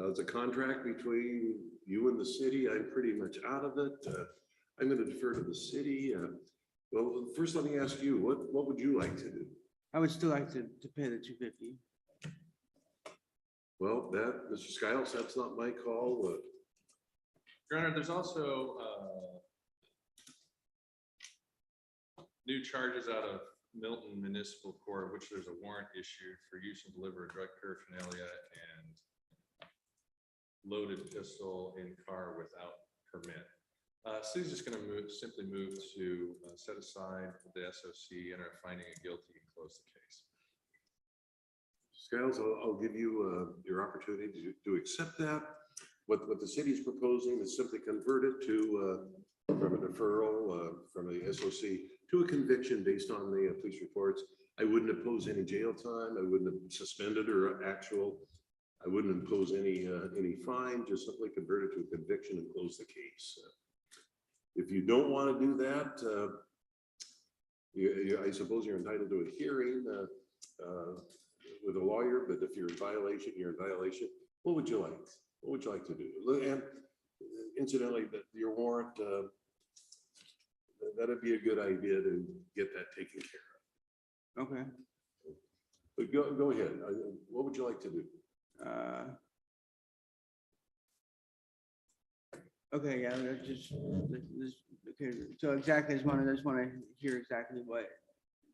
It's a contract between you and the city. I'm pretty much out of it. I'm going to defer to the city. Well, first, let me ask you, what would you like to do? I would still like to pay the $250. Well, that, Mr. Skiles, that's not my call. Your Honor, there's also new charges out of Milton Municipal Court, which there's a warrant issued for use and deliver a drug paraphernalia and loaded pistol in car without permit. City's just going to simply move to set aside the SOC, enter a finding of guilty, and close the case. Skiles, I'll give you your opportunity to accept that. What the city is proposing is simply convert it to from a deferral from a SOC to a conviction based on the police reports. I wouldn't impose any jail time. I wouldn't have suspended or actual. I wouldn't impose any fine. Just simply convert it to a conviction and close the case. If you don't want to do that, I suppose you're entitled to a hearing with a lawyer. But if you're in violation, you're in violation. What would you like? What would you like to do? And incidentally, your warrant, that'd be a good idea to get that taken care of. Okay. But go ahead. What would you like to do? Okay, yeah, just okay. So exactly, I just want to hear exactly what.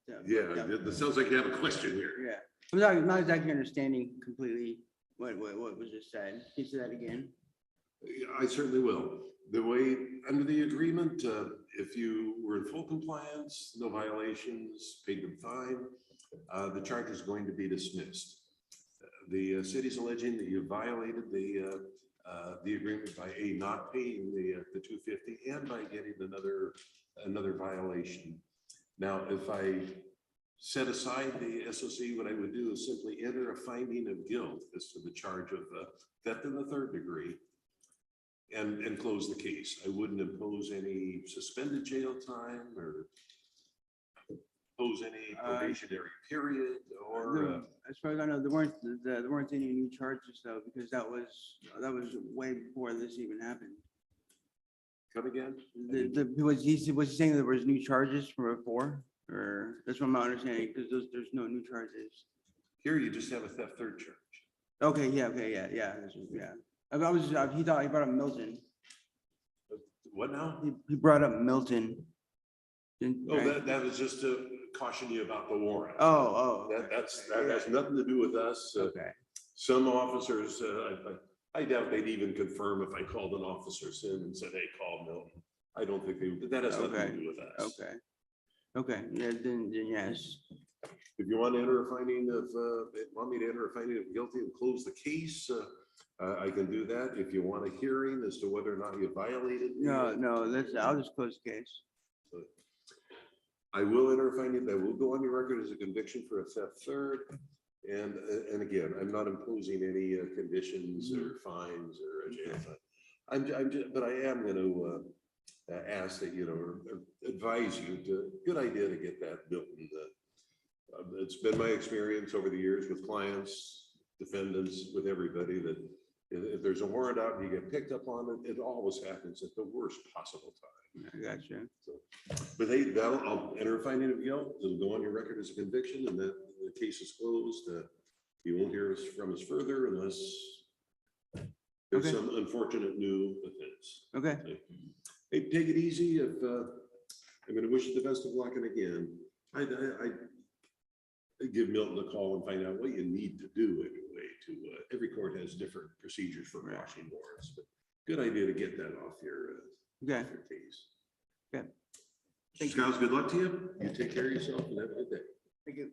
Yeah, it sounds like you have a question here. Yeah, I'm not exactly understanding completely what was just said. Can you say that again? I certainly will. The way under the agreement, if you were in full compliance, no violations, paid the fine, the charge is going to be dismissed. The city's alleging that you violated the agreement by not paying the $250 and by getting another violation. Now, if I set aside the SOC, what I would do is simply enter a finding of guilt as to the charge of theft in the third degree and close the case. I wouldn't impose any suspended jail time or impose any probationary period or. As far as I know, there weren't any new charges though, because that was way before this even happened. Come again? Was he saying there was new charges from before, or that's what I'm not understanding, because there's no new charges. Here you just have a theft third charge. Okay, yeah. He thought he brought up Milton. What now? He brought up Milton. Oh, that was just to caution you about the warrant. Oh. That has nothing to do with us. Okay. Some officers, I doubt they'd even confirm if I called an officer in and said, "Hey, call Milton." I don't think they would. That has nothing to do with us. Okay. Yeah, then yes. If you want to enter a finding of, want me to enter a finding of guilty and close the case, I can do that. If you want a hearing as to whether or not you violated. No. I'll just close the case. I will enter a finding that will go on your record as a conviction for a theft third. And again, I'm not imposing any conditions or fines or a jail time. But I am going to ask that, or advise you to, good idea to get that built. It's been my experience over the years with clients, defendants, with everybody, that if there's a warrant out and you get picked up on it, it always happens at the worst possible time. I got you. But hey, I'll enter a finding of guilt. It'll go on your record as a conviction, and that the case is closed. You won't hear from us further unless there's some unfortunate new offense. Okay. Hey, take it easy. If I'm going to wish you the best of luck, and again, I give Milton a call and find out what you need to do anyway. Every court has different procedures for quashing warrants, but good idea to get that off your case. Okay. Skiles, good luck to you. You take care of yourself and have a good day. Thank you.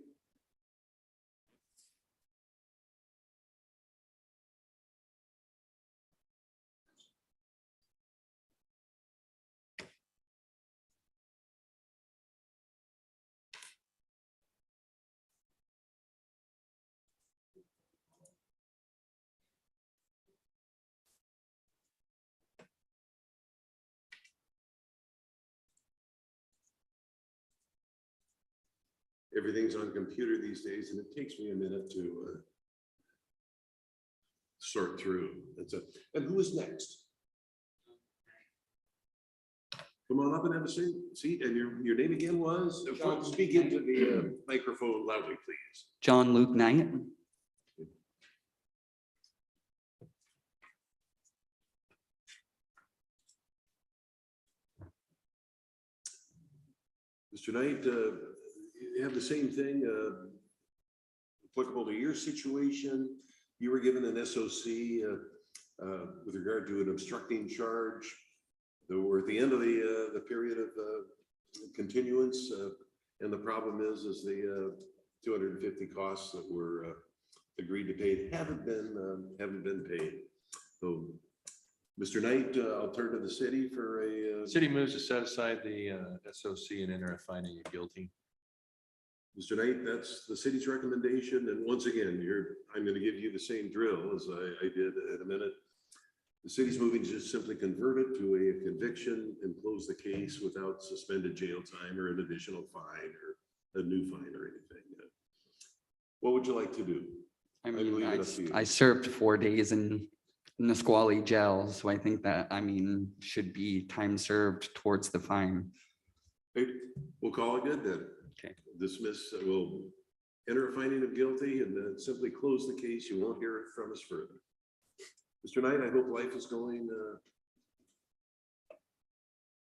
Everything's on computer these days, and it takes me a minute to sort through. That's it. And who is next? Come on up and have a seat. And your name again was? Speak into the microphone loudly, please. John Luke Knight. Mr. Knight, you have the same thing applicable to your situation. You were given an SOC with regard to an obstructing charge. We're at the end of the period of continuance, and the problem is the 250 costs that were agreed to pay haven't been paid. So, Mr. Knight, I'll turn to the city for a. City moves to set aside the SOC and enter a finding of guilty. Mr. Knight, that's the city's recommendation. And once again, I'm going to give you the same drill as I did in a minute. The city's moving to just simply convert it to a conviction and close the case without suspended jail time or an additional fine or a new fine or anything. What would you like to do? I leave mean, it up to you. I served 4 days in Nisqually jail, so I think that, should be time served towards the fine. Hey, we'll call it good then. Okay. Dismiss, we'll enter a finding of guilty and then simply close the case. You won't hear it from us further. Mr. Knight, I hope life is going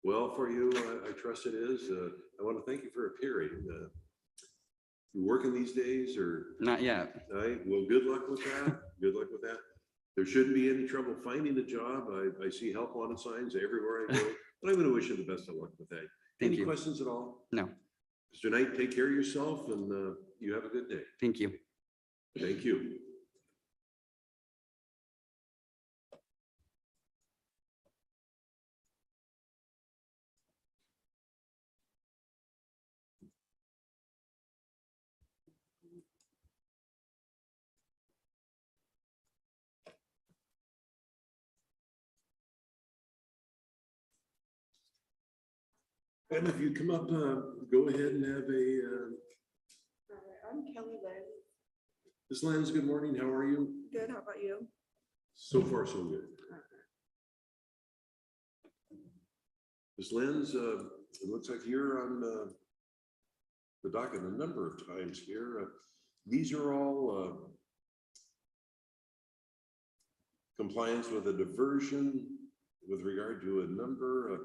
well for you. I trust it is. I want to thank you for appearing. You working these days or? Not yet. All right, well, good luck with that. Good luck with that. There shouldn't be any trouble finding a job. I see help wanted signs everywhere I go, but I'm going to wish you the best of luck with that. Thank Any you. questions at all? No, Mr. Knight, take care of yourself and you have a good day. thank you. Thank you. And if you come up, go ahead and have a, All right, I'm Kelly Lynn. Ms. Lenz, good morning. How are you? Good, how about you? So far, so good. Ms. Lenz, it looks like you're on the docket a number of times here. These are all compliance with a diversion with regard to a number.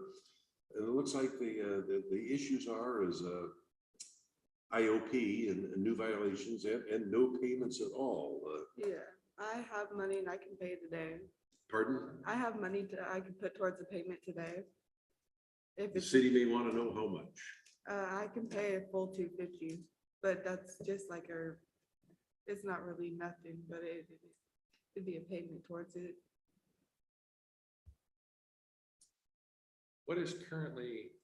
And it looks like the issues are is IOP and new violations and no payments at all. Yeah, I have money and I can pay today. Pardon? I have money I can put towards a payment today. If The it's, city may want to know how much. I can pay a full 250, but that's just like it's not really nothing, but it'd be a payment towards it. What is currently?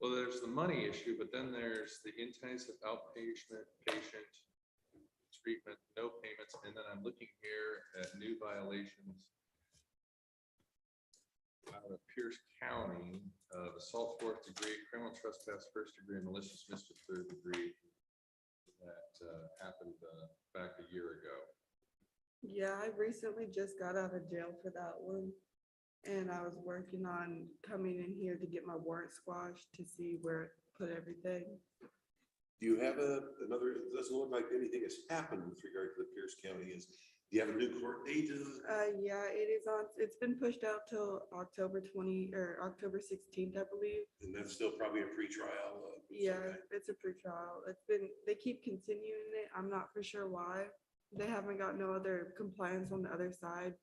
Well, there's the money issue, but then there's the intensive outpatient patient treatment, no payments, and then I'm looking here at new violations out of Pierce County of assault 4th degree, criminal trespass 1st degree, and malicious mischief 3rd degree that happened back a year ago. Yeah, I recently just got out of jail for that one. And I was working on coming in here to get my warrant squashed to see where it put everything. Do you have another, it doesn't look like anything has happened with regard to the Pierce County. Do you have a new court date? Yeah, it is on, it's been pushed out till October 20 or October 16th, I believe. And that's still probably a pretrial. Yeah, it's a pretrial. They keep continuing it. I'm not for sure why. They haven't got no other compliance on the other side.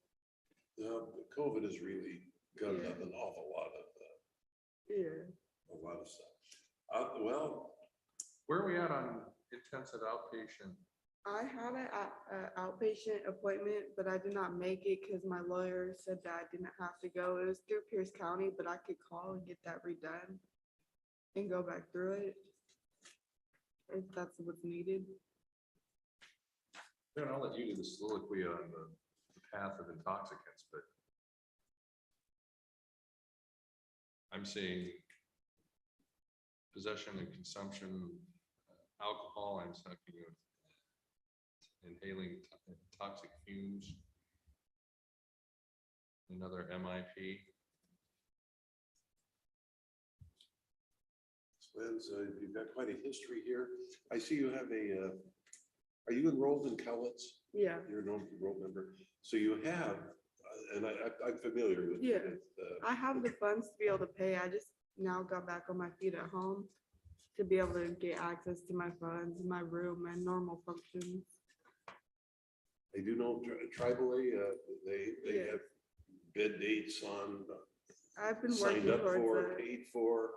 COVID has really gummed Yeah. up an awful lot of stuff. Well, Where are we at on intensive outpatient? I had an outpatient appointment, but I did not make it because my lawyer said that I didn't have to go. It was through Pierce County, but I could call and get that redone and go back through it if that's what's needed. Then I'll let you do the soliloquy on the path of intoxicants, but I'm seeing possession and consumption of alcohol. I'm talking of inhaling toxic fumes. Another MIP. Spence, you've got quite a history here. I see you have are you enrolled in Cowlitz? Yeah, You're an enrolled member. So you have, and I'm familiar with. Yeah. with, I have the funds to be able to pay. I just now got back on my feet at home to be able to get access to my funds, my room, and normal functions. I do know tribally, they Yeah. have bid dates on, I've been signed working up for, towards it. paid for,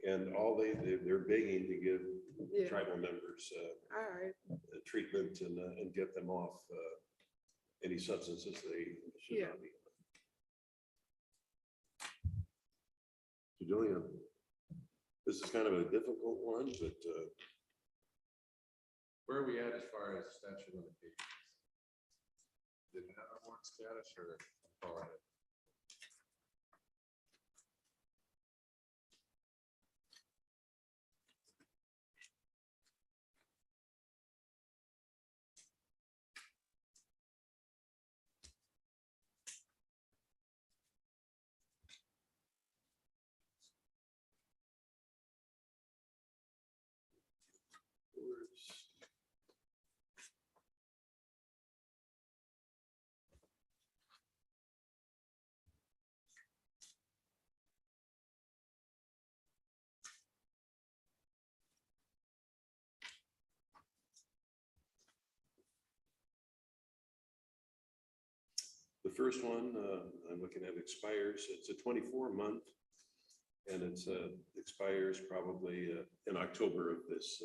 and all they're begging to give Yeah, tribal members all right. treatment and get them off any substances they should Yeah. not be. So Julia, this is kind of a difficult one, but Where are we at as far as statute of limitations? Did it have a warrant status or? all right? the first one, I'm looking at expires, it's a 24-month. And it's expires probably in October of this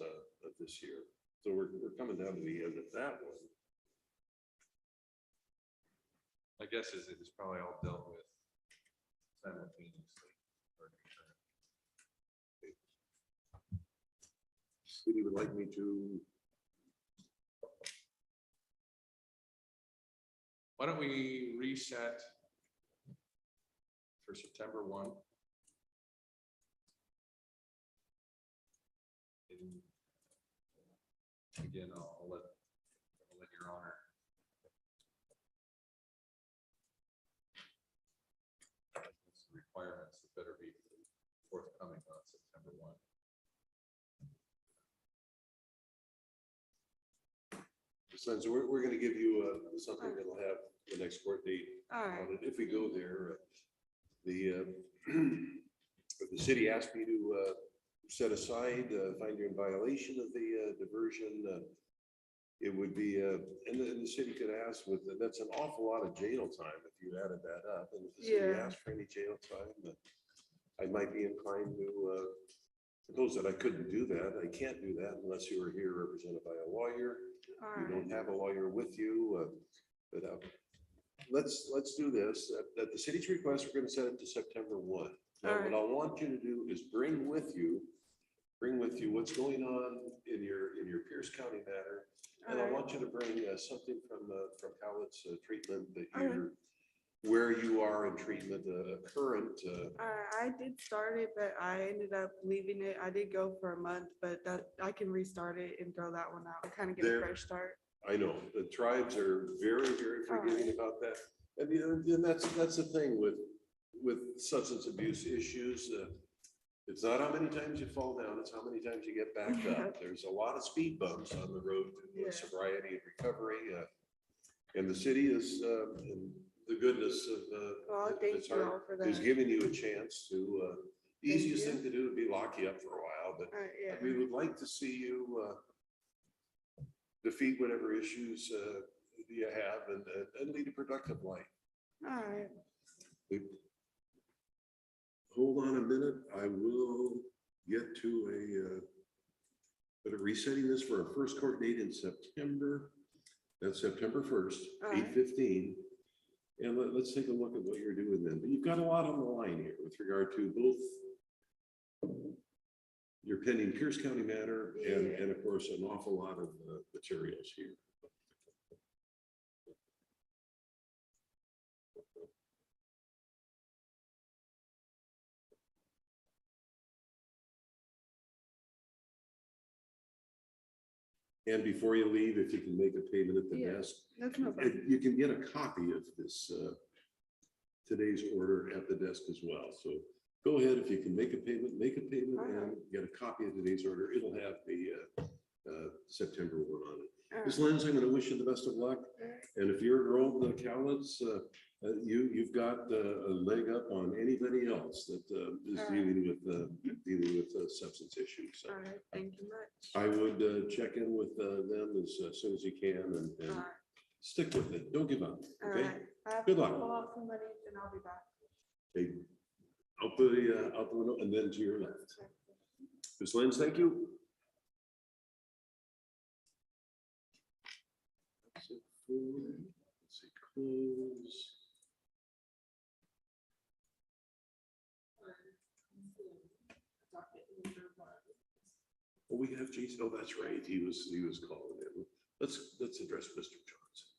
year. So we're coming down to the end of that one. My guess is it is probably all dealt with simultaneously. or concurrent. City would like me to, Why don't we reset for September 1? And again, I'll let your honor. Some requirements that better be forthcoming on September 1. so we're going to give you something that'll have the next court date. All right. on it. If we go there, the city asked me to set aside, find you in violation of the diversion. It would be, and the city could ask with, that's an awful lot of jail time if you added that up. And if the city Yeah. asked for any jail time, I might be inclined to suppose that I couldn't do that. I can't do that unless you were here represented by a lawyer. All You right. don't have a lawyer with you, but let's do this. At the city's request, we're going to set it to September 1. Now, All what right. I want you to do is bring with you what's going on in your Pierce County matter. And I All right. want you to bring something from Cowlitz treatment that All right. you're, where you are in treatment, current. I did start it, but I ended up leaving it. I did go for a month, but that I can restart it and throw that one out and kind of get a There- fresh start. I know, the tribes are very, very forgiving about that. And and that's the thing with substance abuse issues. It's not how many times you fall down, it's how many times you get back up. There's a lot of speed bumps on the road to Yeah. sobriety and recovery. And the city is, in the goodness of Well, thank its you heart, all for is that. giving you a chance to, easiest you. thing to do would be lock you up for a while, but Yeah. we would like to see you defeat whatever issues you have and lead a productive life. All right. Hold on a minute, I will get to but resetting this for our first court date in September. That's September 1st, All right. 8:15. And let's take a look at what you're doing then. But you've got a lot on the line here with regard to both your pending Pierce County matter and of course, an awful lot of materials here. And before you leave, if you can make a payment at the Yeah. desk, That's no problem. and you can get a copy of this today's order at the desk as well. So go ahead, if you can make a payment and get a copy of today's order. It'll have the September one on it. Ms. Lenz, I'm going to wish you the best of luck. And if you're enrolled in the Cowlitz, you've got a leg up on anybody else that is dealing with substance issues. So All right, thank you much. I would check in with them as soon as you can and All right, stick with it. Don't give up. all Okay. right. I have Good to luck. call out somebody and I'll be back. Hey, out the window and then to your left. Ms. Lenz, thank you. Let's see, close. Oh, we have Jason. Oh, that's right. He was calling in. Let's address Mr. Johnson.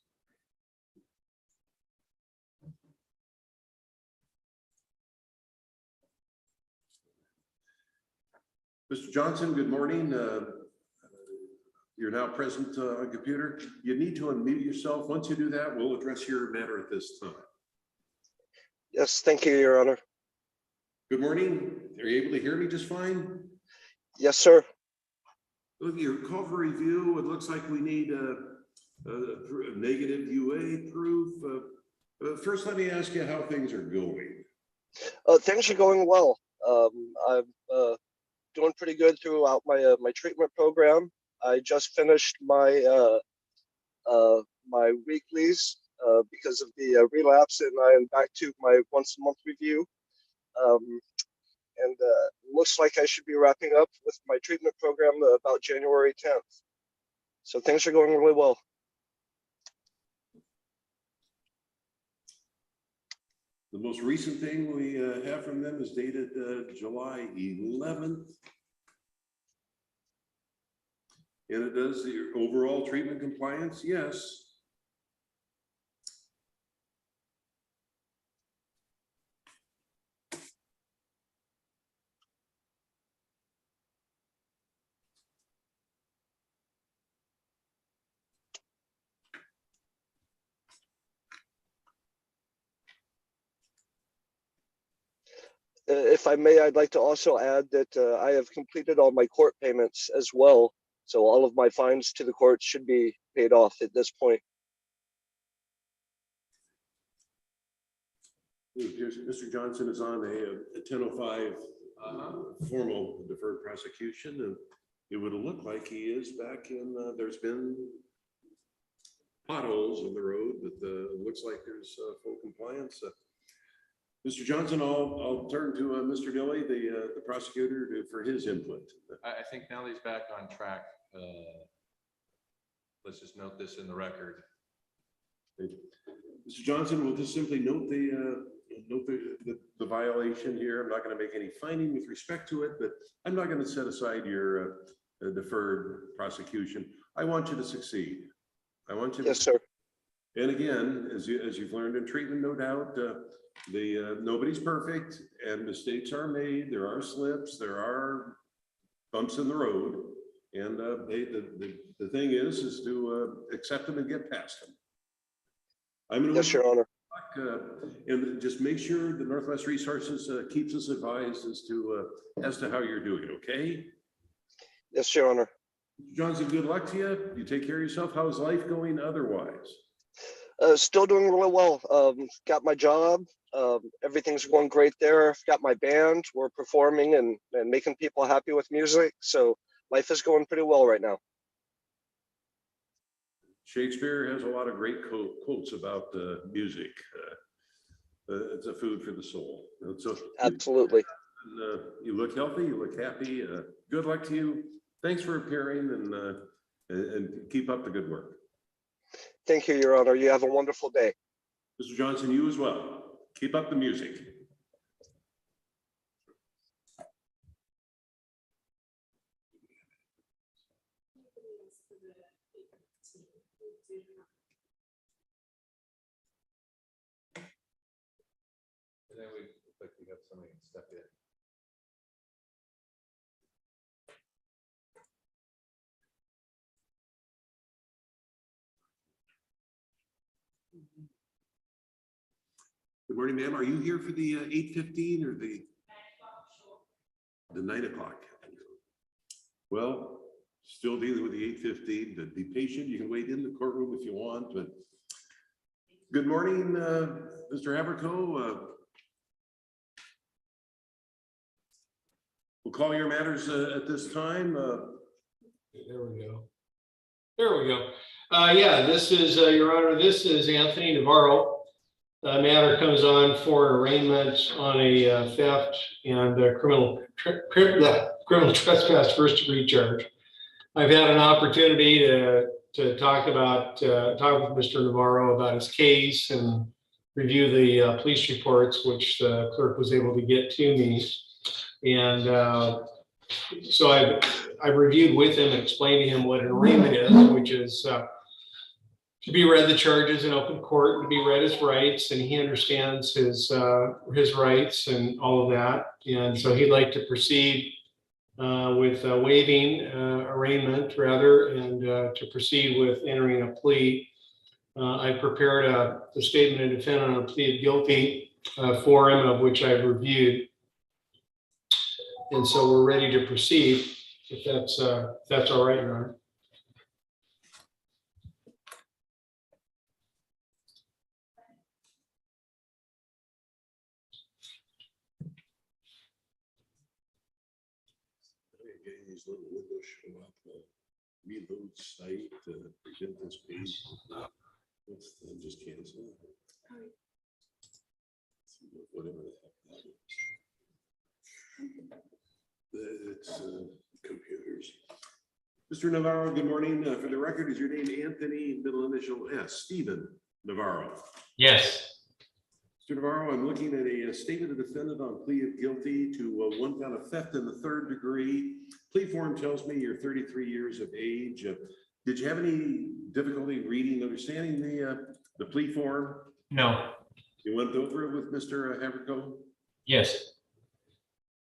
Mr. Johnson, good morning. You're now present on computer. You need to unmute yourself. Once you do that, we'll address your matter at this time. Yes, thank you, Your Honor. Good morning. Are you able to hear me just fine? Yes, sir. Look, your call for review, it looks like we need a negative UA proof. First, let me ask you how things are going. Things are going well. I'm doing pretty good throughout my treatment program. I just finished my my weeklies because of the relapse, and I am back to my once a month review. And looks like I should be wrapping up with my treatment program about January 10th. So things are going really well. The most recent thing we have from them is dated July 11th. And it does the overall treatment compliance, yes. If I may, I'd like to also add that I have completed all my court payments as well. So all of my fines to the court should be paid off at this point. Mr. Johnson is on a 1005 formal deferred prosecution, and it would look like he is back in, there's been potholes on the road, but it looks like there's full compliance. Mr. Johnson, I'll turn to Mr. Dilly, the prosecutor, for his input. I think now that he's back on track, let's just note this in the record. Mr. Johnson, we'll just simply note the violation here. I'm not going to make any finding with respect to it, but I'm not going to set aside your deferred prosecution. I want you to succeed. I want you to. Yes, sir. And again, as you've learned in treatment, no doubt, nobody's perfect and mistakes are made. There are slips, there are bumps in the road. And the thing is to accept them and get past them. I'm going to Yes, Your Honor. and just make sure the Northwest Resources keeps us advised as to how you're doing, okay? Yes, Your Honor. Johnson, good luck to you. You take care of yourself. How's life going otherwise? Still doing really well. Got my job. Everything's going great there. Got my band. We're performing and making people happy with music. So life is going pretty well right now. Shakespeare has a lot of great quotes about music. It's a food for the soul. And so Absolutely. you look healthy, you look happy. Good luck to you. Thanks for appearing and keep up the good work. Thank you, Your Honor. You have a wonderful day. Mr. Johnson, you as well. Keep up the music. And then we look like we have somebody step in. Good morning, ma'am. Are you here for the 8:15 or the 9 o'clock? Well, still dealing with the 8:15, but be patient. You can wait in the courtroom if you want, but good morning, Mr. Haverco. We'll call your matters at this time. There we go. There we go. Yeah, this is, Your Honor, this is Anthony Navarro. The matter comes on for arraignment on a theft and criminal trespass first degree charge. I've had an opportunity to talk with Mr. Navarro about his case and review the police reports, which the clerk was able to get to me. And so I've reviewed with him and explained to him what an arraignment is, which is to be read the charges in open court, to be read his rights, and he understands his rights and all of that. And so he'd like to proceed with waiving arraignment rather, and to proceed with entering a plea. I prepared a statement of defendant on a plea of guilty for him, of which I've reviewed. And so we're ready to proceed, if that's all right, Your Honor. Again, these little windows show up, reload site, prevent this page. Just cancel. Whatever the heck that is. It's computers. Mr. Navarro, good morning. For the record, is your name Anthony, middle initial S, Stephen Navarro? Yes. Mr. Navarro, I'm looking at a statement of defendant on plea of guilty to one count of theft in the 3rd degree. Plea form tells me you're 33 years of age. Did you have any difficulty reading, understanding the plea form? No. You went over it with Mr. Haverco? Yes.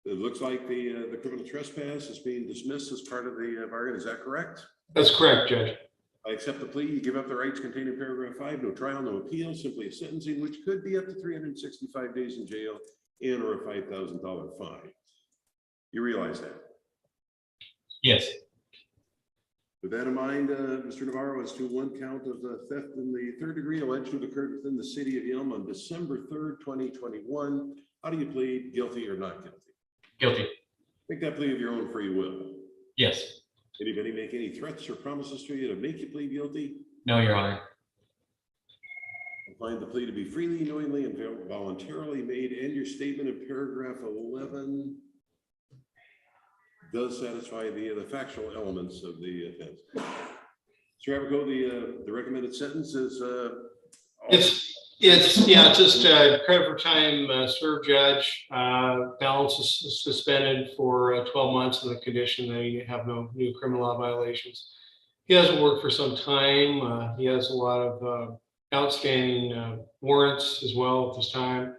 It looks like the criminal trespass is being dismissed as part of the bargain. Is that correct? That's correct, Judge. I accept the plea. You give up the rights contained in paragraph 5, no trial, no appeal, simply a sentencing, which could be up to 365 days in jail and or a $5,000 fine. You realize that? Yes. With that in mind, Mr. Navarro, as to one count of theft in the 3rd degree alleged to have occurred within the city of Yelm on December 3rd, 2021, how do you plead, guilty or not guilty? Guilty. Make that plea of your own free will. Yes. Anybody make any threats or promises to you to make you plead guilty? No, Your Honor. I find the plea to be freely, knowingly, and voluntarily made, and your statement in paragraph 11 does satisfy the factual elements of the offense. Mr. Haverco, the recommended sentence is It's just credit for time served, Judge. Balance is suspended for 12 months on the condition that you have no new criminal law violations. He hasn't worked for some time. He has a lot of outstanding warrants as well at this time.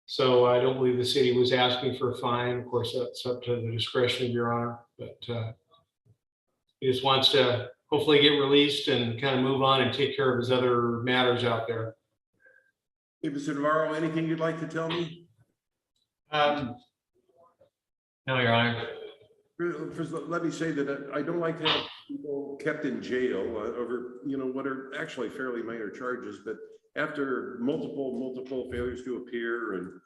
So I don't believe the city was asking for a fine. Of course, that's up to the discretion of Your Honor. But he just wants to hopefully get released and kind of move on and take care of his other matters out there. Hey, Mr. Navarro, anything you'd like to tell me? No, Your Honor. First, let me say that I don't like to have people kept in jail over, what are actually fairly minor charges, but after multiple failures to appear, and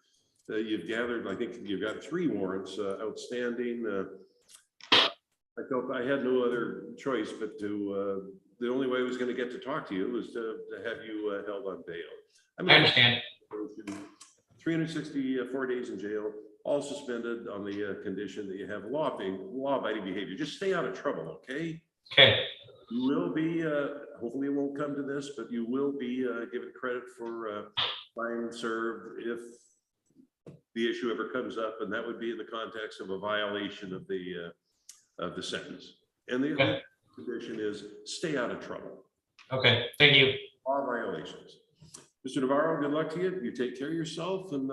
you've gathered, I think you've got 3 warrants outstanding. I felt I had no other choice but to, the only way I was going to get to talk to you was to have you held on bail. I understand. 364 days in jail, all suspended on the condition that you have law-abiding behavior. Just stay out of trouble, okay? Okay. You will be, hopefully it won't come to this, but you will be given credit for fine served if the issue ever comes up, and that would be in the context of a violation of the sentence. And the other condition is stay out of trouble. Okay, thank you. All violations. Mr. Navarro, good luck to you. You take care of yourself, and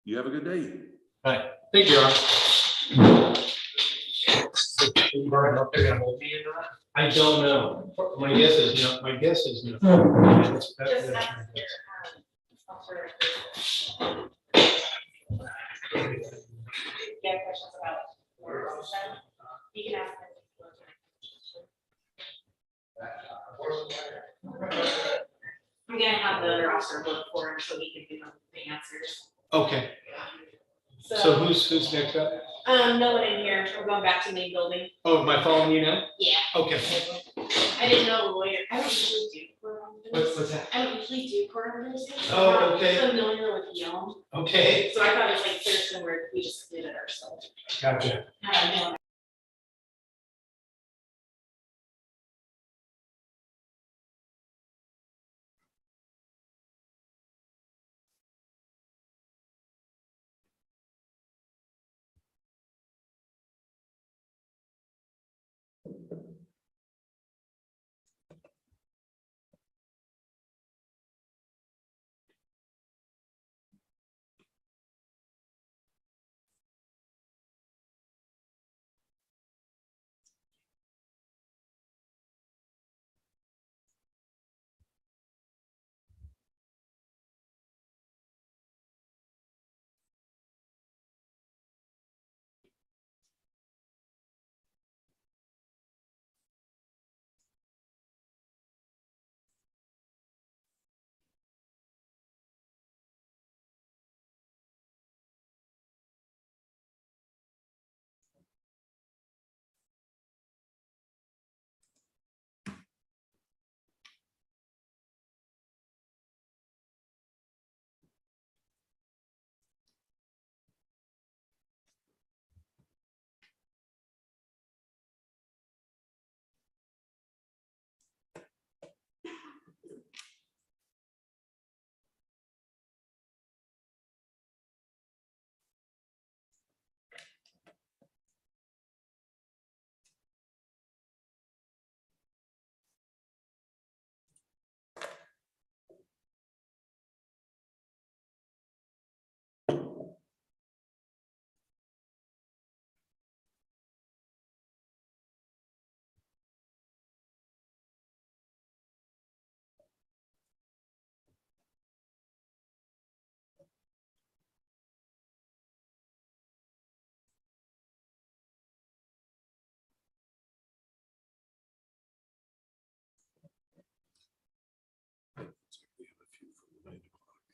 you have a good day. All right. Thank you, Your Honor. I don't know. My guess is no. My guess is no. That's my Just guess. ask your, software. If you have questions about where it's at, you can ask them. I'm gonna have the other officer look for him so he can give them the answers. Okay, so So, who's next up? no one in here, we're going back to main building. Oh, am I following you now? Yeah, Okay. I didn't know a lawyer, I don't usually do court orders. What's that? I don't usually do court orders. Oh, I'm not okay. familiar with Yelm, Okay, so I thought it was like citizen where we just did it ourselves. gotcha. No, We have a few from 9 o'clock.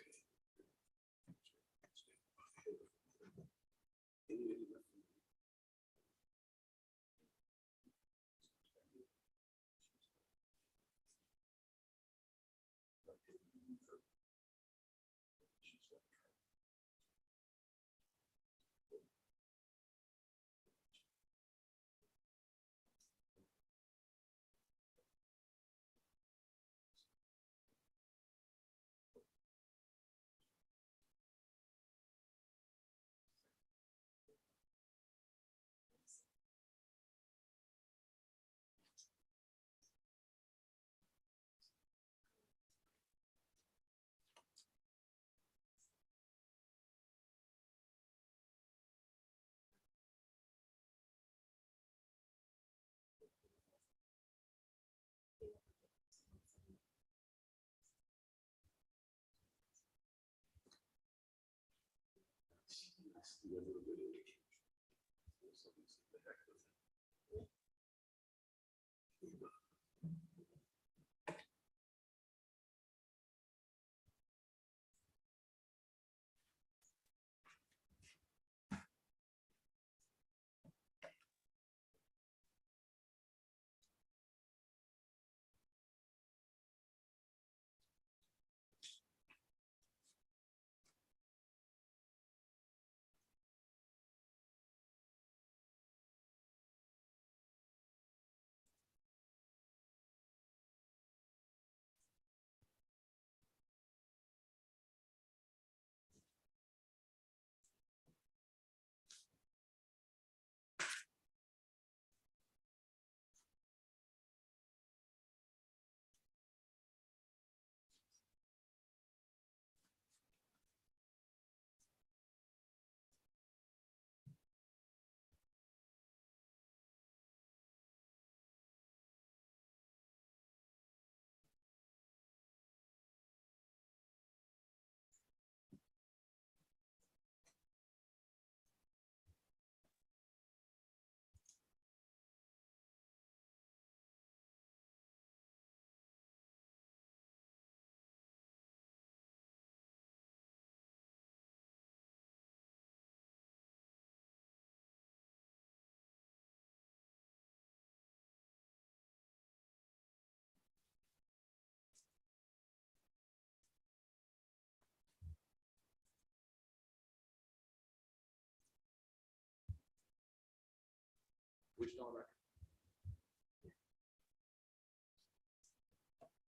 We still on record?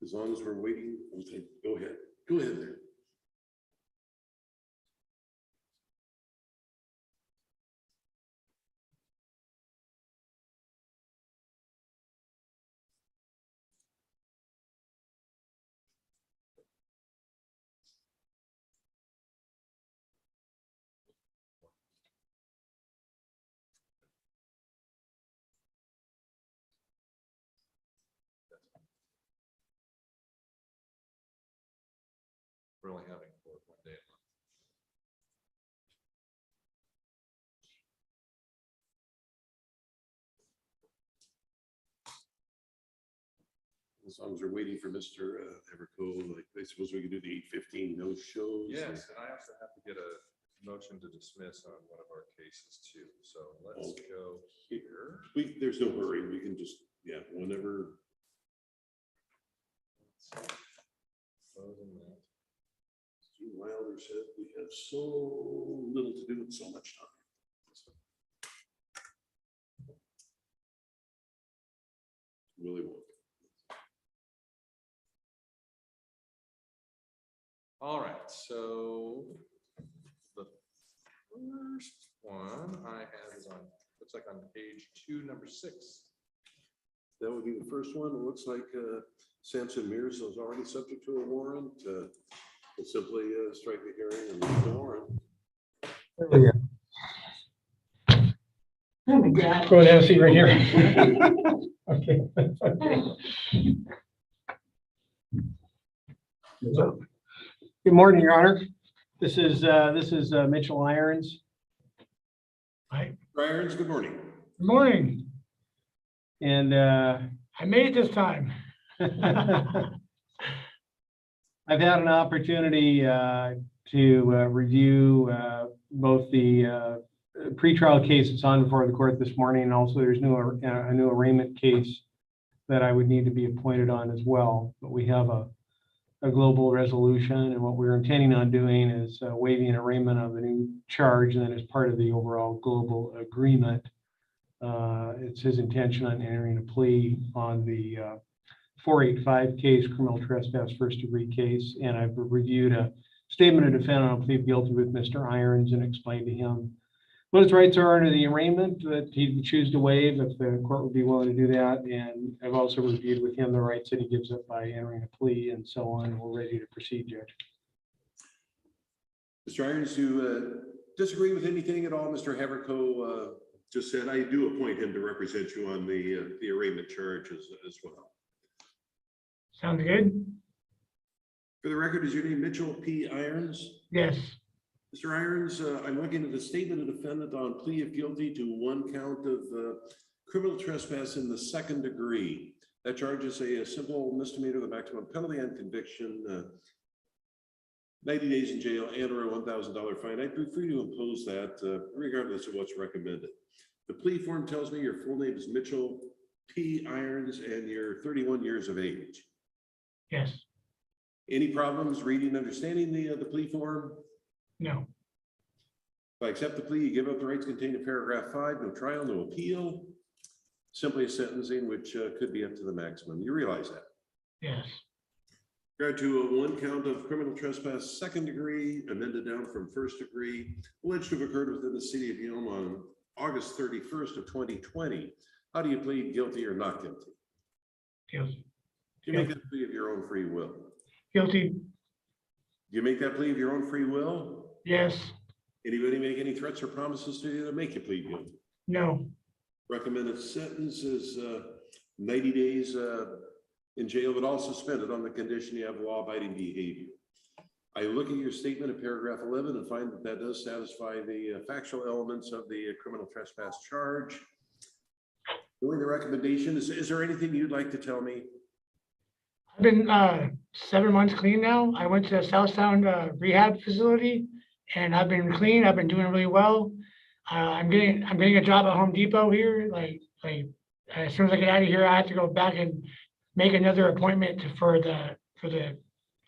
As long as we're waiting, okay, go ahead. Go ahead there. We're only having 1 day a month. As long as we're waiting for Mr. Everco, like, I suppose we could do the 8:15 no shows. Yes, and I also have to get a motion to dismiss on one of our cases too. So let's Okay. go here. There's no hurry. We can just, yeah, whenever. Closing that. Gene Wilder said we have so little to do with so much time. Really won't. All right, so the first one I have is on, looks like on page 2, number 6. That would be the first one. It looks like Samson Mears is already subject to a warrant. We'll simply strike the hearing and move the warrant. Go ahead, have a seat right here. Okay. Good morning, Your Honor. This is Mitchell Irons. Hi. Irons, good morning. Good morning. And I made it this time. I've had an opportunity to review both the pretrial case that's on before the court this morning, and also there's a new arraignment case that I would need to be appointed on as well. But we have a global resolution, and what we're intending on doing is waiving an arraignment of the new charge, and then as part of the overall global agreement, it's his intention on entering a plea on the 485 case, criminal trespass first degree case, and I've reviewed a statement of defense on a plea of guilty with Mr. Irons and explained to him what his rights are under the arraignment that he would choose to waive if the court would be willing to do that. And I've also reviewed with him the rights that he gives up by entering a plea and so on. We're ready to proceed, Judge. Mr. Irons, do you disagree with anything at all Mr. Haverco just said? I do appoint him to represent you on the arraignment charge as well. Sounds good? For the record, is your name Mitchell P. Irons? Yes. Mr. Irons, I'm looking at the statement of defendant on plea of guilty to 1 count of criminal trespass in the 2nd degree. That charge is a simple misdemeanor. The maximum penalty on conviction, 90 days in jail and or a $1,000 fine. I'd be free to impose that regardless of what's recommended. The plea form tells me your full name is Mitchell P. Irons and you're 31 years of age. Yes. Any problems reading, understanding the plea form? No. If I accept the plea, you give up the rights contained in paragraph 5, no trial, no appeal, simply a sentencing, which could be up to the maximum. You realize that? Yes. Regard to a 1 count of criminal trespass 2nd degree, amended down from 1st degree, alleged to have occurred within the city of Yelm on August 31st of 2020. How do you plead, guilty or not guilty? Guilty. Do you make that plea of your own free will? Guilty. Do you make that plea of your own free will? Yes. Anybody make any threats or promises to you to make you plead guilty? No. Recommended sentence is 90 days in jail, but all suspended on the condition you have law-abiding behavior. I look at your statement in paragraph 11 and find that that does satisfy the factual elements of the criminal trespass charge. Doing the recommendation, is there anything you'd like to tell me? I've been 7 months clean now. I went to Southtown rehab facility and I've been clean. I've been doing really well. I'm getting a job at Home Depot here. Like as soon as I get out of here, I have to go back and make another appointment for the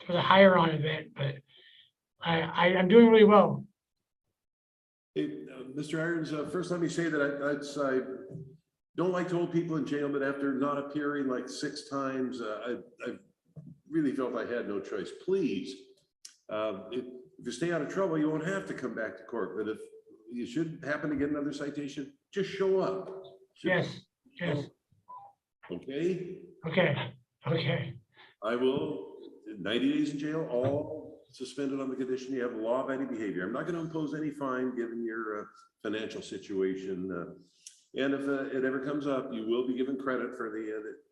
hire on event. But I'm doing really well. Hey, Mr. Irons, first let me say that don't like to hold people in jail, but after not appearing like 6 times, I really felt I had no choice. Please, if you stay out of trouble, you won't have to come back to court. But if you should happen to get another citation, just show up. Yes, yes, Okay? okay. I will, 90 days in jail, all suspended on the condition you have law-abiding behavior. I'm not going to impose any fine given your financial situation. And if it ever comes up, you will be given credit for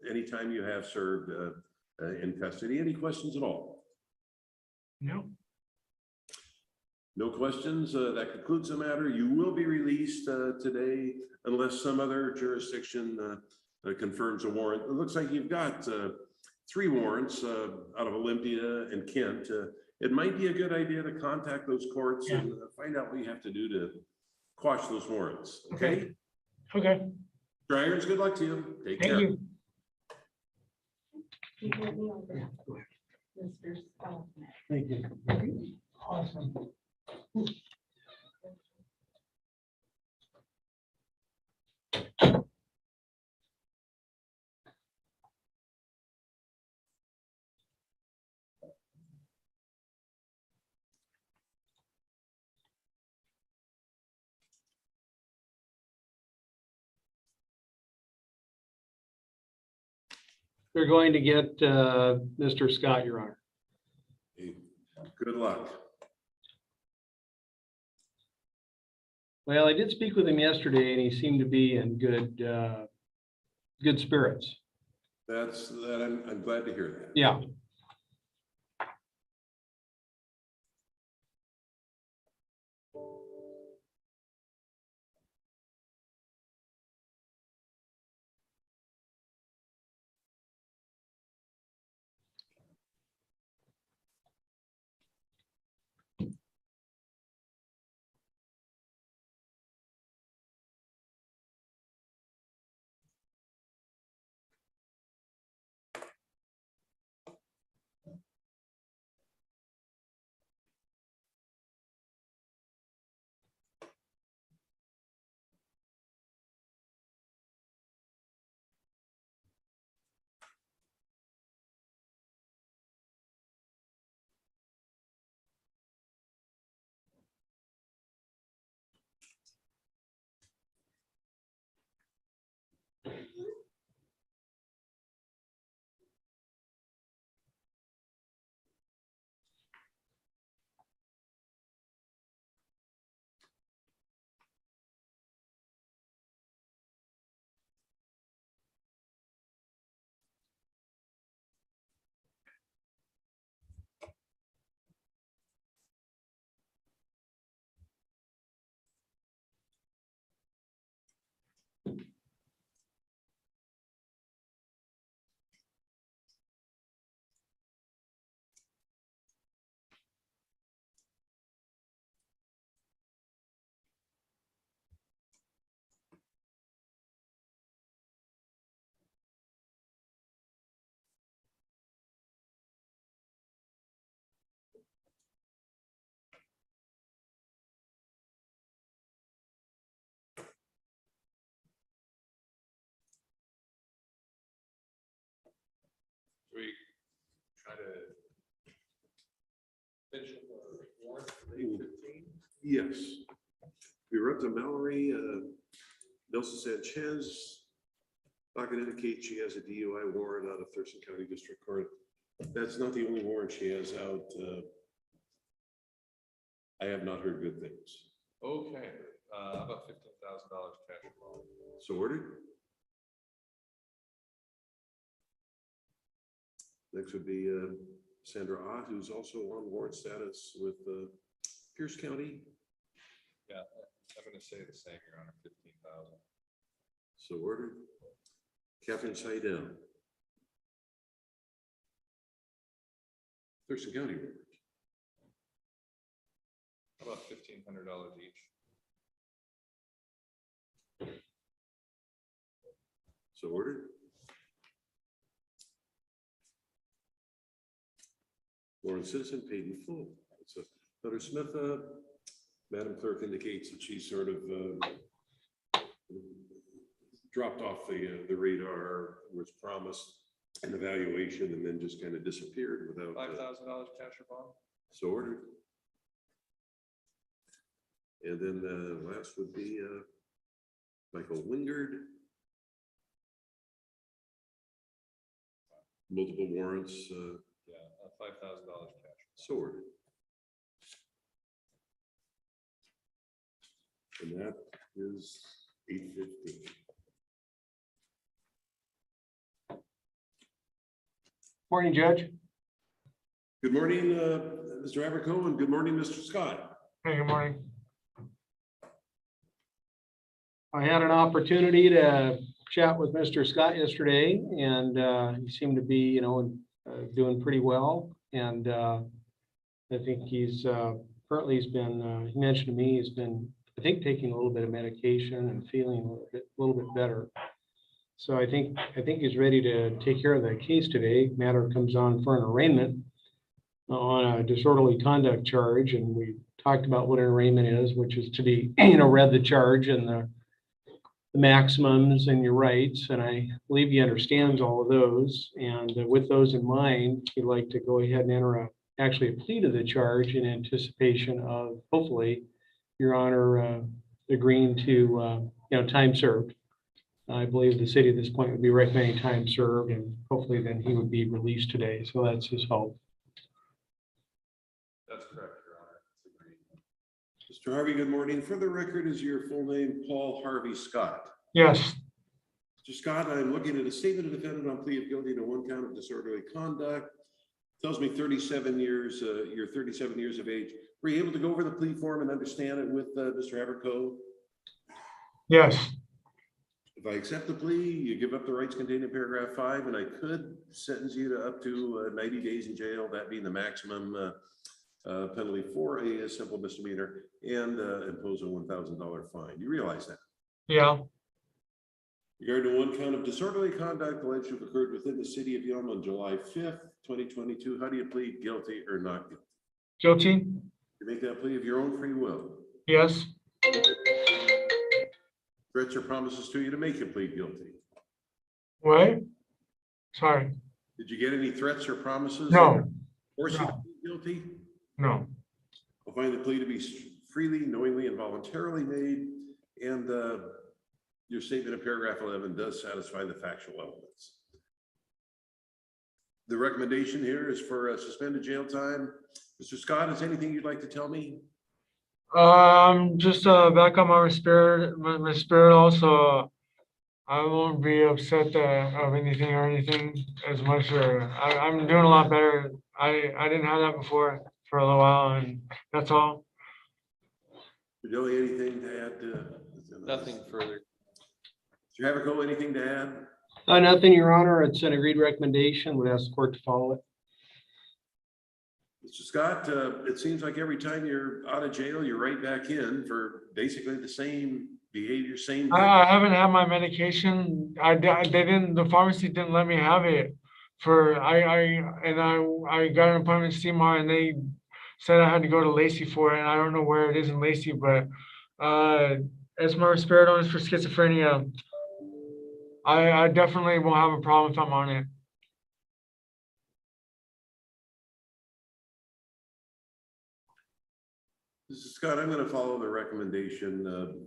any time you have served in custody. Any questions at all? No, No questions. That concludes the matter. You will be released today unless some other jurisdiction confirms a warrant. It looks like you've got 3 warrants out of Olympia and Kent. It might be a good idea to contact those courts and find out what you have to do to quash those warrants. Okay? okay, Irons, good luck to you. Take thank care. you. Thank you. Awesome. They're going to get Mr. Scott, Your Honor. Hey, good luck. Well, I did speak with him yesterday and he seemed to be in good spirits. I'm glad to hear that. Yeah. Should we try to finish up our warrant for 8:15? Yes. We were up to Mallory, Nelson Sanchez. Docket indicates she has a DUI warrant out of Thurston County District Court. That's not the only warrant she has out. I have not heard good things. Okay, about $15,000 cash flow. So ordered. Next would be Sandra Ott, who's also on warrant status with Pierce County. Yeah, I'm gonna say the same, Your Honor, 15,000. So ordered. Catherine Seidel. Thurston County warrant. How about $1,500 each? So ordered. Lauren Citizen paid in full. So Hunter Smith, Madam Clerk indicates that she's sort of dropped off the radar, was promised an evaluation, and then just kind of disappeared without. $5,000 cash or bond? So ordered. And then the last would be Michael Wingard. Multiple warrants, Yeah, $5,000 cash. so ordered. And that is 8:15. Morning, Judge. Good morning, Mr. Aberco, and good morning, Mr. Scott. Hey, good morning. I had an opportunity to chat with Mr. Scott yesterday, and he seemed to be, doing pretty well. And I think currently he's been, he mentioned to me, he's been, I think, taking a little bit of medication and feeling a little bit better. So I think he's ready to take care of that case today. Matter comes on for an arraignment on a disorderly conduct charge, and we talked about what an arraignment is, which is to be, read the charge and the maximums and your rights, and I believe he understands all of those. And with those in mind, he'd like to go ahead and enter actually a plea to the charge in anticipation of hopefully Your Honor agreeing to time served. I believe the city at this point would be recommending time served, and hopefully then he would be released today. So that's his hope. That's correct, Your Honor. It's agreed. Mr. Harvey, good morning. For the record, is your full name Paul Harvey Scott? Yes, Mr. Scott, I'm looking at a statement of defendant on plea of guilty to one count of disorderly conduct. Tells me 37 years, you're 37 years of age. Were you able to go over the plea form and understand it with Mr. Aberco? yes, If I accept the plea, you give up the rights contained in paragraph 5, and I could sentence you to up to 90 days in jail, that being the maximum penalty for a simple misdemeanor, and impose a $1,000 fine. You realize that? yeah, Regarding one count of disorderly conduct alleged to have occurred within the city of Yelm on July 5th, 2022, how do you plead, guilty or not guilty? guilty, You make that plea of your own free will. yes, Threats or promises to you to make you plead guilty. what? Sorry, Did you get any threats or promises? no, Forcing you to no. plead guilty? no, I'll find the plea to be freely, knowingly, and voluntarily made, and your statement in paragraph 11 does satisfy the factual elements. The recommendation here is for a suspended jail time. Mr. Scott, is anything you'd like to tell me? just back on my spirit, my spirit also. I won't be upset of anything or anything as much. I'm doing a lot better. I didn't have that before for a little while, and that's all. Joey, anything to add? Nothing further. Mr. Haverco, anything to add? Nothing, Your Honor. It's an agreed recommendation. Would ask the court to follow it. Mr. Scott, it seems like every time you're out of jail, you're right back in for basically the same behavior, same. I haven't had my medication. They didn't. The pharmacy didn't let me have it. I got an appointment with CMAR, and they said I had to go to Lacey for it. And I don't know where it is in Lacey, but as my risperidone is for schizophrenia, I definitely won't have a problem if I'm on it. Mr. Scott, I'm going to follow the recommendation.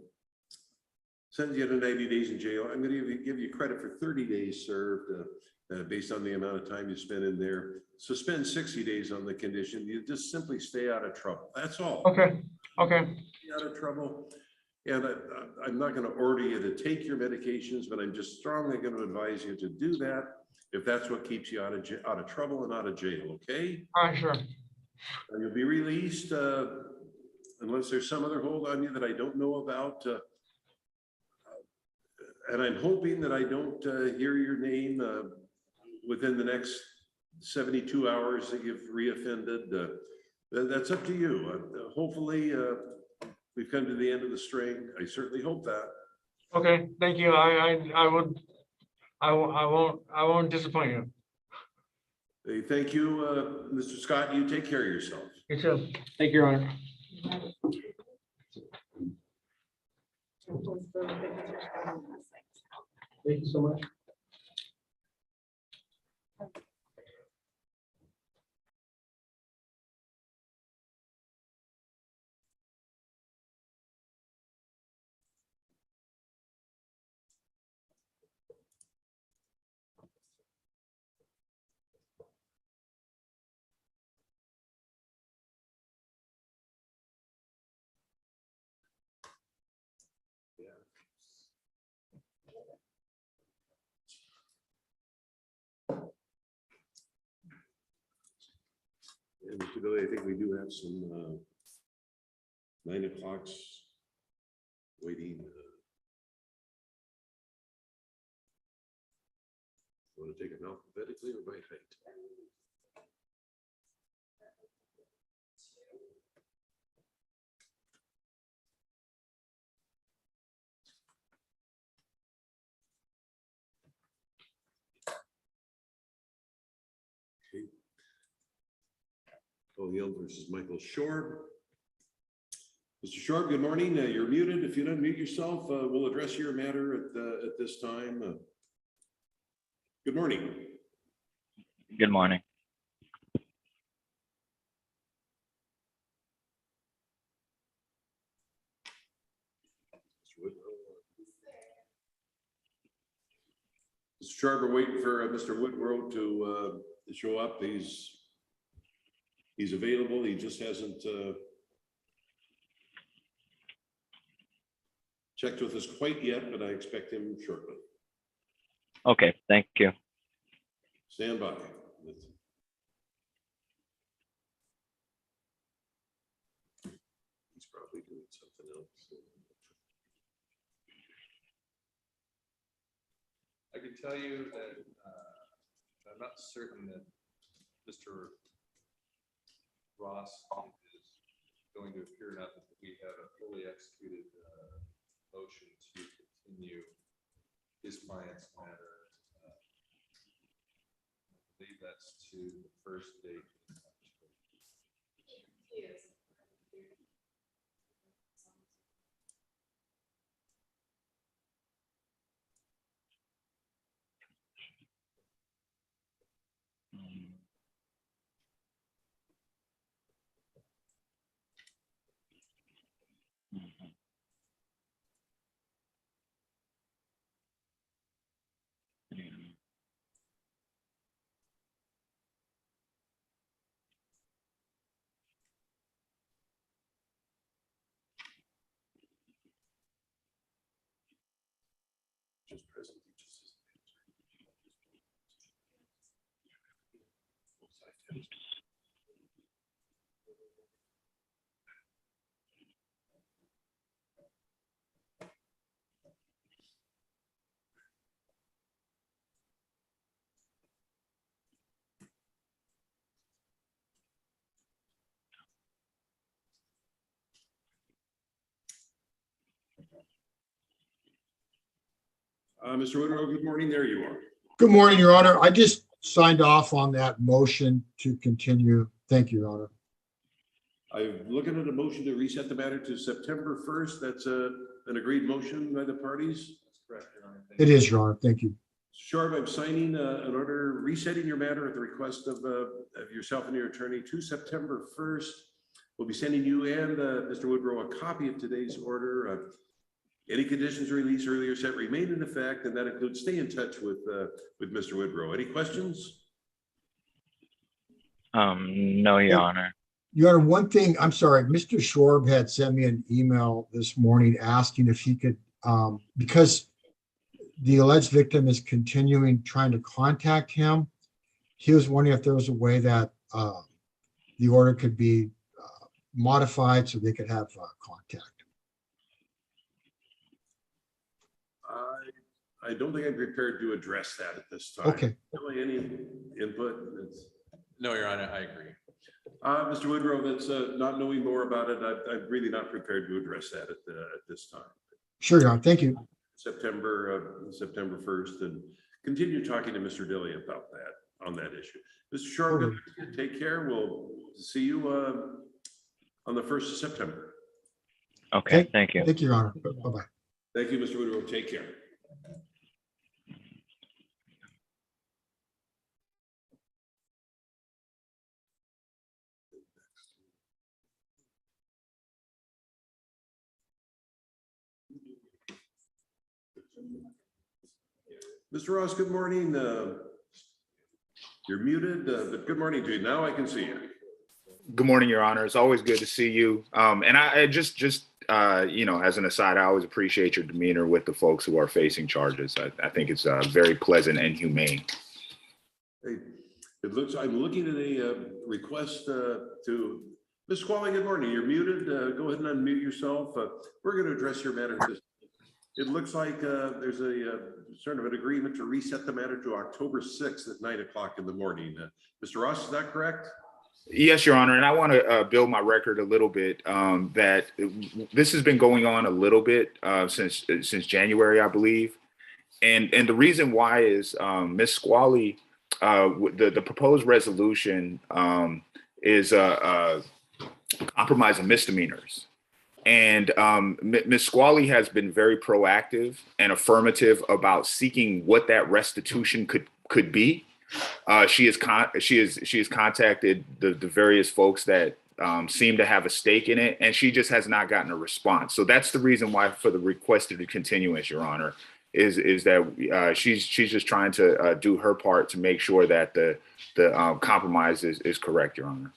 Send you to 90 days in jail. I'm going to give you credit for 30 days served based on the amount of time you spent in there. Suspend 60 days on the condition. You just simply stay out of trouble. That's all. Okay. Okay. Stay out of trouble. And I'm not going to order you to take your medications, but I'm just strongly going to advise you to do that if that's what keeps you out of trouble and out of jail. Okay. All right. Sure. And you'll be released unless there's some other hold on you that I don't know about. And I'm hoping that I don't hear your name within the next 72 hours that you've reoffended. That's up to you. Hopefully, we've come to the end of the string. I certainly hope that. Okay. Thank you. I won't disappoint you. Hey, thank you, Mr. Scott. You take care of yourself. You too. Thank you, Your Honor. Thank you so much. And today, I think we do have some 9 o'clocks waiting. Want to take it alphabetically or by height? Okay. Paul Yelm versus Michael Shorb. Mr. Shorb, good morning. You're muted. If you'd unmute yourself, we'll address your matter at this time. Good morning. Good morning. Mr. Shorb, we're waiting for Mr. Woodrow to show up. He's available. He just hasn't checked with us quite yet, but I expect him shortly. Okay, thank you. Stand by. He's probably doing something else. I can tell you that I'm not certain that Mr. Ross is going to appear now that we have a fully executed motion to continue his client's matter. I believe that's to the first date. Yes. Just present. Mr. Woodrow, good morning. There you are. Good morning, Your Honor. I just signed off on that motion to continue. Thank you, Your Honor. I'm looking at a motion to reset the matter to September 1st. That's an agreed motion by the parties. That's correct, Your Honor. Thank It you. is, Your Honor. Thank you. Sure, I'm signing an order resetting your matter at the request of yourself and your attorney to September 1st. We'll be sending you and Mr. Woodrow a copy of today's order. Any conditions released earlier set remain in effect, and that includes stay in touch with Mr. Woodrow. Any questions? No, Your Honor. Your Honor, one thing, I'm sorry, Mr. Shorb had sent me an email this morning asking if he could, because the alleged victim is continuing trying to contact him. He was wondering if there was a way that the order could be modified so they could have contact. I don't think I'm prepared to address that at this time. Okay. Really, any input? No, Your Honor, I agree. Mr. Woodrow, that's not knowing more about it. I'm really not prepared to address that at this time. Sure, Your Honor. Thank you. September 1st, and continue talking to Mr. Dilly about that on that issue. Mr. Short, Okay. take care. We'll see you on the 1st of September. Okay, thank you. Thank you, Your Honor. Bye-bye. Thank you, Mr. Woodrow. Take care. Mr. Ross, good morning. You're muted, but good morning to you. Now I can see you. Good morning, Your Honor. It's always good to see you. And I just you know, as an aside, I always appreciate your demeanor with the folks who are facing charges. I think it's very pleasant and humane. Hey, it looks, I'm looking at a request to, Ms. Squally, good morning. You're muted. Go ahead and unmute yourself. We're going to address your matter. It looks like there's a sort of an agreement to reset the matter to October 6th at 9 o'clock in the morning. Mr. Ross, is that correct? Yes, Your Honor. And I want to build my record a little bit that this has been going on a little bit since January, I believe. And the reason why is Ms. Squally, the proposed resolution is compromise of misdemeanors. And Ms. Squally has been very proactive and affirmative about seeking what that restitution could be. She has contacted the various folks that seem to have a stake in it, and she just has not gotten a response. So that's the reason why for the requested continuance, Your Honor, is that she's just trying to do her part to make sure that the compromise is correct, Your Honor.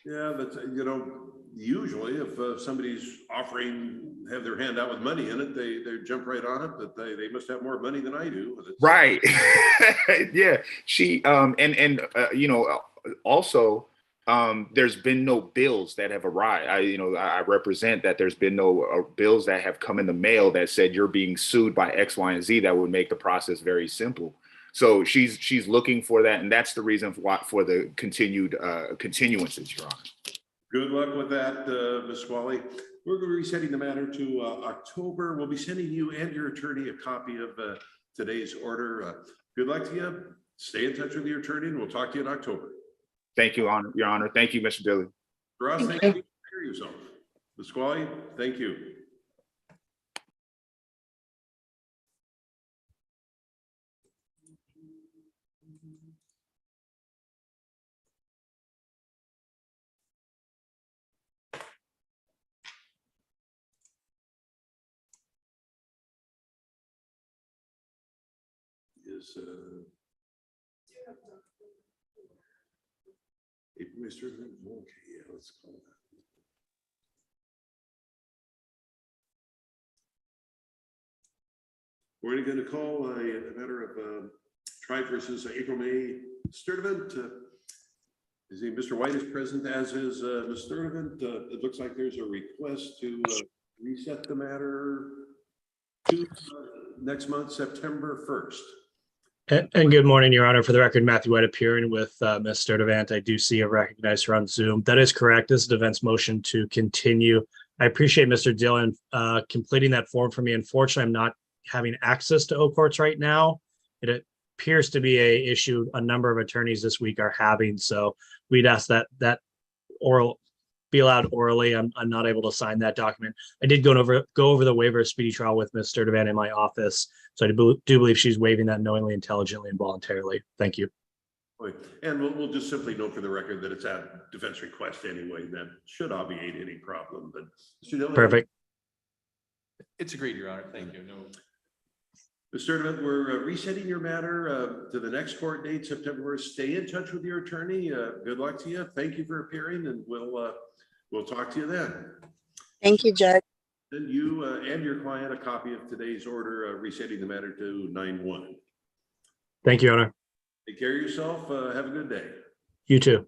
Yeah, but you know, usually if somebody's offering, have their hand out with money in it, they jump right on it, but they must have more money than I do. Right. Yeah. She you know, also there's been no bills that have arrived. I represent that there's been no bills that have come in the mail that said you're being sued by X, Y, and Z that would make the process very simple. So she's looking for that, and that's the reason for the continued continuances, Your Honor. Good luck with that, Ms. Squally. We're going to be resetting the matter to October. We'll be sending you and your attorney a copy of today's order. Good luck to you. Stay in touch with your attorney, and we'll talk to you in October. Thank you, Your Honor. Thank you, Mr. Dilley. Ross, thank you. Take care of yourself. Ms. Squally, thank you. Is Mr. Okay, yeah, let's call that. We're going to call a matter of Tribe versus April May Sturdivant. Is he, Mr. White is present, as is Ms. Sturdivant. It looks like there's a request to reset the matter to next month, September 1st. And good morning, Your Honor. For the record, Matthew White appearing with Ms. Sturdivant. I do see a recognized her on Zoom. That is correct. This is the event's motion to continue. I appreciate Mr. Dillon completing that form for me. Unfortunately, I'm not having access to O-Courts right now. It appears to be a issue a number of attorneys this week are having. So we'd ask that oral be allowed orally. I'm not able to sign that document. I did go over the waiver of speedy trial with Ms. Sturdivant in my office. So I do believe she's waiving that knowingly, intelligently, and voluntarily. Thank you. And we'll just simply note for the record that it's at defense request anyway. That should obviate any problem. But Mr. Dillon, Perfect. It's agreed, Your Honor. Thank you. No. Mr. Sturdivant, we're resetting your matter to the next court date, September 1st. Stay in touch with your attorney. Good luck to you. Thank you for appearing, and we'll talk to you then. Thank you, Judge. Send you and your client a copy of today's order resetting the matter to 9/1. Thank you, Your Honor. Take care of yourself. Have a good day. You too.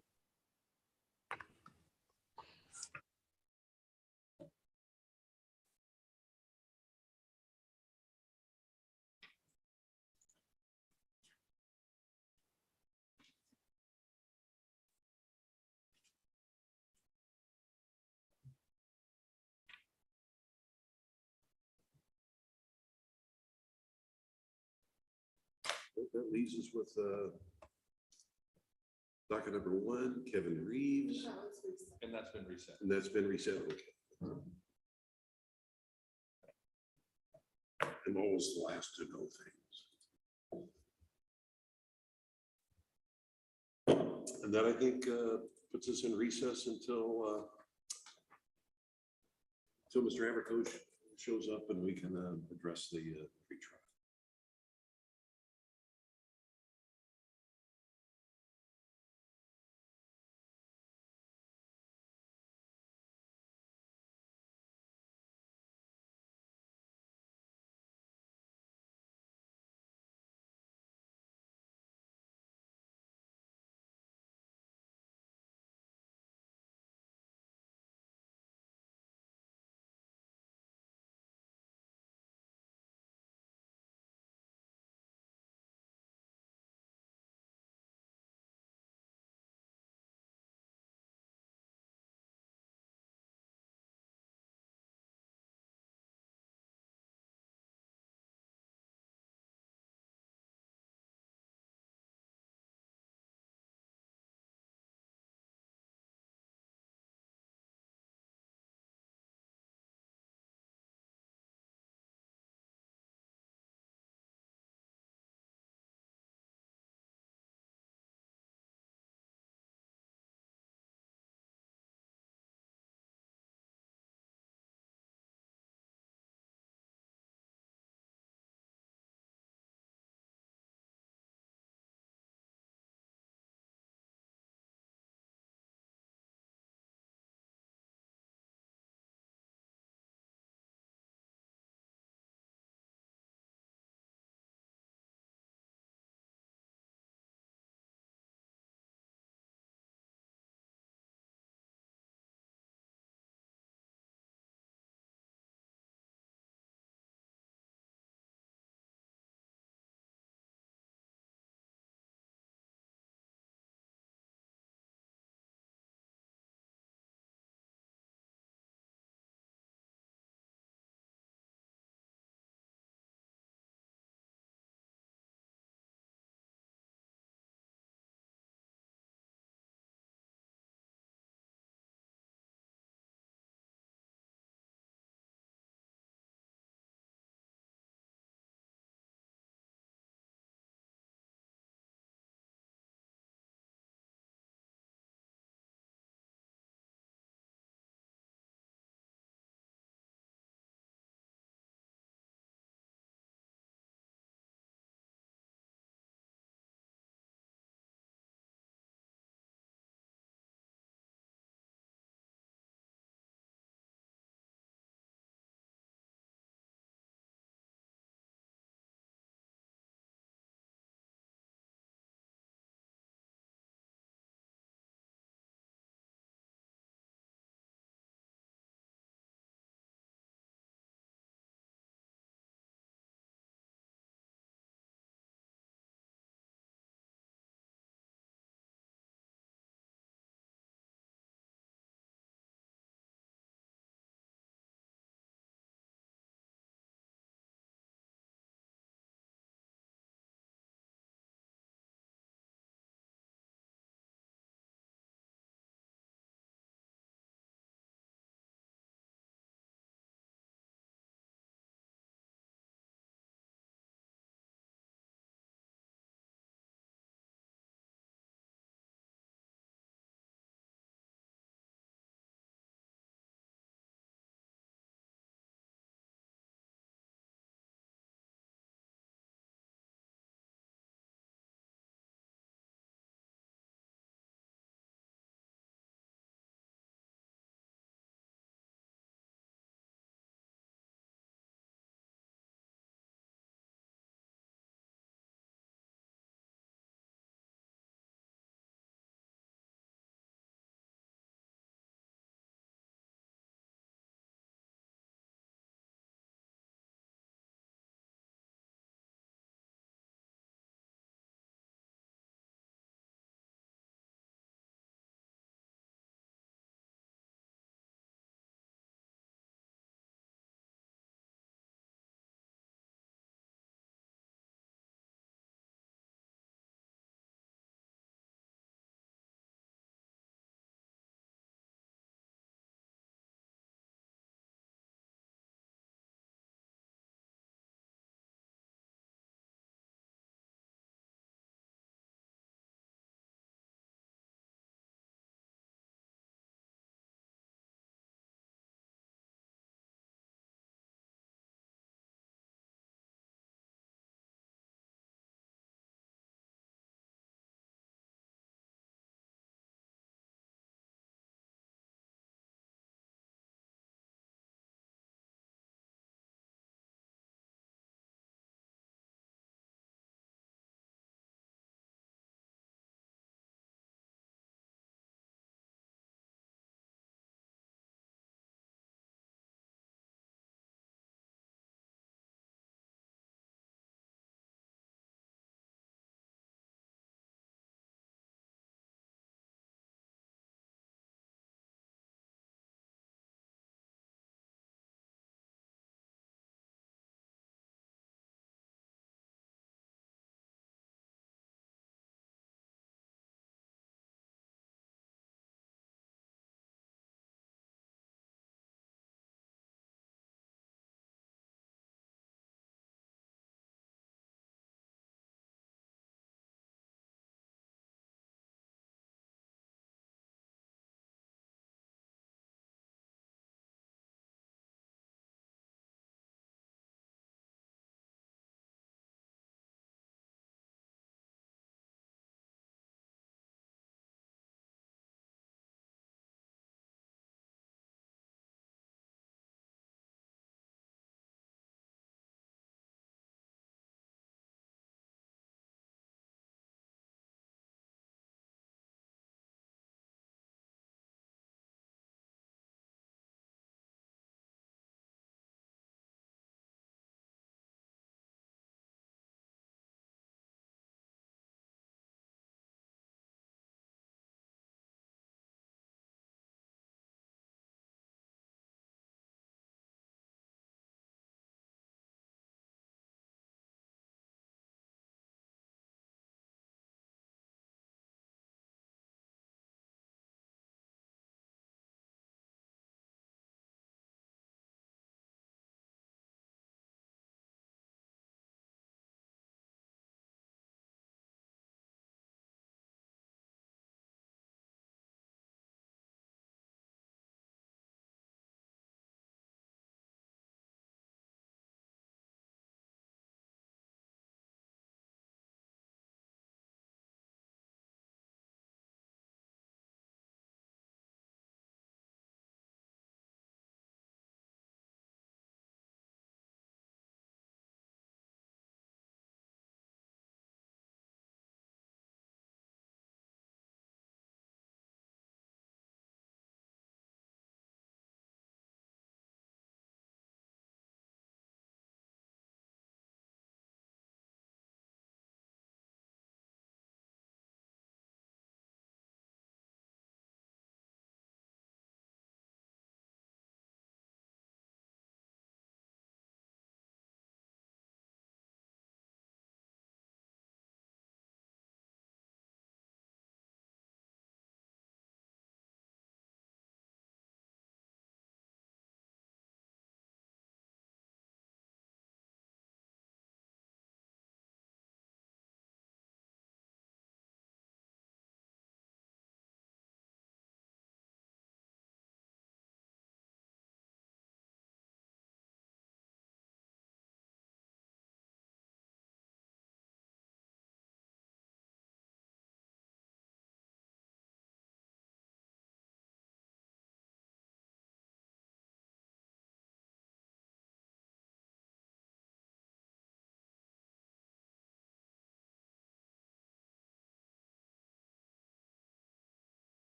That leaves us with docket number 1, Kevin Reeves. And that's been reset. And that's been reset. Okay. I'm always the last to know things. And that, I think, puts us in recess until Mr. Abercoach shows up and we can address the pre-trial.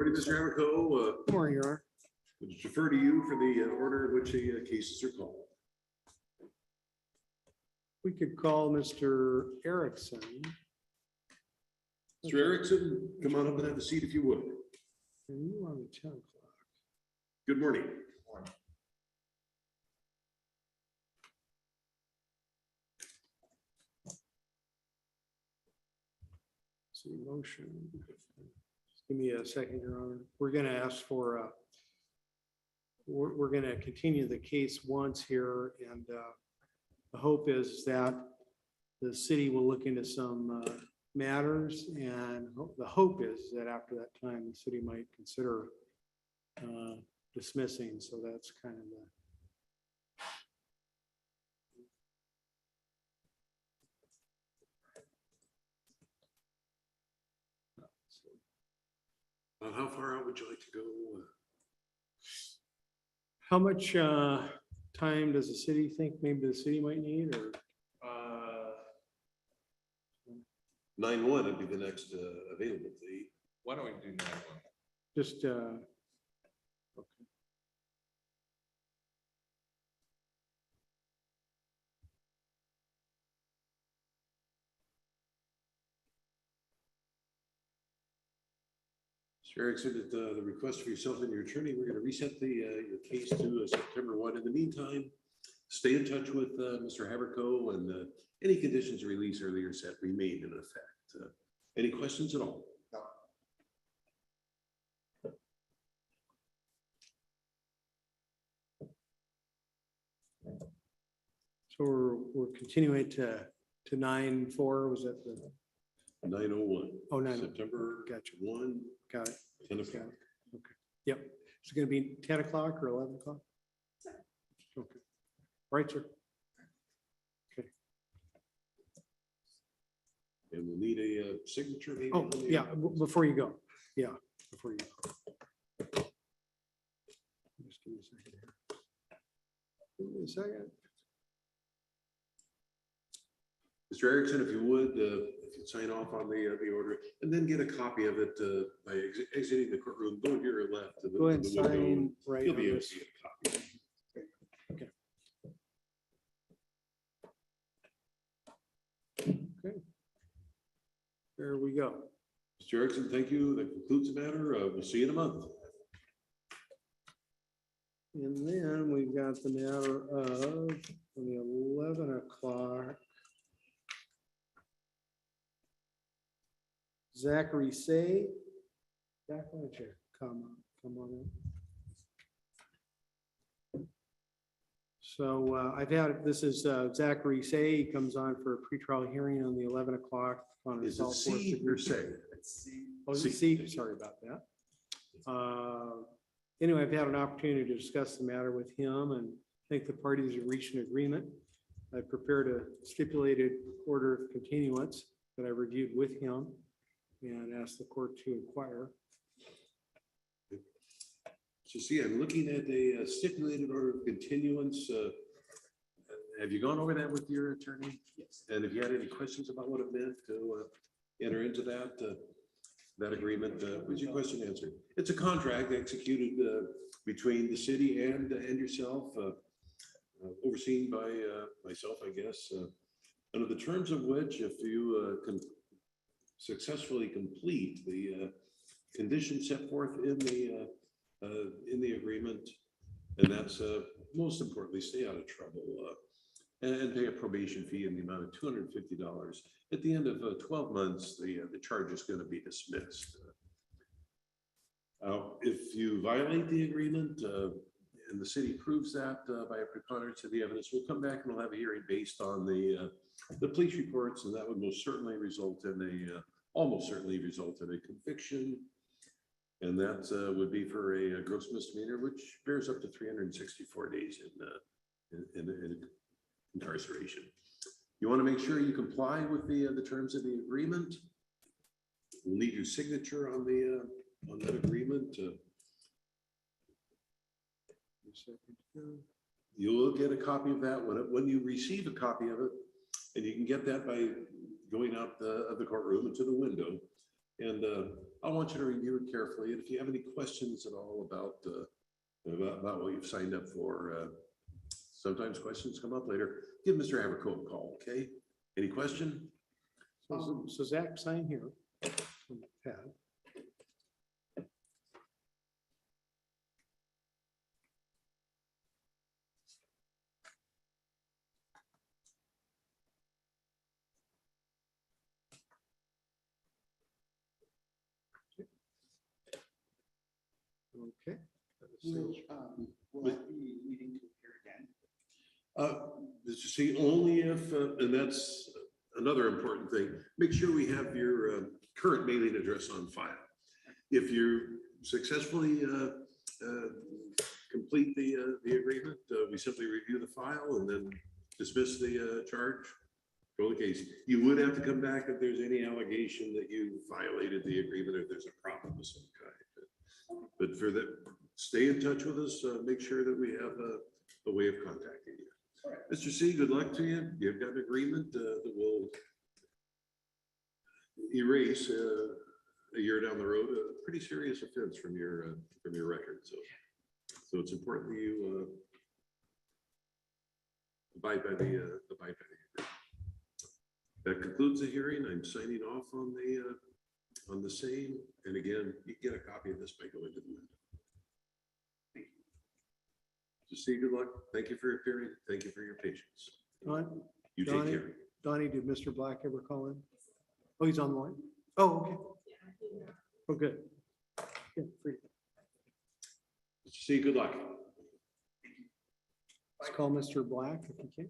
Morning, Mr. Haverco. Good morning, Your Honor. Would defer to you for the order in which the cases are called. We could call Mr. Erickson. Mr. Erickson, come on up and have a seat if you would. And you on the 10 o'clock. Good morning. See motion. Just give me a second, Your Honor. We're going to ask for, we're going to continue the case once here, and the hope is that the city will look into some matters, and the hope is that after that time, the city might consider dismissing. So that's kind of the. How far out would you like to go? How much time does the city think maybe the city might need, or? 9/1 would be the next available date. Why don't we do 9/1? Just, okay. Mr. Erickson, at the request for yourself and your attorney, we're going to reset the your case to September 1. In the meantime, stay in touch with Mr. Haverco, and any conditions of release earlier set remain in effect. Any questions at all? So we're continuing to 9/4, was that the? 9/01. Oh, 9. September Gotcha. 1, Got it. 10 Got o'clock. it. Okay. Yep. Is it going to be 10 o'clock or 11 o'clock? Okay. Right, sir. Okay. And we'll need a signature maybe. Oh, on the- yeah, before you go. Yeah, before you go. Just give me a second here. Give me a second. Mr. Erickson, if you would, if you'd sign off on the order, and then get a copy of it by exiting the courtroom, go to your left. To the, Go ahead and to the window, sign and right you'll on be able this. to get a copy. Okay. Okay. There we go. Mr. Erickson, thank you. That concludes the matter. We'll see you in a month. And then we've got the matter of the 11 o'clock. Zachary Say. Zach, why don't you come on in. So I've had, this is Zachary Say. He comes on for a pretrial hearing on the 11 o'clock. On Is it C or say? Oh, C, sorry about that. Anyway, I've had an opportunity to discuss the matter with him, and I think the parties have reached an agreement. I prepared a stipulated order of continuance that I reviewed with him and asked the court to inquire. So see, I'm looking at a stipulated order of continuance. Have you gone over that with your attorney? Yes. And if you had any questions about what it meant to enter into that agreement, was your question answered? It's a contract executed between the city and yourself, overseen by myself, I guess, under the terms of which, if you can successfully complete the conditions set forth in the agreement, and that's most importantly, stay out of trouble and pay a probation fee in the amount of $250. At the end of 12 months, the charge is going to be dismissed. If you violate the agreement and the city proves that by a preponderance of the evidence, we'll come back and we'll have a hearing based on the police reports, and that would most certainly result in almost certainly result in a conviction. And that would be for a gross misdemeanor, which bears up to 364 days in incarceration. You want to make sure you comply with the terms of the agreement. We'll need your signature on that agreement. You'll get a copy of that when you receive a copy of it, and you can get that by going out of the courtroom into the window. And I want you to review it carefully. And if you have any questions at all about what you've signed up for, sometimes questions come up later. Give Mr. Aberco a call, okay? Any question? So Zach, sign here. on the pad. Okay. This is see only if, and that's another important thing, make sure we have your current mailing address on file. If you successfully complete the agreement, we simply review the file and then dismiss the charge. For the case, you would have to come back if there's any allegation that you violated the agreement or there's a problem of some kind. But for that, stay in touch with us, make sure that we have a way of contacting you. Mr. C, good luck to you. You've got an agreement that will erase a year down the road a pretty serious offense from your record. So it's important that you abide by the agreement. That concludes the hearing. I'm signing off on the same. And again, you can get a copy of this by going to the window. Thank you. Just say good luck. Thank you for your appearing. Thank you for your patience. You take care. Donnie, did Mr. Black ever call in? Oh, he's online? Oh, okay. Oh, good. Yeah, free. Mr. C, good luck. Let's call Mr. Black if you can.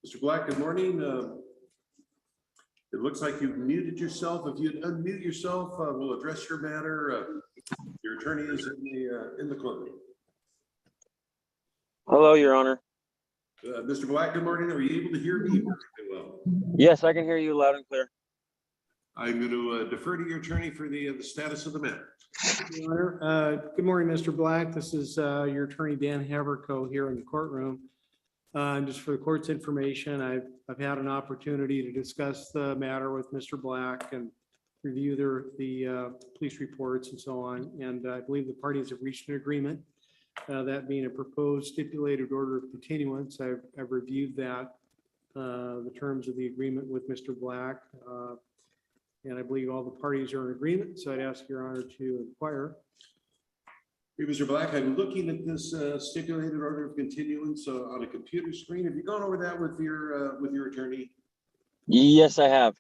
Mr. Black, good morning. It looks like you've muted yourself. If you'd unmute yourself, we'll address your matter. Your attorney is in the courtroom. Hello, Your Honor. Mr. Black, good morning. Are you able to hear me perfectly well? Yes, I can hear you loud and clear. I'm going to defer to your attorney for the status of the matter. Your Honor, good morning, Mr. Black. This is your attorney, Dan Haverco, here in the courtroom. Just for the court's information, I've had an opportunity to discuss the matter with Mr. Black and review the police reports and so on. And I believe the parties have reached an agreement. That being a proposed stipulated order of continuance. I've reviewed that, the terms of the agreement with Mr. Black. And I believe all the parties are in agreement. So I'd ask Your Honor to inquire. Hey, Mr. Black, I'm looking at this stipulated order of continuance on a computer screen. Have you gone over that with your attorney? Yes, I have.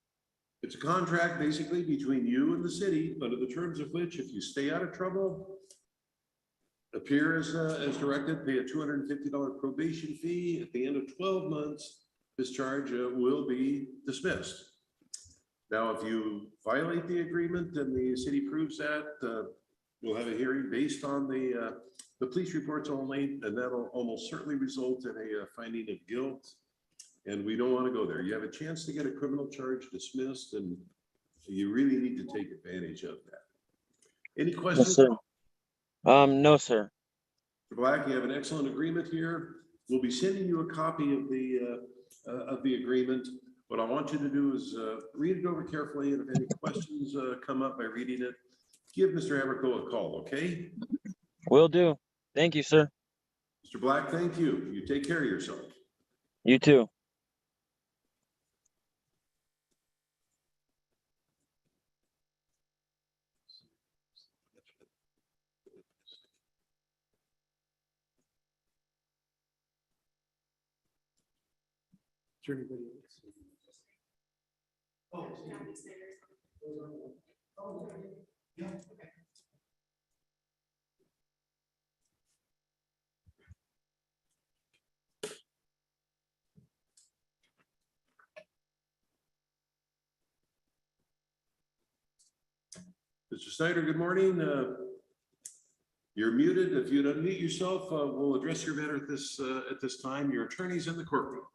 It's a contract basically between you and the city, under the terms of which, if you stay out of trouble, appear as directed, pay a $250 probation fee. At the end of 12 months, this charge will be dismissed. Now, if you violate the agreement and the city proves that, we'll have a hearing based on the police reports only, and that'll almost certainly result in a finding of guilt. And we don't want to go there. You have a chance to get a criminal charge dismissed, and you really need to take advantage of that. Any questions? Yes, sir. No, sir. Mr. Black, you have an excellent agreement here. We'll be sending you a copy of the agreement. What I want you to do is read it over carefully, and if any questions come up by reading it, give Mr. Aberco a call, okay? Will do. Thank you, sir. Mr. Black, thank you. You take care of yourself. You too. Is there anybody else? Mr. Snyder, good morning. You're muted. If you'd unmute yourself, we'll address your matter at this time. Your attorney's in the courtroom.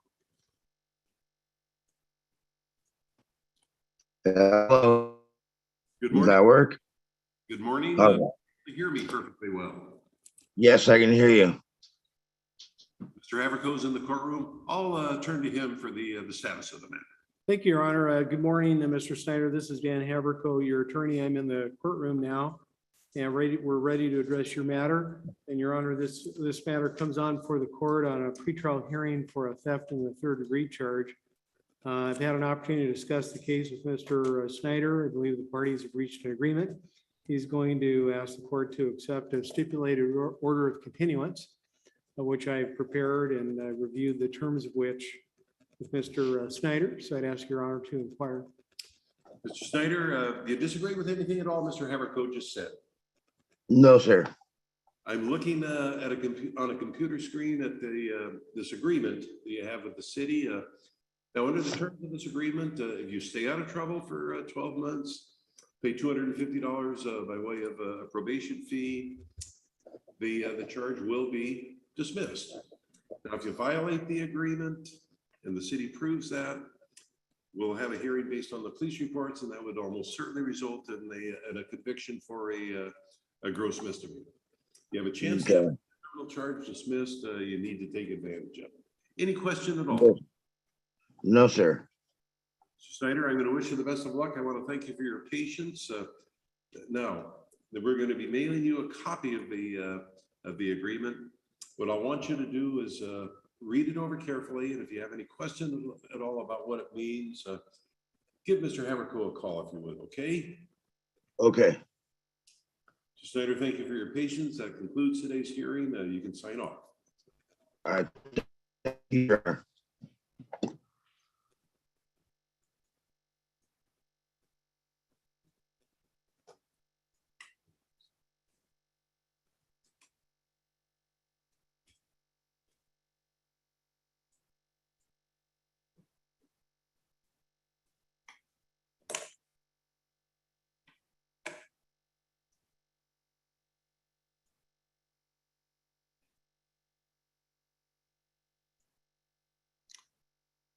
Hello. Good Does morning. that work? Good morning. Okay. You hear me perfectly well. Yes, I can hear you. Mr. Haverco's in the courtroom. I'll turn to him for the status of the matter. Thank you, Your Honor. Good morning, Mr. Snyder. This is Dan Haverco, your attorney. I'm in the courtroom now. And we're ready to address your matter. And Your Honor, this matter comes on for the court on a pretrial hearing for a theft in the third degree charge. I've had an opportunity to discuss the case with Mr. Snyder. I believe the parties have reached an agreement. He's going to ask the court to accept a stipulated order of continuance, which I prepared and reviewed the terms of which with Mr. Snyder. So I'd ask Your Honor to inquire. Mr. Snyder, do you disagree with anything at all Mr. Haverco just said? No, sir. I'm looking at on a computer screen at this agreement that you have with the city. Now, under the terms of this agreement, if you stay out of trouble for 12 months, pay $250 by way of a probation fee, the charge will be dismissed. Now, if you violate the agreement and the city proves that, we'll have a hearing based on the police reports, and that would almost certainly result in a conviction for a gross misdemeanor. You have a chance to have a criminal charge dismissed, you need to take advantage of it. Any question at all? No, sir. Mr. Snyder, I'm going to wish you the best of luck. I want to thank you for your patience. Now, we're going to be mailing you a copy of the agreement. What I want you to do is read it over carefully, and if you have any questions at all about what it means, give Mr. Haverco a call if you would, okay? Okay. Mr. Snyder, thank you for your patience. That concludes today's hearing. You can sign off. All right. Thank you.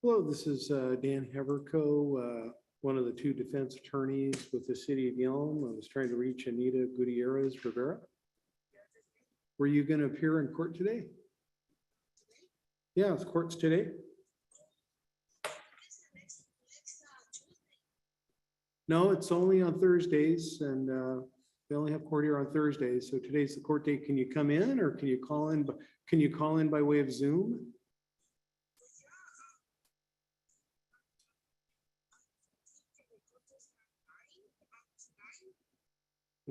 Hello, this is Dan Haverco, one of the two defense attorneys with the city of Yelm. I was trying to reach Anita Gutierrez Rivera. Were you going to appear in court today? Yeah, it's court's today. No, it's only on Thursdays, and they only have court here on Thursdays. So today's the court date. Can you come in, or can you call in? Can you call in by way of Zoom?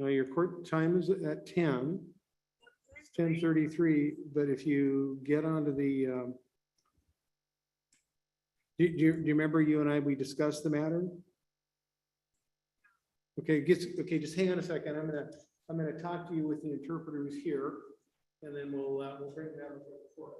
No, your court time is at 10. It's 10:33, but if you get onto the, do you remember you and we discussed the matter? Okay, okay, just hang on a second. I'm gonna talk to you with the interpreter who's here, and then we'll bring that up before.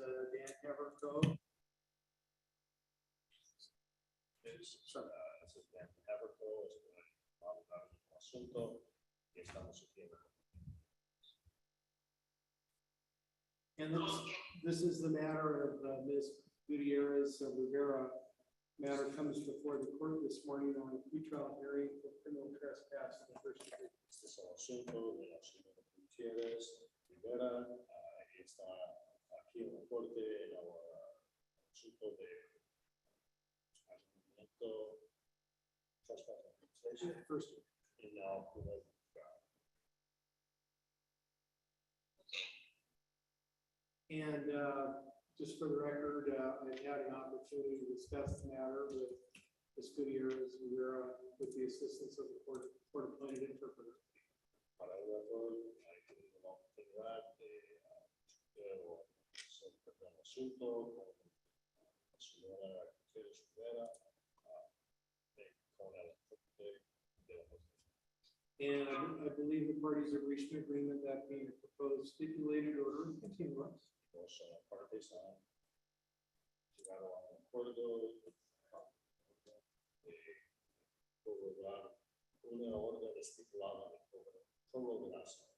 Dan Haverco. And this is the matter of Ms. Gutierrez Rivera. Matter comes before the court this morning on a pretrial hearing for criminal trespass in the first degree. Este es el asunto de la señora Gutierrez Rivera. Está aquí en la corte el asunto de asesinato, trespass, first degree. Now, and just for the record, I had an opportunity to discuss the matter with Ms. Gutierrez Rivera with the assistance of the court-appointed interpreter. Para el record, hay tenido la oportunidad de sobre el asunto con la señora Gutierrez Rivera, con el intérprete de la justicia. And I believe the parties have reached an agreement that being a proposed stipulated order of continuance. Los partes han llegado a un acuerdo de prorrogar una orden estipulada de prorrogación.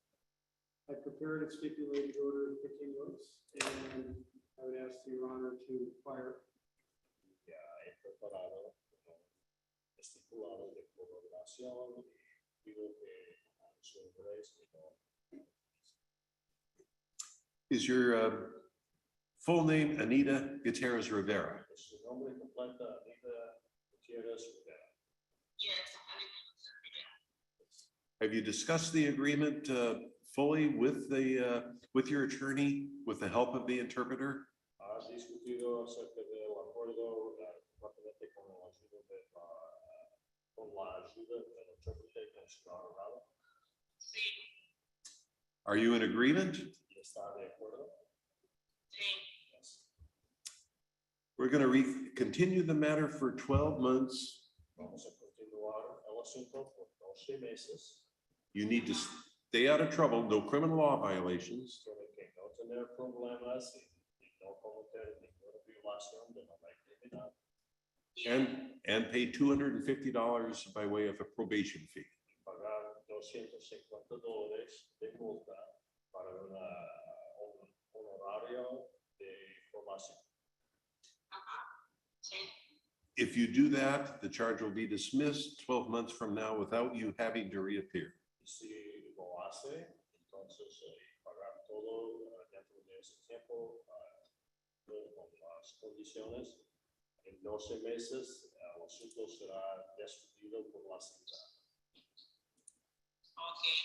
I prepared a stipulated order of continuance, and I would ask Your Honor to fire. Ya he preparado estipulado de prorrogación y digo que su interés no. Is your full name Anita Gutierrez Rivera? Su nombre completo, Anita Gutierrez Rivera. Yes. Have you discussed the agreement fully with your attorney, with the help of the interpreter? ¿Has discutido acerca del acuerdo rápidamente con la ayuda del intérprete con su abogado? Sí. Are you in agreement? ¿Y está de acuerdo? Sí. Yes. We're going to continue the matter for 12 months. Vamos a continuar el asunto por 12 meses. You need to stay out of trouble, no criminal law violations. Tiene que no tener problemas y no cometer ninguna violación de la ley criminal. And pay $250 by way of a probation fee. Pagar $250 de multa para un honorario de formación. Sí. If you do that, the charge will be dismissed 12 months from now without you having to reappear. Si lo hace, entonces pagar todo dentro de ese tiempo con las condiciones. En 12 meses el asunto será despedido por la ciudad. Okay.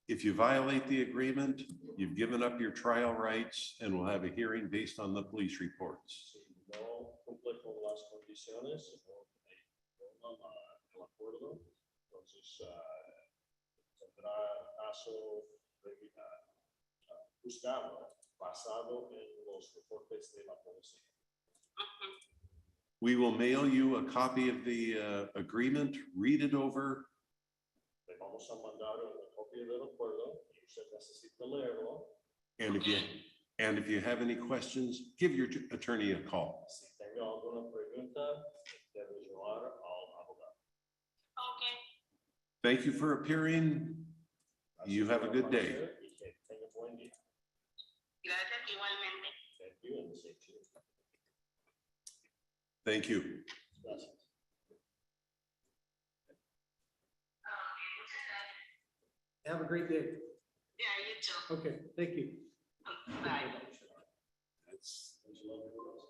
If you violate the agreement, you've given up your trial rights and will have a hearing based on the police reports. Si no cumple con las condiciones, no el acuerdo, entonces tendrá caso juzgado basado en los reportes de la policía. We will mail you a copy of the agreement, read it over, Le vamos a mandar una copia del acuerdo y usted necesita leerlo. and if you have any questions, give your attorney a call. Si tenga alguna pregunta, debe llamar al abogado. Okay. Thank you for appearing. You have a good day. Y que tenga buen día. Gracias igualmente. Thank you and the same to you. Thank you. Gracias. Have a great day. Yeah, you too. Okay, thank you. Bye. There's a lot of girls.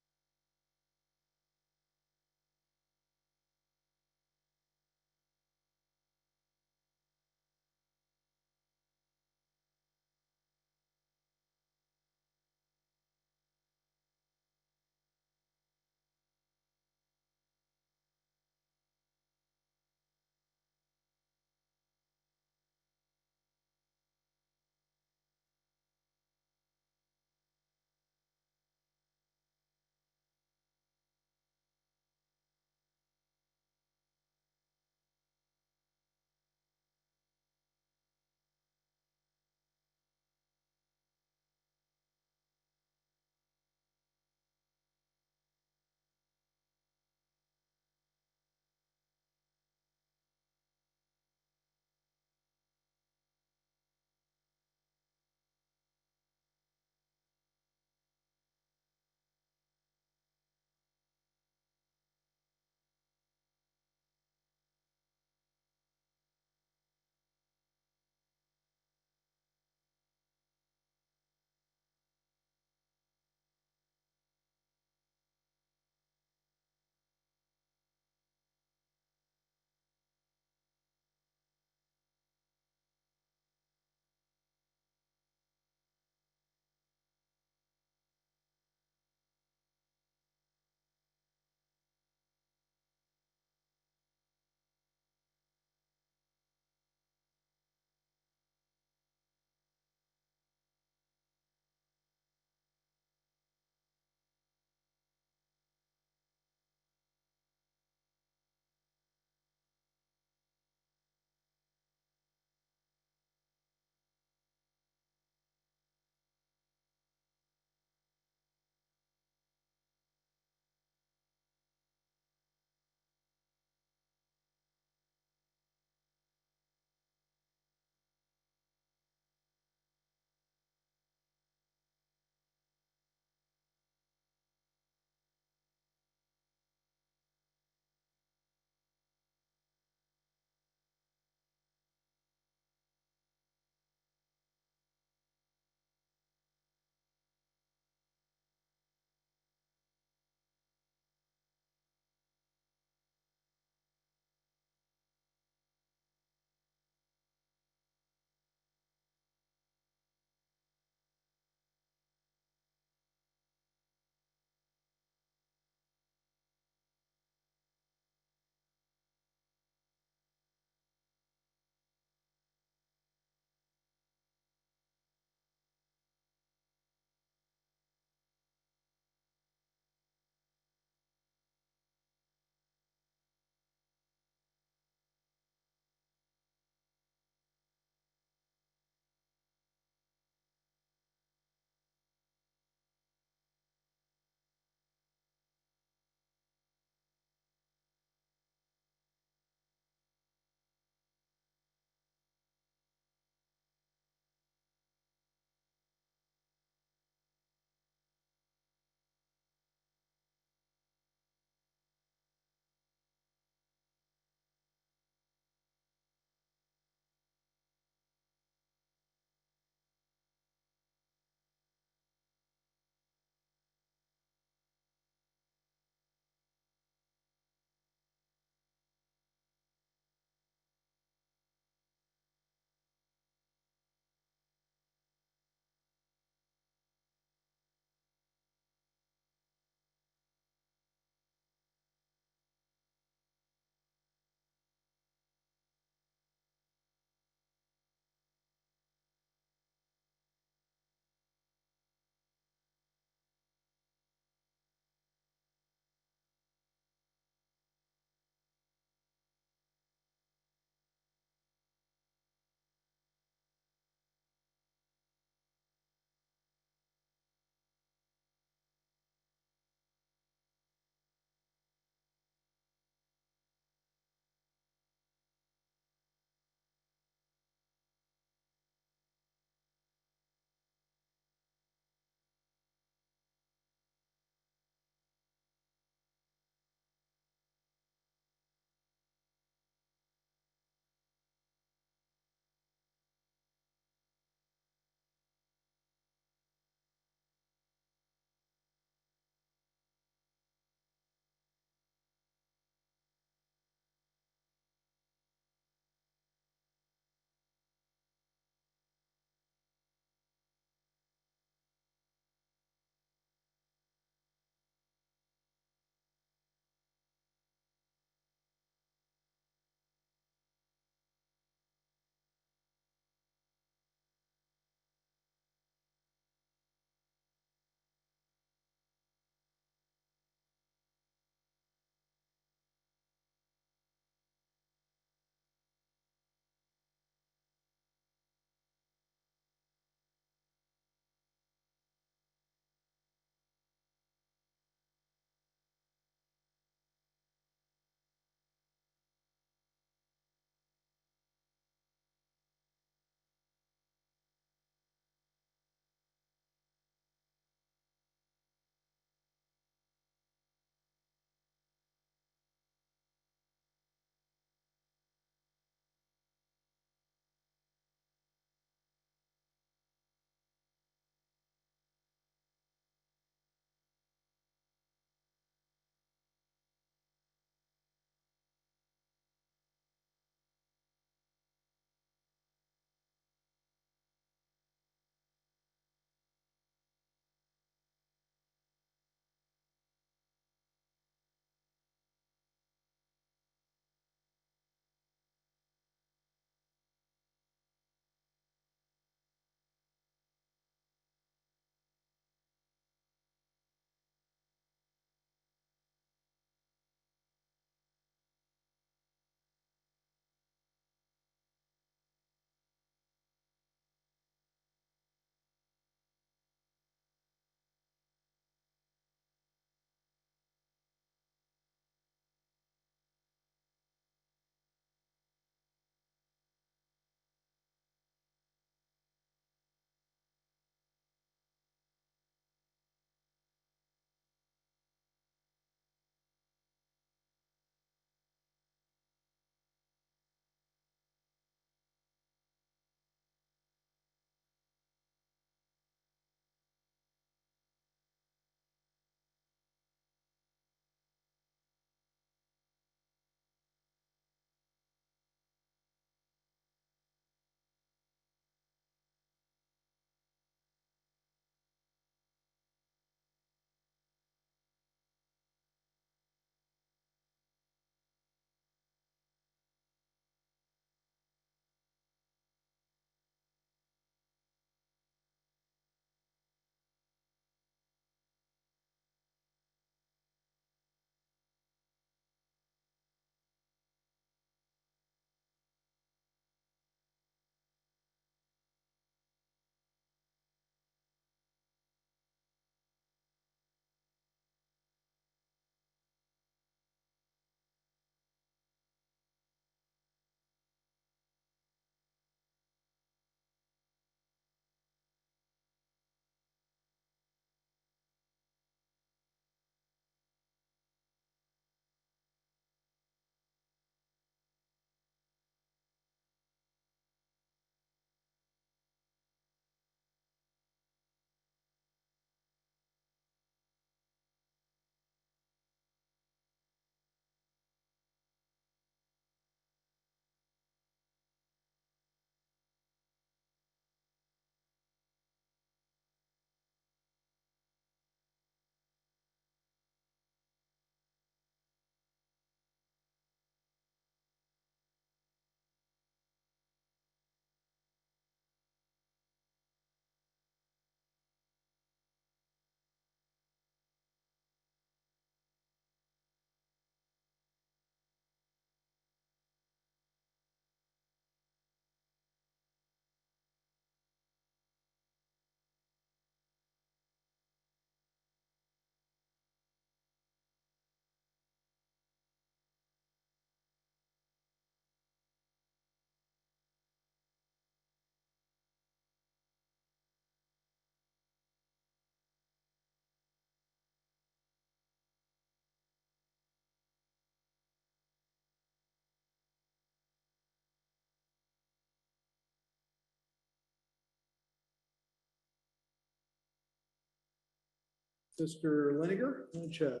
Mr. Liniger, why don't you-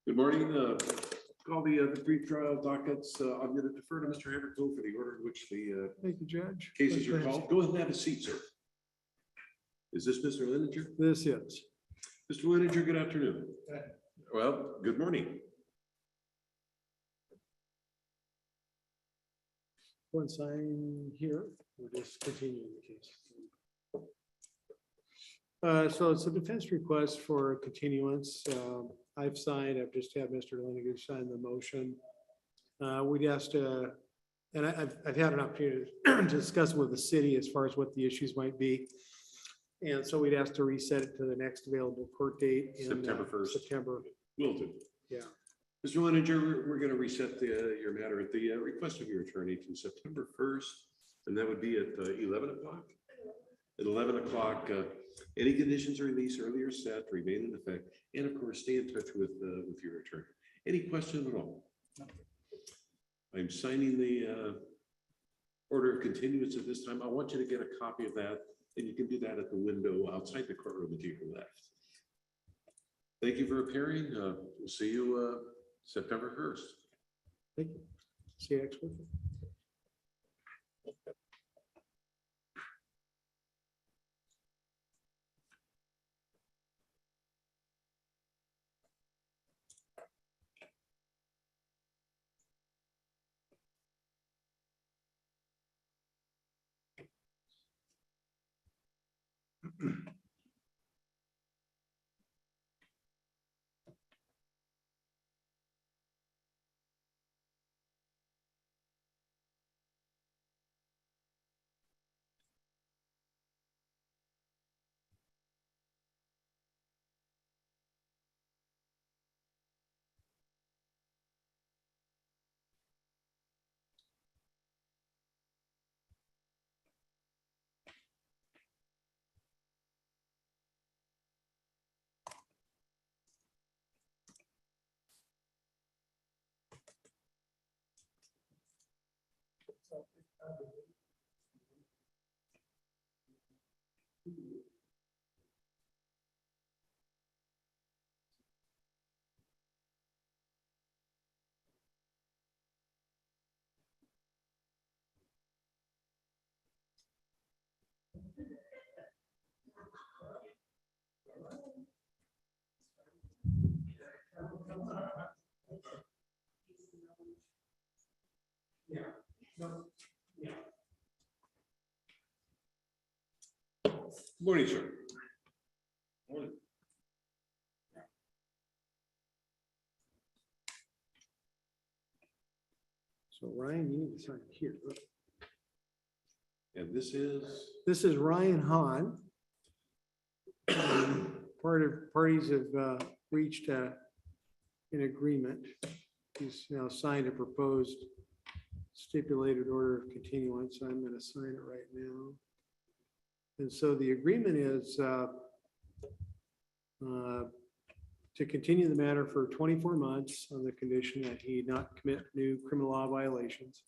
Good morning. Call the pre-trial dockets. I'm going to defer to Mr. Haverhill for the order in which the Thank you, Judge. cases are Go ahead. called. Go ahead and have a seat, sir. Is this Mr. Lininger? This is. Mr. Lininger, good afternoon. Well, good morning. One sign here, we're just continuing the case. So it's a defense request for continuance. I've signed, I've just had Mr. Liniger sign the motion. We'd asked, and I've had an opportunity to discuss with the city as far as what the issues might be. And so we'd ask to reset it to the next available court date in September 1st. September. Will do. Yeah. Mr. Lininger, we're going to reset your matter at the request of your attorney to September 1st, and that would be at 11 o'clock. At 11 o'clock, any conditions released earlier set remain in effect, and of course, stay in touch with your attorney. Any question at all? I'm signing the order of continuance at this time. I want you to get a copy of that, and you can do that at the window outside the courtroom to your left. Thank you for appearing. We'll see you September 1st. Thank you. See you next week. Morning, sir. Morning. So Ryan, you need to sign here. And this is? This is Ryan Hahn. Parties have reached an agreement. He's now signed a proposed stipulated order of continuance. I'm going to sign it right now. And so the agreement is to continue the matter for 24 months on the condition that he not commit new criminal law violations.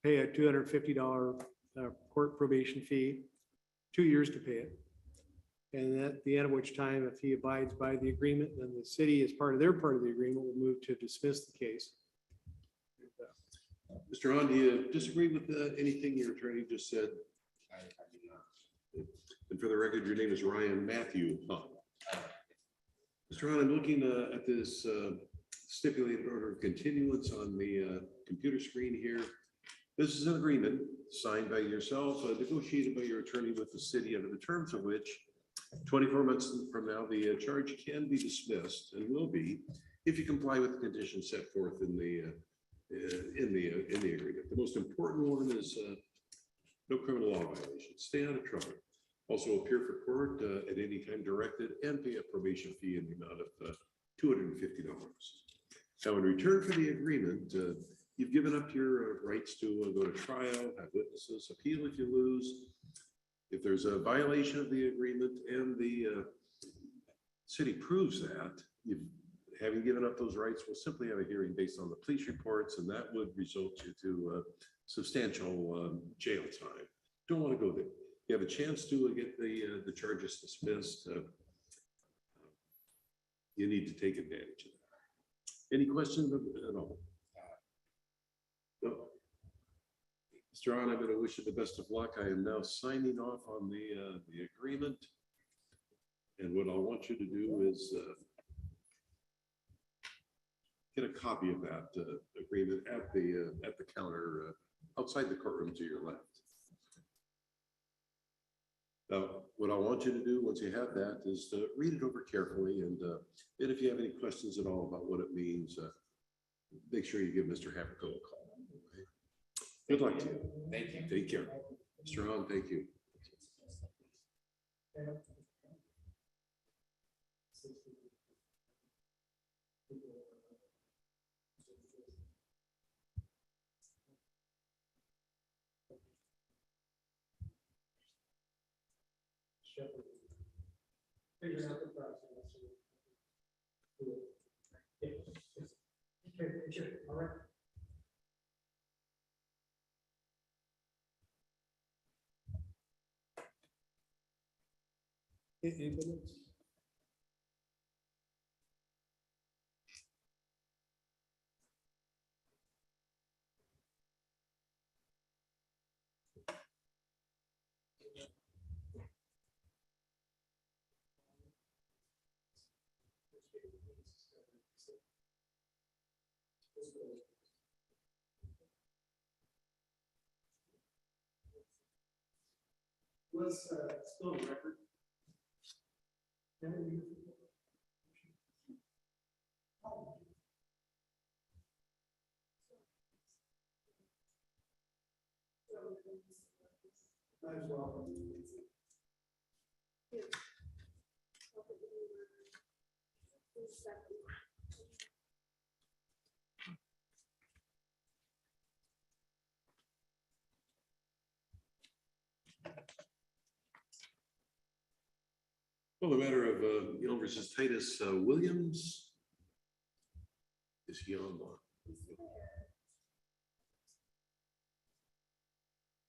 Pay a $250 court probation fee, 2 years to pay it. And at the end of which time, if he abides by the agreement, then the city, as part of their part of the agreement, will move to dismiss the case. Mr. Hahn, do you disagree with anything your attorney just said? I do not. And for the record, your name is Ryan Matthew Hahn. Mr. Hahn, I'm looking at this stipulated order of continuance on the computer screen here. This is an agreement signed by yourself, negotiated by your attorney with the city, under the terms of which 24 months from now, the charge can be dismissed and will be if you comply with the conditions set forth in the agreement. The most important one is no criminal law violations. Stay out of trouble. Also appear for court at any time directed and pay a probation fee in the amount of $250. Now, in return for the agreement, you've given up your rights to go to trial, have witnesses, appeal if you lose. If there's a violation of the agreement and the city proves that, having given up those rights, we'll simply have a hearing based on the police reports, and that would result you to substantial jail time. Don't want to go there. you have a chance to get the charges dismissed, you need to take advantage of that. Any questions at all? No. Mr. On, I'm going to wish you the best of luck. I am now signing off on the agreement. And what I want you to do is get a copy of that agreement at the counter outside the courtroom to your left. Now, what I want you to do once you have that is to read it over carefully, and if you have any questions at all about what it means, make sure you give Mr. Haverco a call. Okay? Good luck to you. Thank you. Take care. Mr. Hahn, thank you. Figuring out the process. All right. Anybody else? Let's still on record. Might as well. Well, the matter of Yelm versus Titus Williams. Is he online?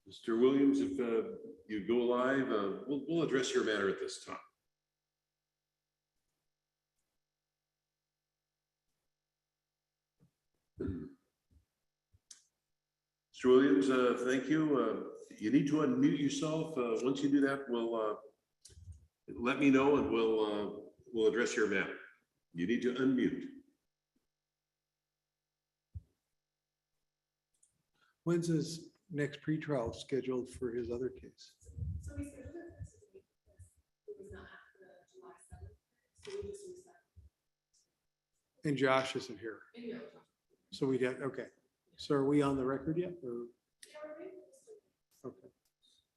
Mr. Williams, if you go live, we'll address your matter at this time. Mr. Williams, thank you. You need to unmute yourself. Once you do that, we'll let me know and we'll address your matter. You need to unmute. When's his next pretrial scheduled for his other case? So we scheduled it this week because it was not after July 7th, so we just reset. And Josh isn't here. And no, So we did, okay. So are we on the record yet? Or, okay.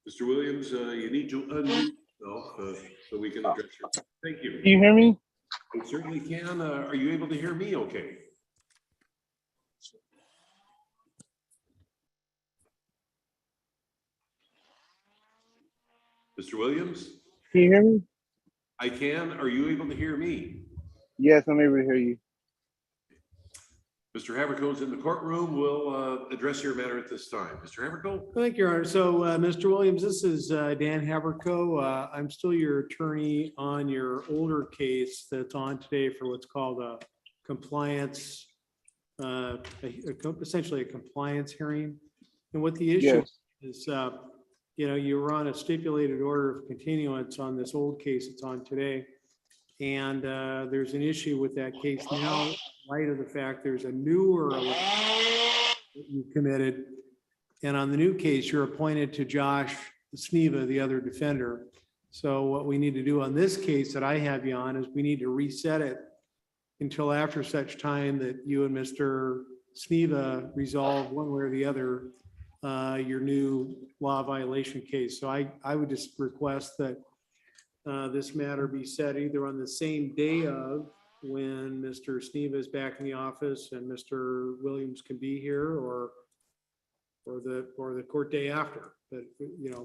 Mr. Williams, you need to unmute yourself so we can address your. Thank you. Can you hear me? We certainly can. Are you able to hear me okay? Mr. Williams? Can you hear me? I can. Are you able to hear me? Yes, I'm able to hear you. Mr. Haverco's in the courtroom. We'll address your matter at this time. Mr. Haverco? Thank you, Your Honor. So, Mr. Williams, this is Dan Haverco. I'm still your attorney on your older case that's on today for what's called a compliance, essentially a compliance hearing. And what the issue is, you were on a stipulated order of continuance on this old case that's on today. And there's an issue with that case now, in light of the fact there's a newer that you committed. And on the new case, you're appointed to Josh Sneva, the other defender. So what we need to do on this case that I have you on is we need to reset it until after such time that you and Mr. Sneva resolve one way or the other your new law violation case. So I would just request that this matter be set either on the same day of when Mr. Sneva is back in the office and Mr. Williams can be here, or the court day after. But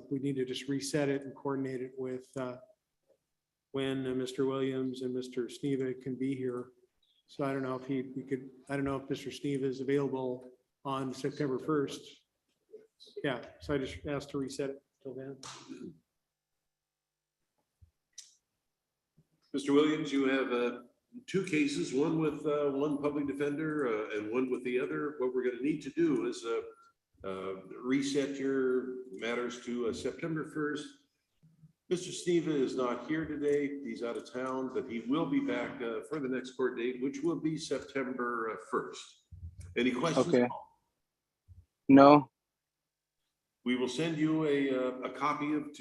we need to just reset it and coordinate it with when Mr. Williams and Mr. Sneva can be here. So I don't know if I don't know if Mr. Sneva is available on September 1st. Yeah, so I just asked to reset it till then. Mr. Williams, you have two cases, one with one public defender and one with the other. What we're going to need to do is reset your matters to September 1st. Mr. Sneva is not here today. He's out of town, but he will be back for the next court date, which will be September 1st. Any questions? Okay. No. We will send you a copy of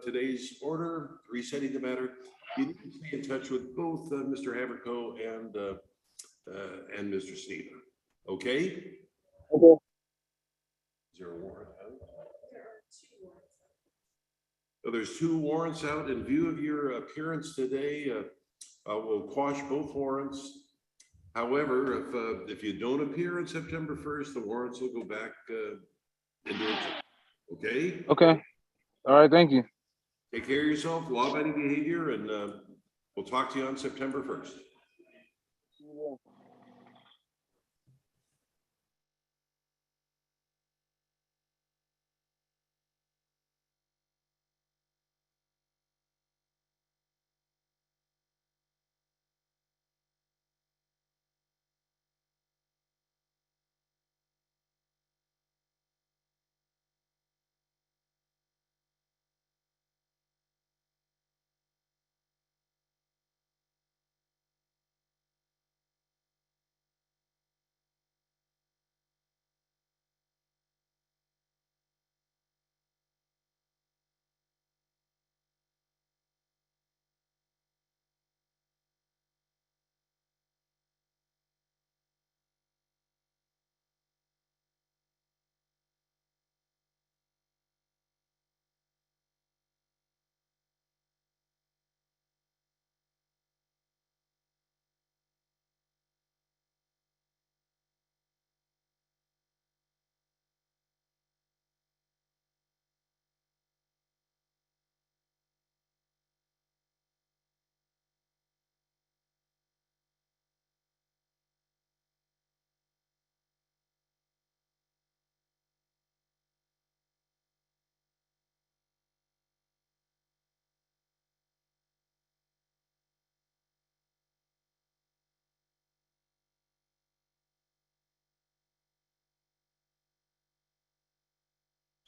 today's order, resetting the matter. You need to stay in touch with both Mr. Haverco and Mr. Sneva. Okay? Okay. Is there a warrant out? So there's two warrants out. In view of your appearance today, we'll quash both warrants. However, if you don't appear on September 1st, the warrants will go back into it. Okay? Okay. All right. Thank you. Take care of yourself, law-abiding behavior, and we'll talk to you on September 1st.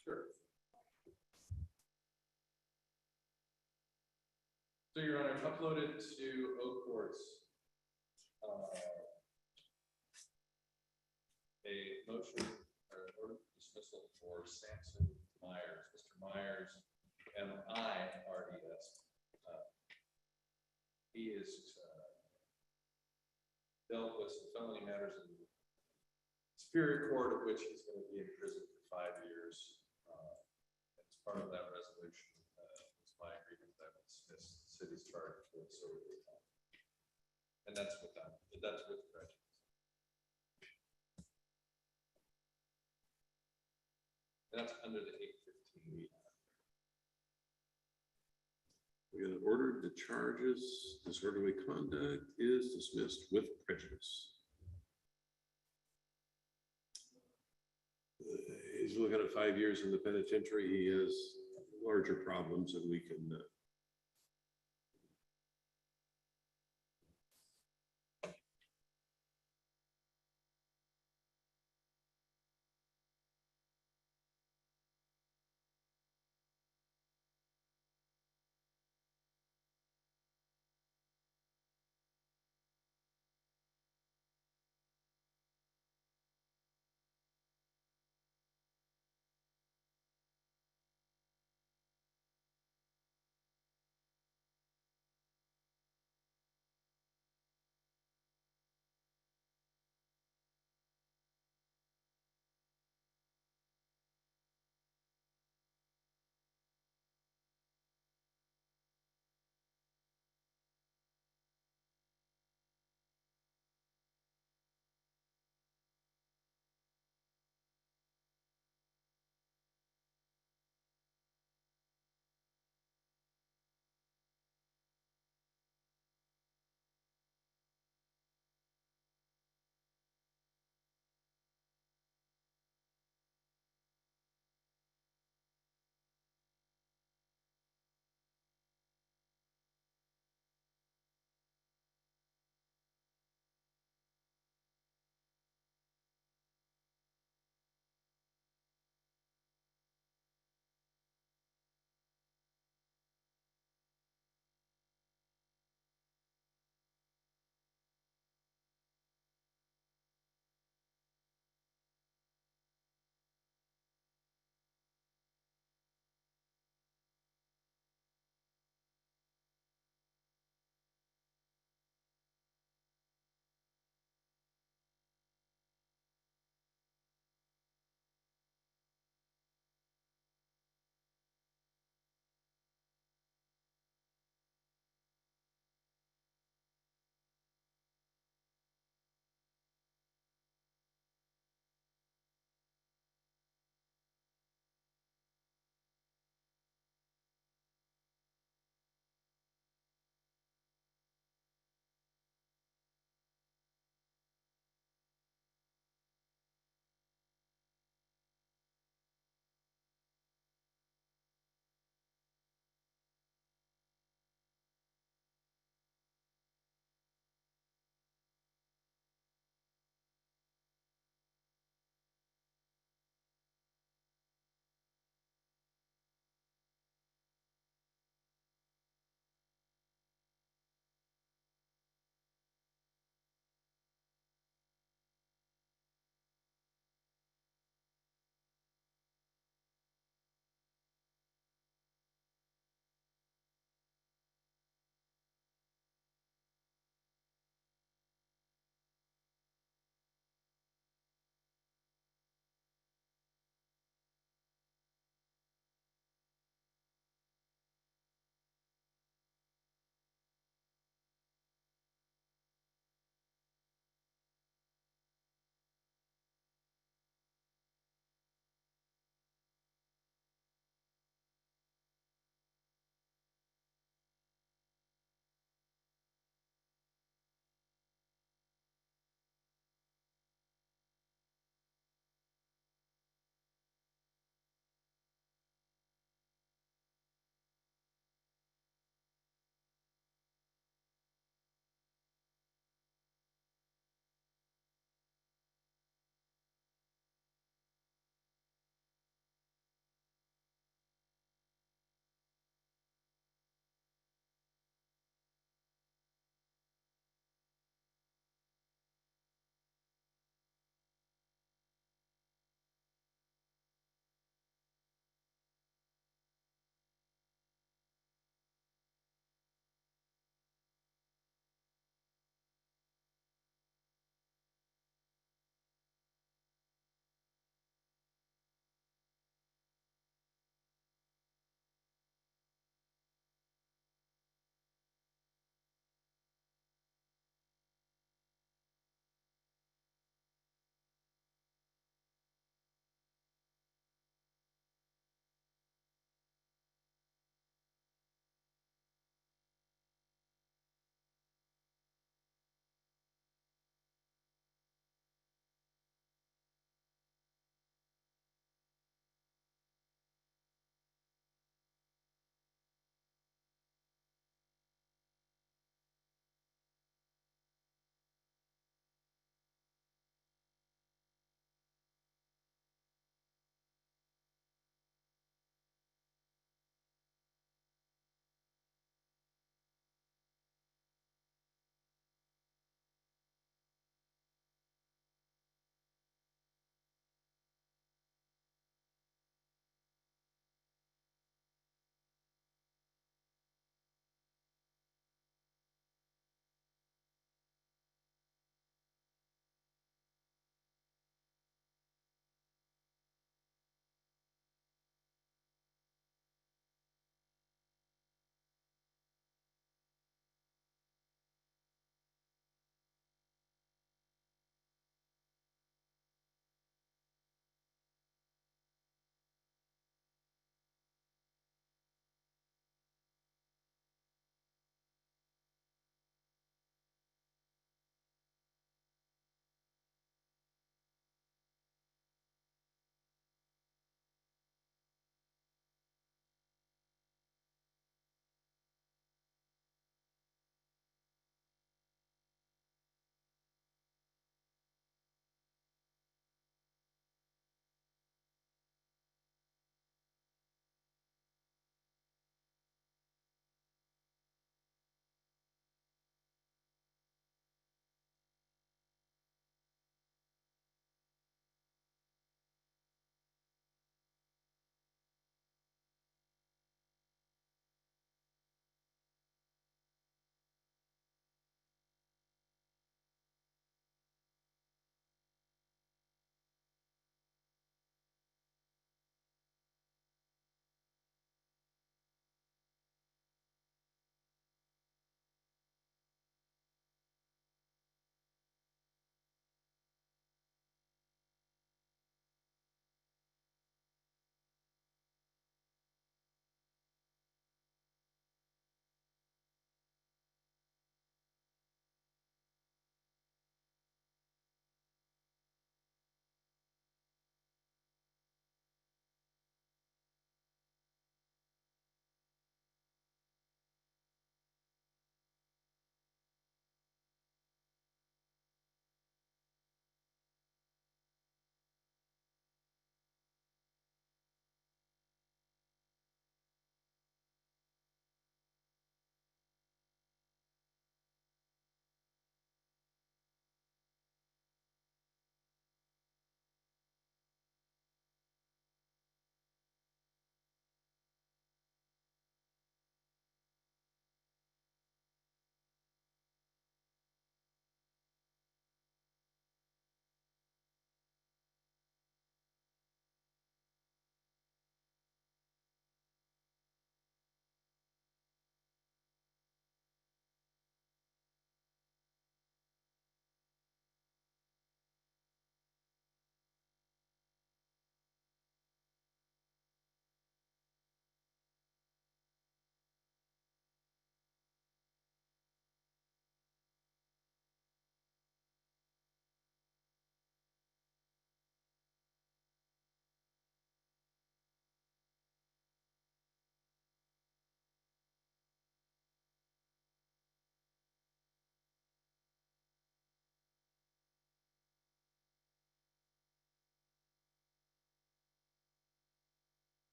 Sure. So Your Honor, uploaded to Oak Courts. A motion or order of dismissal for Samson Myers, Mr. Myers, M-I-R-E-S. He is dealt with some felony matters in Superior Court, of which he's going to be in prison for 5 years. As part of that resolution, it's my agreement that I would dismiss the city's charge for the service time. And that's with that. That's with prejudice. That's under the 815. We have ordered the charges. Disorderly conduct is dismissed with prejudice. He's looking at 5 years in the penitentiary. He has larger problems and we can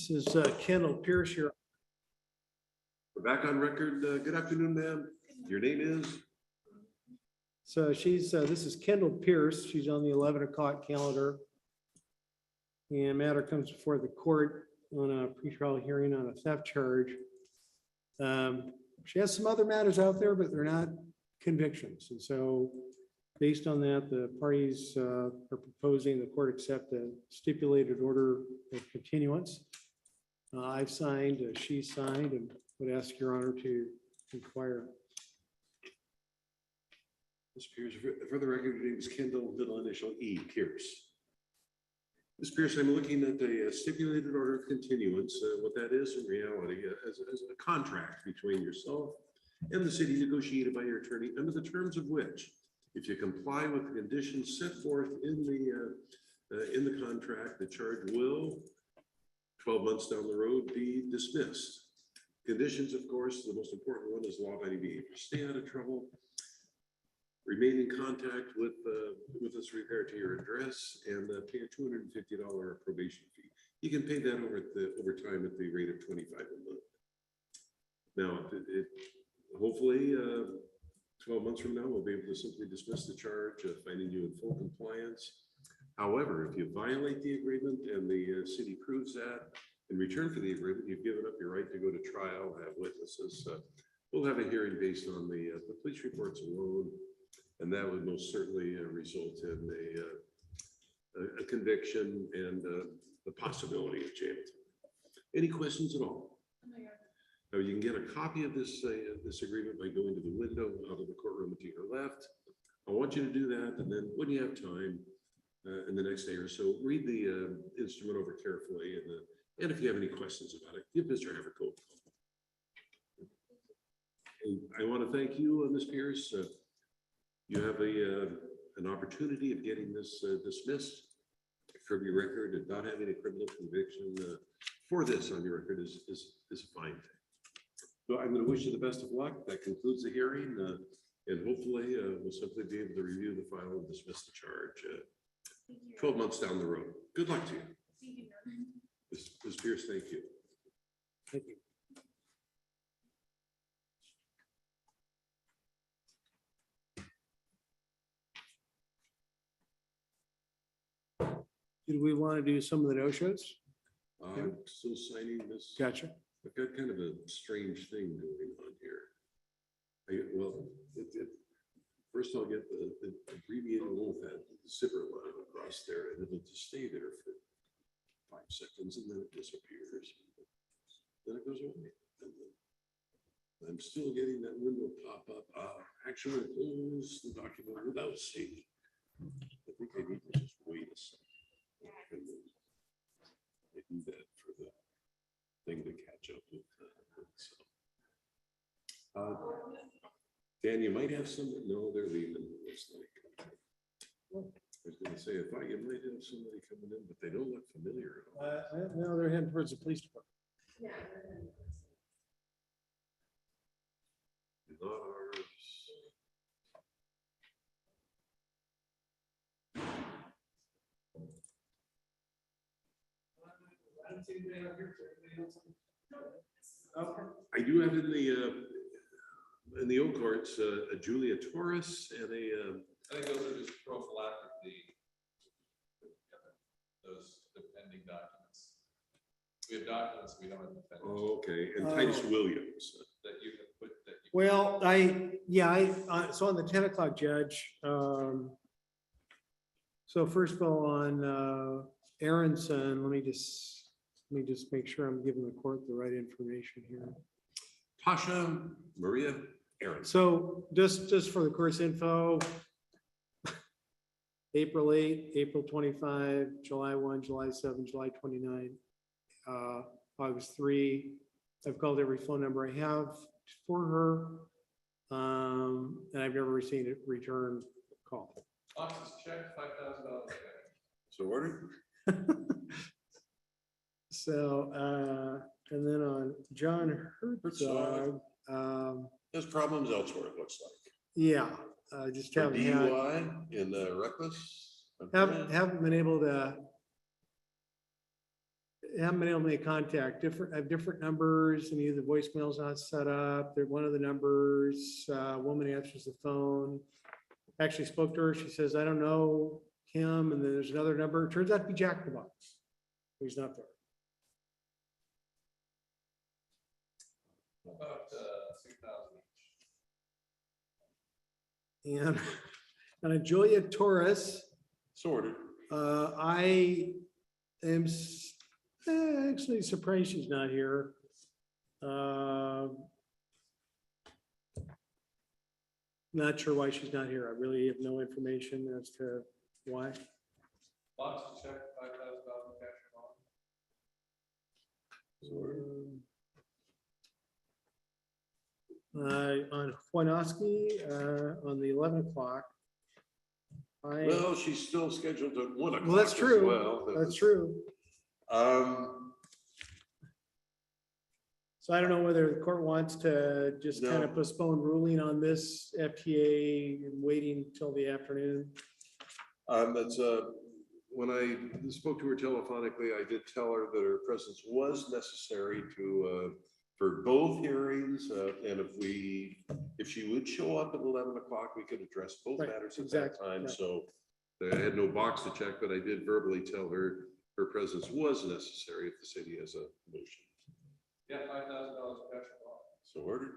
This is Kendall Pierce here. We're back on record. Good afternoon, ma'am. Your name is? So this is Kendall Pierce. She's on the 11 o'clock calendar. And matter comes before the court on a pretrial hearing on a theft charge. She has some other matters out there, but they're not convictions. And so based on that, the parties are proposing the court accept a stipulated order of continuance. I've signed, she signed, and would ask your honor to inquire. Ms. Pierce, for the record, your name is Kendall, middle initial E, Pierce. Ms. Pierce, I'm looking at a stipulated order of continuance. What that is in reality as a contract between yourself and the city negotiated by your attorney, under the terms of which, if you comply with the conditions set forth in the contract, the charge will, 12 months down the road, be dismissed. Conditions, of course, the most important one is law-abiding behavior. Stay out of trouble. Remain in contact with us regard to your address, and pay a $250 probation fee. You can pay that over time at the rate of $25 a month. Now, hopefully 12 months from now, we'll be able to simply dismiss the charge, finding you in full compliance. However, if you violate the agreement and the city proves that, in return for the agreement, you've given up your right to go to trial, have witnesses. We'll have a hearing based on the police reports alone, and that would most certainly result in a conviction and the possibility of jail. Any questions at all? Now, you can get a copy of this agreement by going to the window out of the courtroom to your left. I want you to do that, and then when you have time in the next day or so, read the instrument over carefully, and if you have any questions about it, give Mr. Havercoat a call. And I want to thank you, Ms. Pierce. You have an opportunity of getting this dismissed from your record, and not having a criminal conviction for this on your record is a fine thing. So I'm going to wish you the best of luck. That concludes the hearing, and hopefully we'll simply be able to review the file and dismiss the charge 12 months down the road. Good luck to you. Ms. Pierce, thank you. Thank you. Do we want to do some of the no-shows? I'm still signing this. Gotcha. I've got kind of a strange thing going on here. First I'll get the abbreviated oath at the zipper line across there, and it'll just stay there for 5 seconds, and then it disappears. Then it goes away. And then I'm still getting that window pop up. Actually, close the document without saving. I think I need to just wait a second. And then I do that for the thing to catch up with. Dan, you might have some. No, they're leaving. Looks like. I was going to say, I thought you might have somebody coming in, but they don't look familiar at all. No, they're heading towards the police department. Not ours. I do have in the old courts a Julia Torres and I think those are just prophylactic, those depending documents. We have documents, we don't have defendants. oh, okay, and Titus Williams. That you can put, that you. Well, so on the 10 o'clock judge. So first of all, on Aronson, let me just make sure I'm giving the court the right information here. Pasha Maria Aaron. So just for the court's info, April 8, April 25, July 1, July 7, July 29, August 3. I've called every phone number I have for her, and I've never received a return call. Office check, $5,000. So ordered. So, and then on John Herzog, There's problems elsewhere, it looks like. yeah, just For haven't had, DUI in reckless. haven't been able to. haven't been able to make contact, I have different numbers and either voicemail's not set up. They're one of the numbers, woman answers the phone. Actually spoke to her. She says, I don't know him. And then there's another number. It turns out to be Jack in the Box. He's not there. About 6,000 each. And on a Julia Torres, Sorted. I am actually surprised she's not here. Not sure why she's not here. I really have no information as to why. Box to check, $5,000 cash On Juanoski, on the 11 o'clock. Well, she's still scheduled at 1 o'clock. Well, that's as true. well. That's true. So I don't know whether the court wants to just kind of No. postpone ruling on this FTA and waiting till the afternoon. That's, when I spoke to her telephonically, I did tell her that her presence was necessary to, for both hearings. And if she would show up at 11 o'clock, we could address both Right, matters at exactly, that time. yeah. So I had no box to check, but I did verbally tell her her presence was necessary if the city has a motion. Yeah, $5,000 cash. So ordered.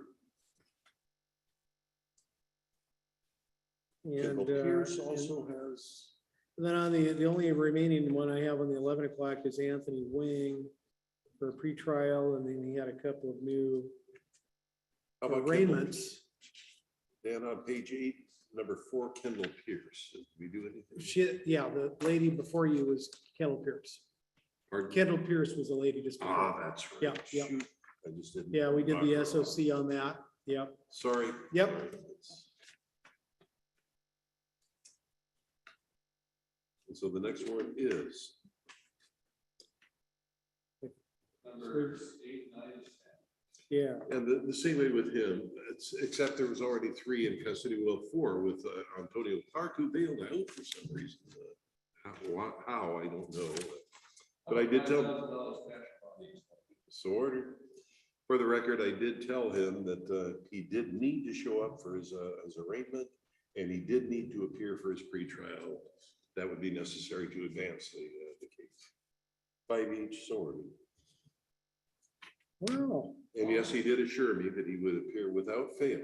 And, Kendall Pierce also has. and then on the only remaining one I have on the 11 o'clock is Anthony Wing for a pretrial, and then he had a couple of new How about Kendall? arraignments. And on page 8, number 4, Kendall Pierce. Did we do anything? Yeah, the lady before you was Kendall Pierce. Pardon? Kendall Pierce was the lady just before. Ah, that's right. Yeah, yeah. Shoot, I just didn't. Yeah, we did the mark her off. SOC on that. Yep. Sorry. Yep. And so the next one is, Numbers 8, 9, and 10. Yeah. and the same way with him, except there was already 3 in custody, well, 4 with Antonio Clark, who bailed out for some reason. How, I don't know. But I did tell. $5,000 cash on each. So ordered. For the record, I did tell him that he did need to show up for his arraignment, and he did need to appear for his pretrial. That would be necessary to advance the case. 5 each, so ordered. Wow. And yes, he did assure me that he would appear without fail.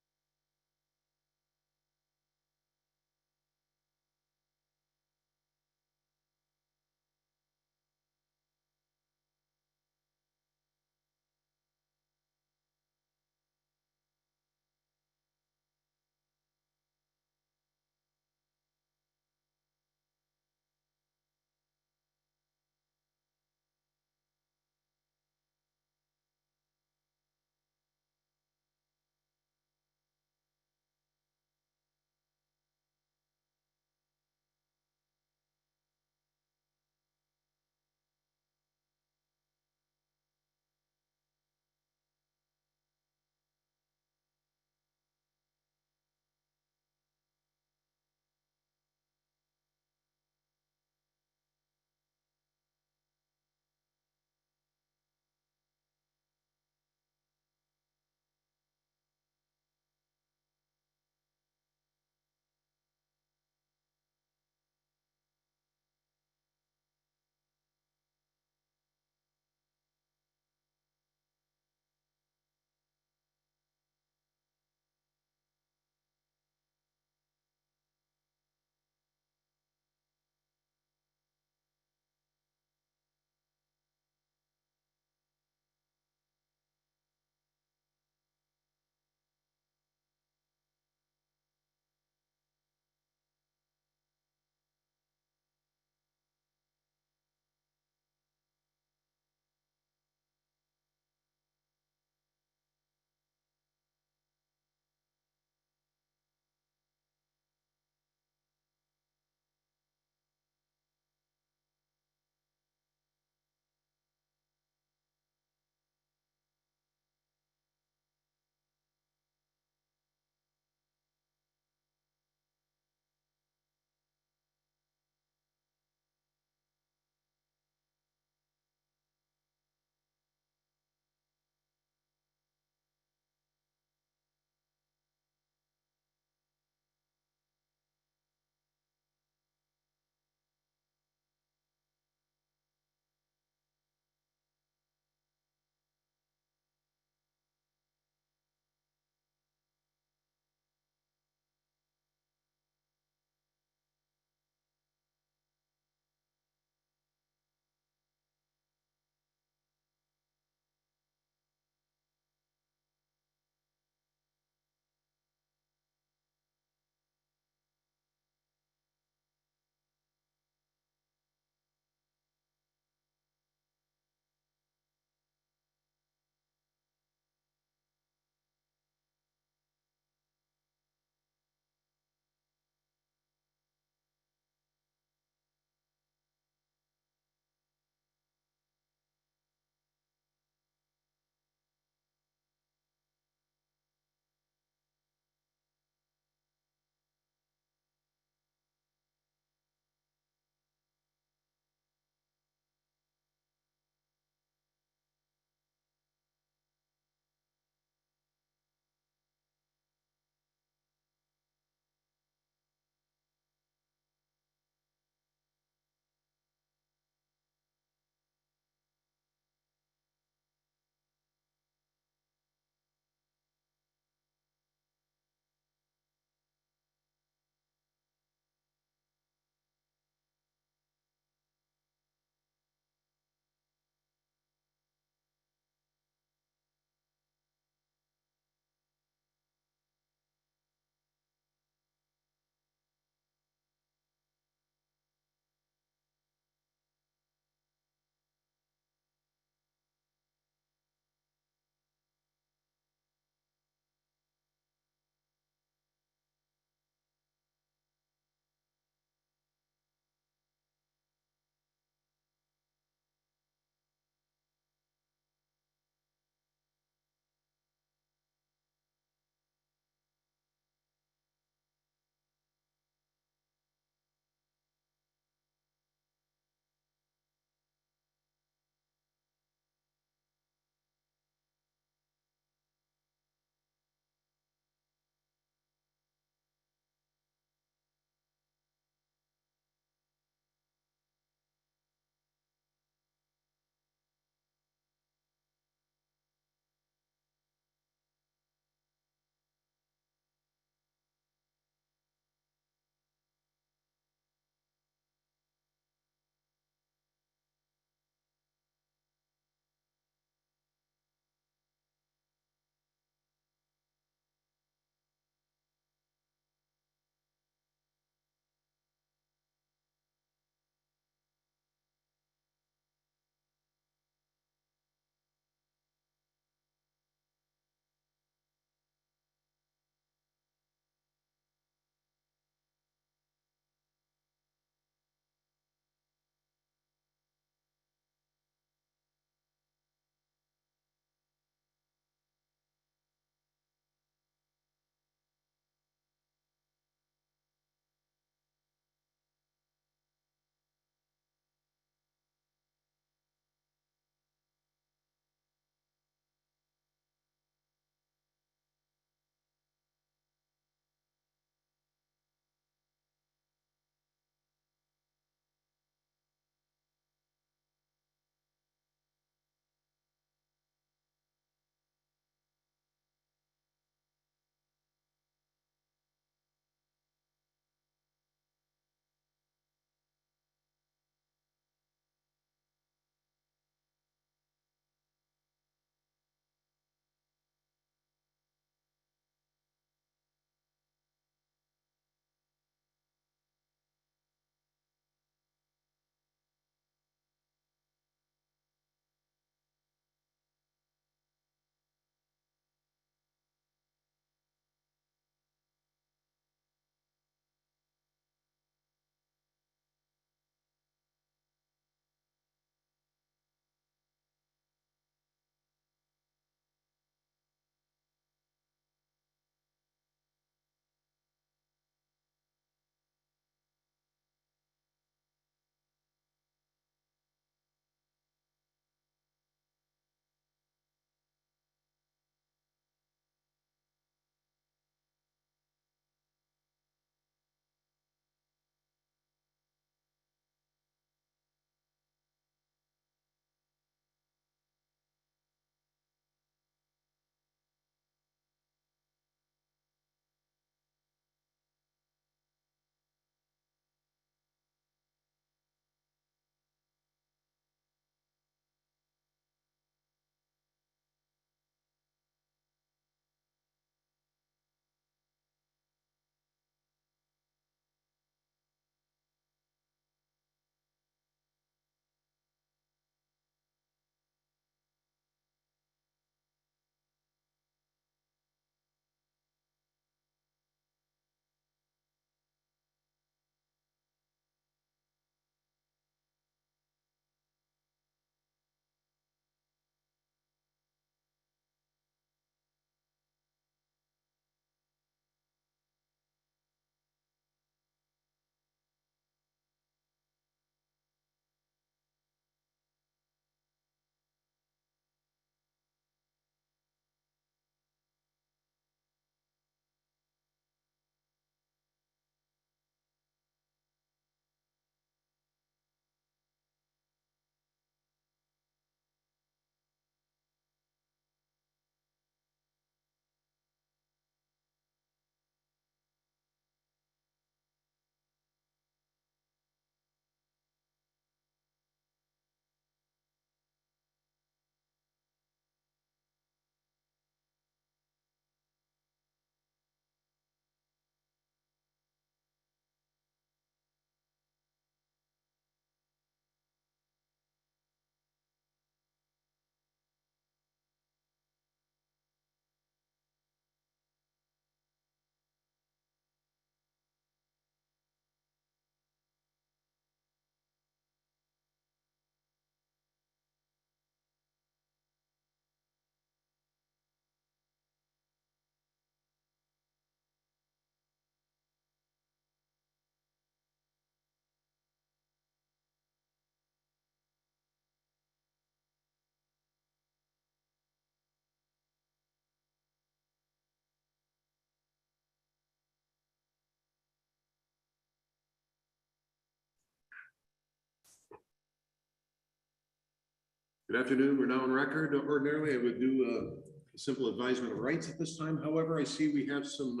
Good afternoon. We're now on record. Ordinarily, I would do a simple advisement of rights at this time. However, I see we have some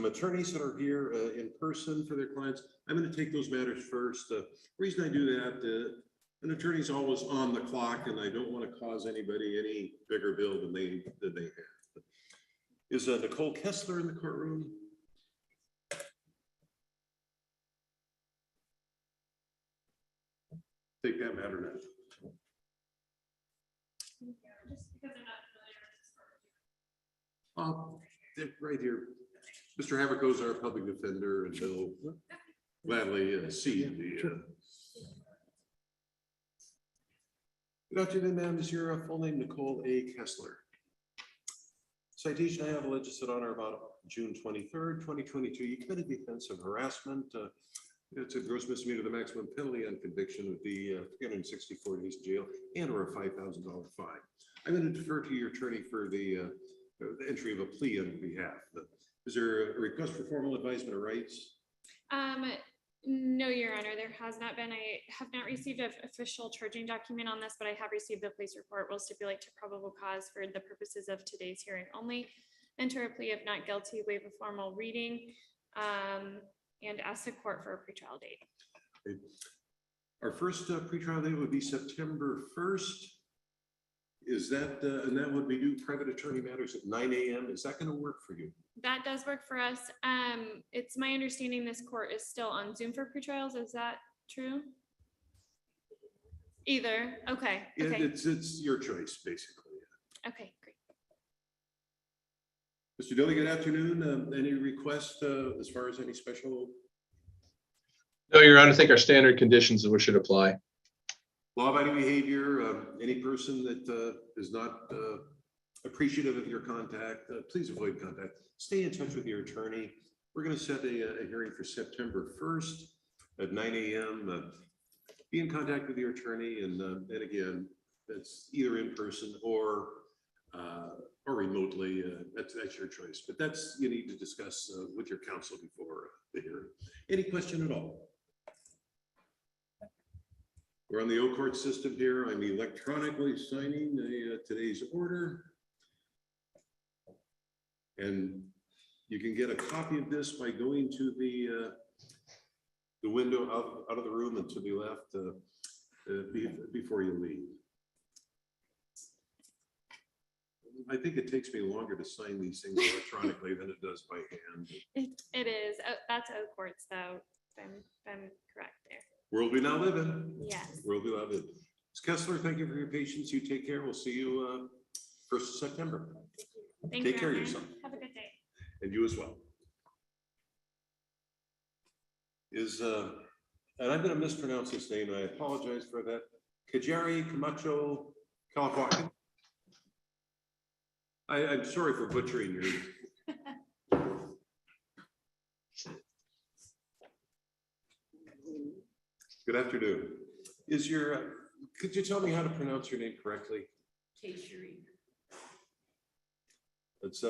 attorneys that are here in person for their clients. I'm going to take those matters first. Reason I do that, an attorney's always on the clock, and I don't want to cause anybody any bigger bill than they have. Is Nicole Kessler in the courtroom? Take that matter now. They're right here. Mr. Haverko's our public defender, and he'll gladly see the. Good afternoon, ma'am. Is your full name Nicole A. Kessler? Citation I have alleged that on or about June 23rd, 2022, you committed the offense of harassment. It's a gross misdemeanor. The maximum penalty on conviction would be 364 days in jail and or a $5,000 fine. I'm going to defer to your attorney for the entry of a plea on your behalf. Is there a request for formal advisement of rights? No, Your Honor, there has not been. I have not received an official charging document on this, but I have received the police report. Will stipulate to probable cause for the purposes of today's hearing only. Enter a plea of not guilty, waive a formal reading, and ask the court for a pretrial date. Okay. Our first pretrial date would be September 1st. Is that, and that would be due private attorney matters at 9 a.m. Is that going to work for you? That does work for us. It's my understanding this court is still on Zoom for pretrials. Is that true? Either. Okay. Yeah, Okay. it's your choice, basically. Okay, great. Mr. Dilly, good afternoon. Any requests as far as any special? No, Your Honor, I think our standard conditions which should apply. Law-abiding behavior, any person that is not appreciative of your contact, please avoid contact. Stay in touch with your attorney. We're going to set a hearing for September 1st at 9 a.m. Be in contact with your attorney, and again, that's either in person or remotely. That's your choice, but that's you need to discuss with your counsel before the hearing. Any question at all? We're on the O-Court system here. I'm electronically signing today's order. And you can get a copy of this by going to the window out of the room and to the left before you leave. I think it takes me longer to sign these things electronically than it does by hand. It is. That's O-Courts though. I'm correct there. World we now live in. Yes. World we now live in. Ms. Kessler, thank you for your patience. You take care. We'll see you 1st of September. Thank Take you, care of Your Honor. yourself. Have a good day. And you as well. And I'm going to mispronounce his name, and I apologize for that. Kajari Camacho California. I'm sorry for butchering your. Good afternoon. Could you tell me how to pronounce your name correctly? Kashiri. It's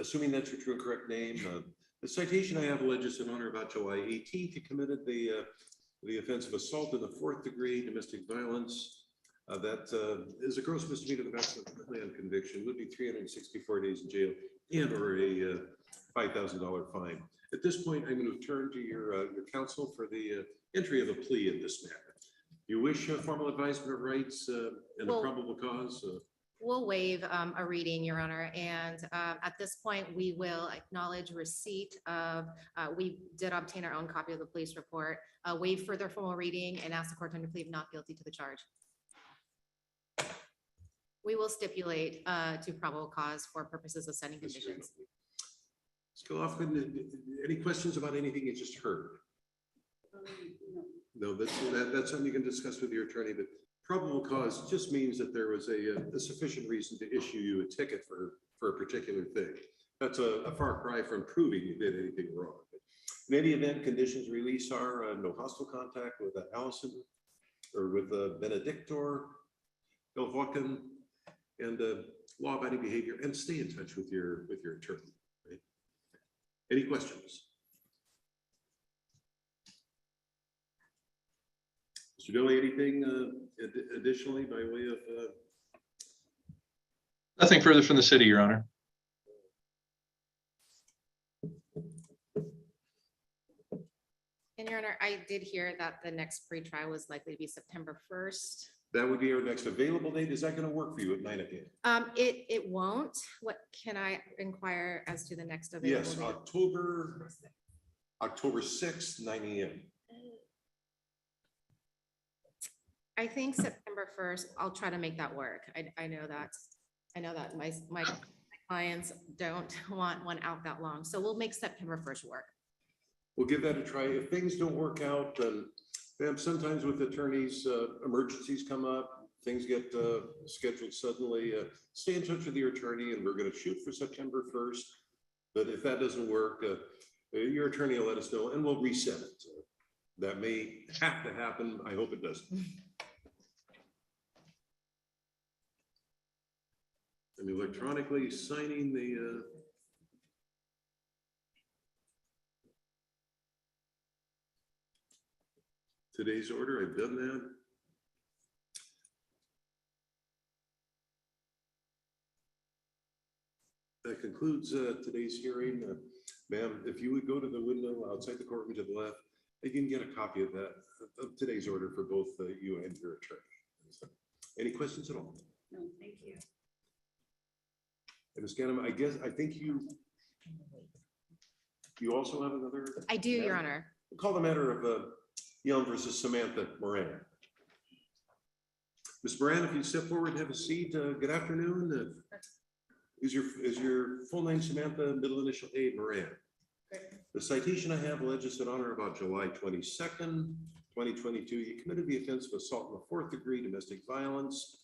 assuming that's your true and correct name. The citation I have alleges in honor about July 18th, you committed the offense of assault in the 4th degree domestic violence. That is a gross misdemeanor. The maximum penalty on conviction would be 364 days in jail and or a $5,000 fine. At this point, I'm going to turn to your counsel for the entry of a plea in this matter. You wish formal advisement of rights and a probable cause? We'll waive a reading, Your Honor, and at this point, we will acknowledge receipt of, we did obtain our own copy of the police report, waive further formal reading, and ask the court to plead not guilty to the charge. We will stipulate to probable cause for purposes of setting conditions. Any questions about anything you just heard? No, that's something you can discuss with your attorney, but probable cause just means that there was a sufficient reason to issue you a ticket for a particular thing. That's a far cry from proving you did anything wrong. In any event, conditions release are no hostile contact with Allison or with Benedictor, Belvocken, and law-abiding behavior, and stay in touch with your attorney. Right? Any questions? Mr. Dooley, Additionally, by way of, Nothing further from the city, Your Honor. And Your Honor, I did hear that the next pretrial was likely to be September 1st. that would be our next available date. Is that going to work for you at 9 a.m.? It won't. What can I inquire as to the next available Yes, date? October 6th, 9 a.m. I think September 1st, I'll try to make that work. I know that my clients don't want one out that long, so we'll make September 1st work. We'll give that a try. If things don't work out, then sometimes with attorneys, emergencies come up, things get scheduled suddenly. Stay in touch with your attorney, and we're going to shoot for September 1st. But if that doesn't work, your attorney will let us know, and we'll reset it. That may have to happen. I hope it doesn't. I'm electronically signing the today's order. I've done that. That concludes today's hearing. Ma'am, if you would go to the window outside the courtroom to the left, you can get a copy of that, of today's order for both you and your attorney. So, any questions at all? No, thank you. And Ms. Ganem, I think you also have another. I do, Your Honor. We'll call the matter of Yelm versus Samantha Moran. Ms. Moran, if you step forward and have a seat, good afternoon. Is your full name Samantha, middle initial A, Moran? The citation I have alleges that on or about July 22nd, 2022, you committed the offense of assault in the 4th degree domestic violence.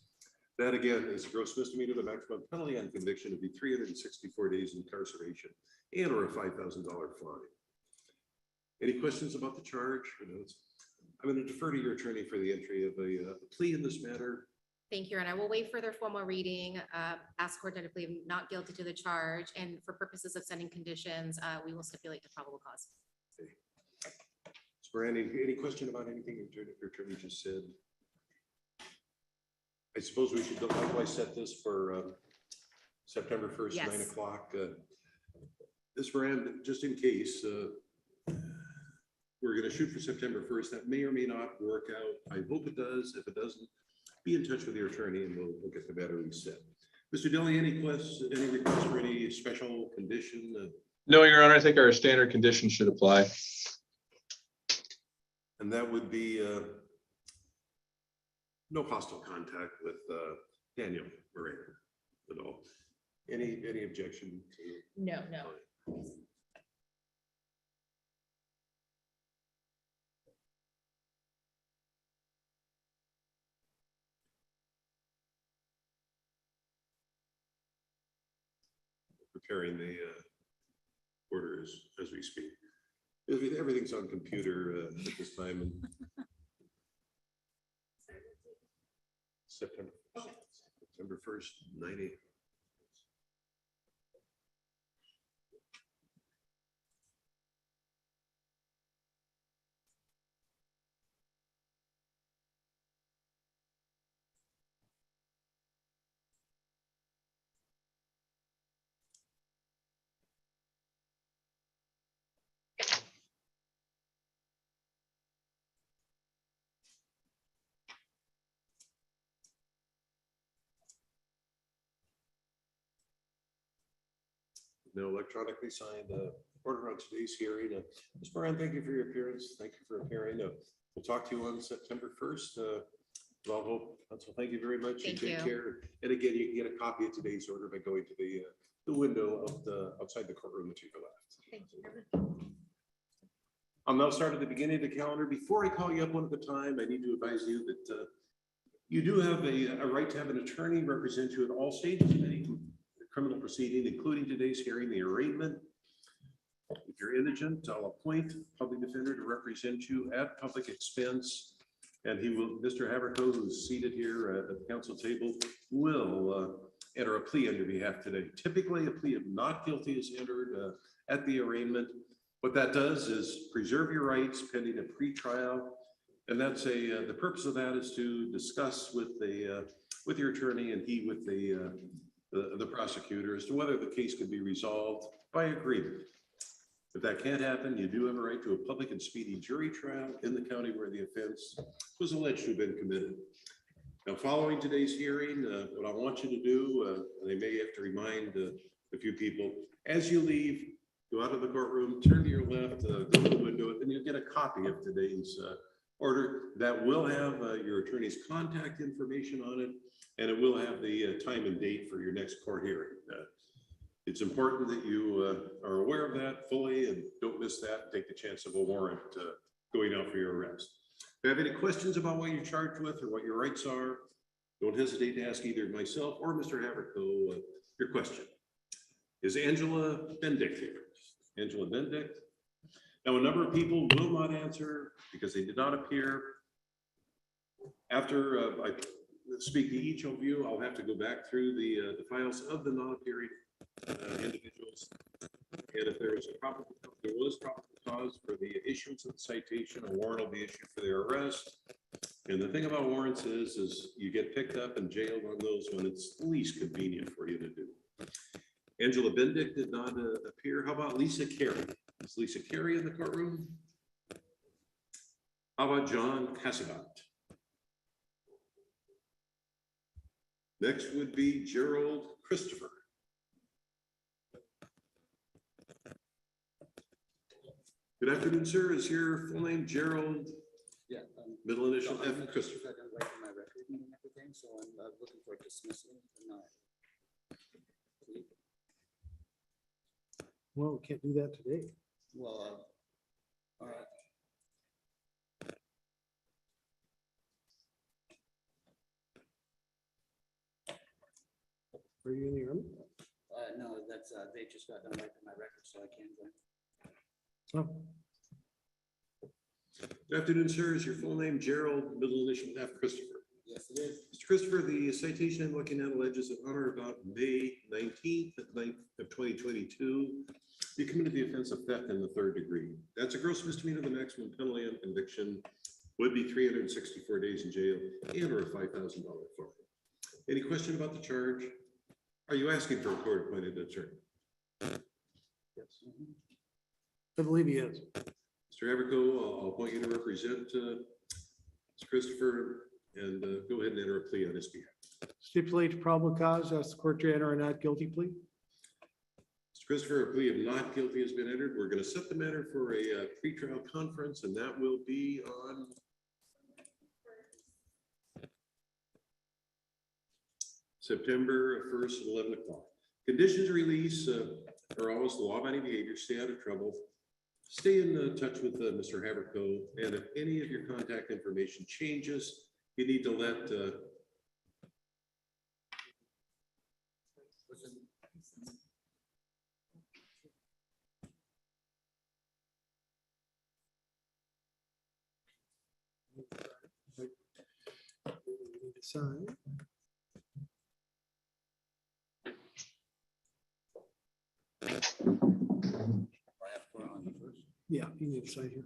That again is a gross misdemeanor. The maximum penalty on conviction would be 364 days incarceration and or a $5,000 fine. Any questions about the charge? I'm going to defer to your attorney for the entry of a plea in this matter. Thank you, and I will wait for their formal reading. Ask court to plead not guilty to the charge, and for purposes of setting conditions, we will stipulate the probable cause. Okay. Ms. Moran, any question about anything your attorney just said? I suppose we should likewise set this for September 1st, Yes. 9 o'clock. Ms. Moran, just in case, we're going to shoot for September 1st. That may or may not work out. I hope it does. If it doesn't, be in touch with your attorney and we'll get the matter reset. Mr. Dilly, any requests for any special condition? No, Your Honor, I think our standard conditions should apply. And that would be no hostile contact with Daniel Moran at all. Any objection to? No. Preparing the orders as we speak. Everything's on computer at this time. And September 1st, 90. No electronically signed order on today's hearing. Ms. Moran, thank you for your appearance. Thank you for appearing. We'll talk to you on September 1st. Well, hope. So thank you very much. Thank Take you. care. And again, you can get a copy of today's order by going to the window of outside the courtroom to your left. Thank you. I'll now start at the beginning of the calendar. Before I call you up one at a time, I need to advise you that you do have a right to have an attorney represent you at all stages of any criminal proceeding, including today's hearing, the arraignment. If you're indigent, I'll appoint a public defender to represent you at public expense. And he will, Mr. Haverco, who's seated here at the council table, will enter a plea on your behalf today. Typically, a plea of not guilty is entered at the arraignment. What that does is preserve your rights pending a pretrial And that's the purpose of that is to discuss with with your attorney and he with the prosecutor as to whether the case could be resolved by agreement. If that can't happen, you do have a right to a public and speedy jury trial in the county where the offense was alleged to have been committed. Now, following today's hearing, what I want you to do, and I may have to remind a few people, as you leave, go out of the courtroom, turn to your left, go to the window, and you'll get a copy of today's order that will have your attorney's contact information on it, and it will have the time and date for your next court hearing. It's important that you are aware of that fully and don't miss that and take the chance of a warrant going out for your arrest. If you have any questions about what you're charged with or what your rights are, don't hesitate to ask either myself or Mr. Haverko your question. Is Angela Bendick here? Angela Bendick? Now, a number of people will not answer because they did not appear. After I speak to each of you, I'll have to go back through the files of the non-appearing individuals. And if there was probable cause for the issuance of the citation, a warrant will be issued for their arrest. And the thing about warrants is you get picked up and jailed on those when it's least convenient for you to do. Angela Bendick did not appear. How about Lisa Carey? Is Lisa Carey in the courtroom? How about John Cassabat? Next would be Gerald Christopher. Good afternoon, sir. Is your full name Gerald? Yeah. Middle initial F, Christopher. I don't write in my record and everything, so I'm looking for dismissal tonight. Well, we can't do that today. Well, all right. Are you in the army? No, that's, they just got done writing my record, so I can't join. Oh, Good afternoon, sir. Is your full name Gerald, middle initial F, Christopher? Yes, it is. Mr. Christopher, the citation I'm looking at alleges that on or about May 19th of 2022, you committed the offense of theft in the third degree. That's a gross misdemeanor. The maximum penalty on conviction would be 364 days in jail and or a $5,000 fine. Any question about the charge? Are you asking for a court-appointed attorney? yes. I believe he is. Mr. Haverko, I'll appoint you to represent Mr. Christopher and go ahead and enter a plea on his behalf. Stipulate to probable cause, ask the court to enter a not guilty plea. Mr. Christopher, a plea of not guilty has been entered. We're going to set the matter for a pretrial conference, and that will be on September 1st at 11 o'clock. Conditions of release are always the law-abiding behavior. Stay out of trouble. Stay in touch with Mr. Haverko, and if any of your contact information changes, you need to let Sign. Yeah, you need to sign here.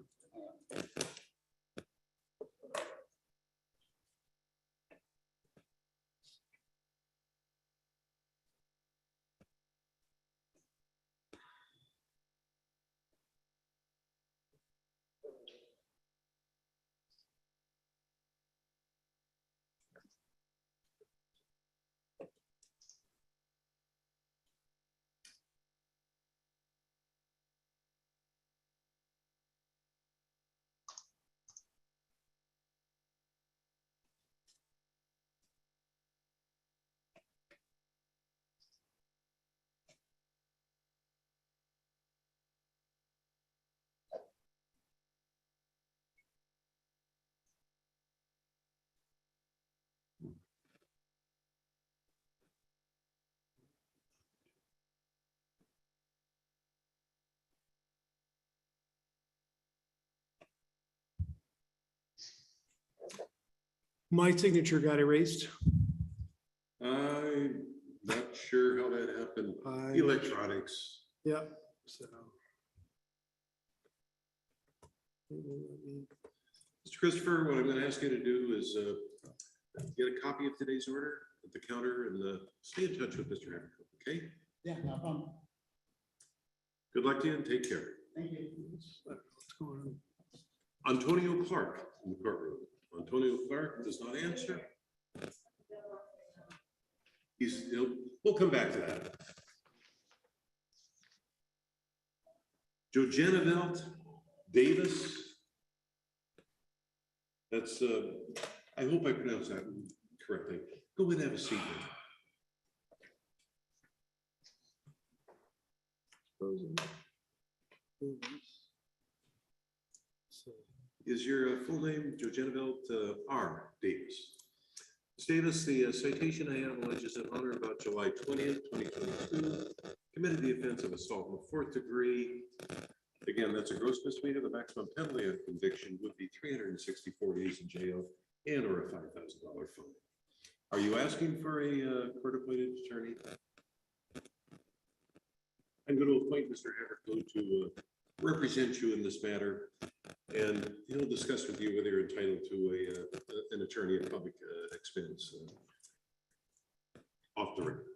My signature got erased. I'm not sure how that happened. Electronics. Yeah, so. Mr. Christopher, what I'm going to ask you to do is get a copy of today's order at the counter and stay in touch with Mr. Haverhill, okay? Yeah, no problem. Good luck to you and take care. Thank you. What's going on? Antonio Clark in the courtroom. Antonio Clark does not answer. We'll come back to that. Jojanavelt Davis. That's, I hope I pronounced that correctly. Go ahead and have a seat. Is your full name Jojanavelt R. Davis? Davis, the citation I have alleges that on or about July 20th, 2022, committed the offense of assault in the 4th degree. Again, that's a gross misdemeanor. The maximum penalty of conviction would be 364 days in jail and or a $5,000 fine. Are you asking for a court-appointed attorney? I'm going to appoint Mr. Haverhill to represent you in this matter, and he'll discuss with you whether you're entitled to an attorney at public expense off the record.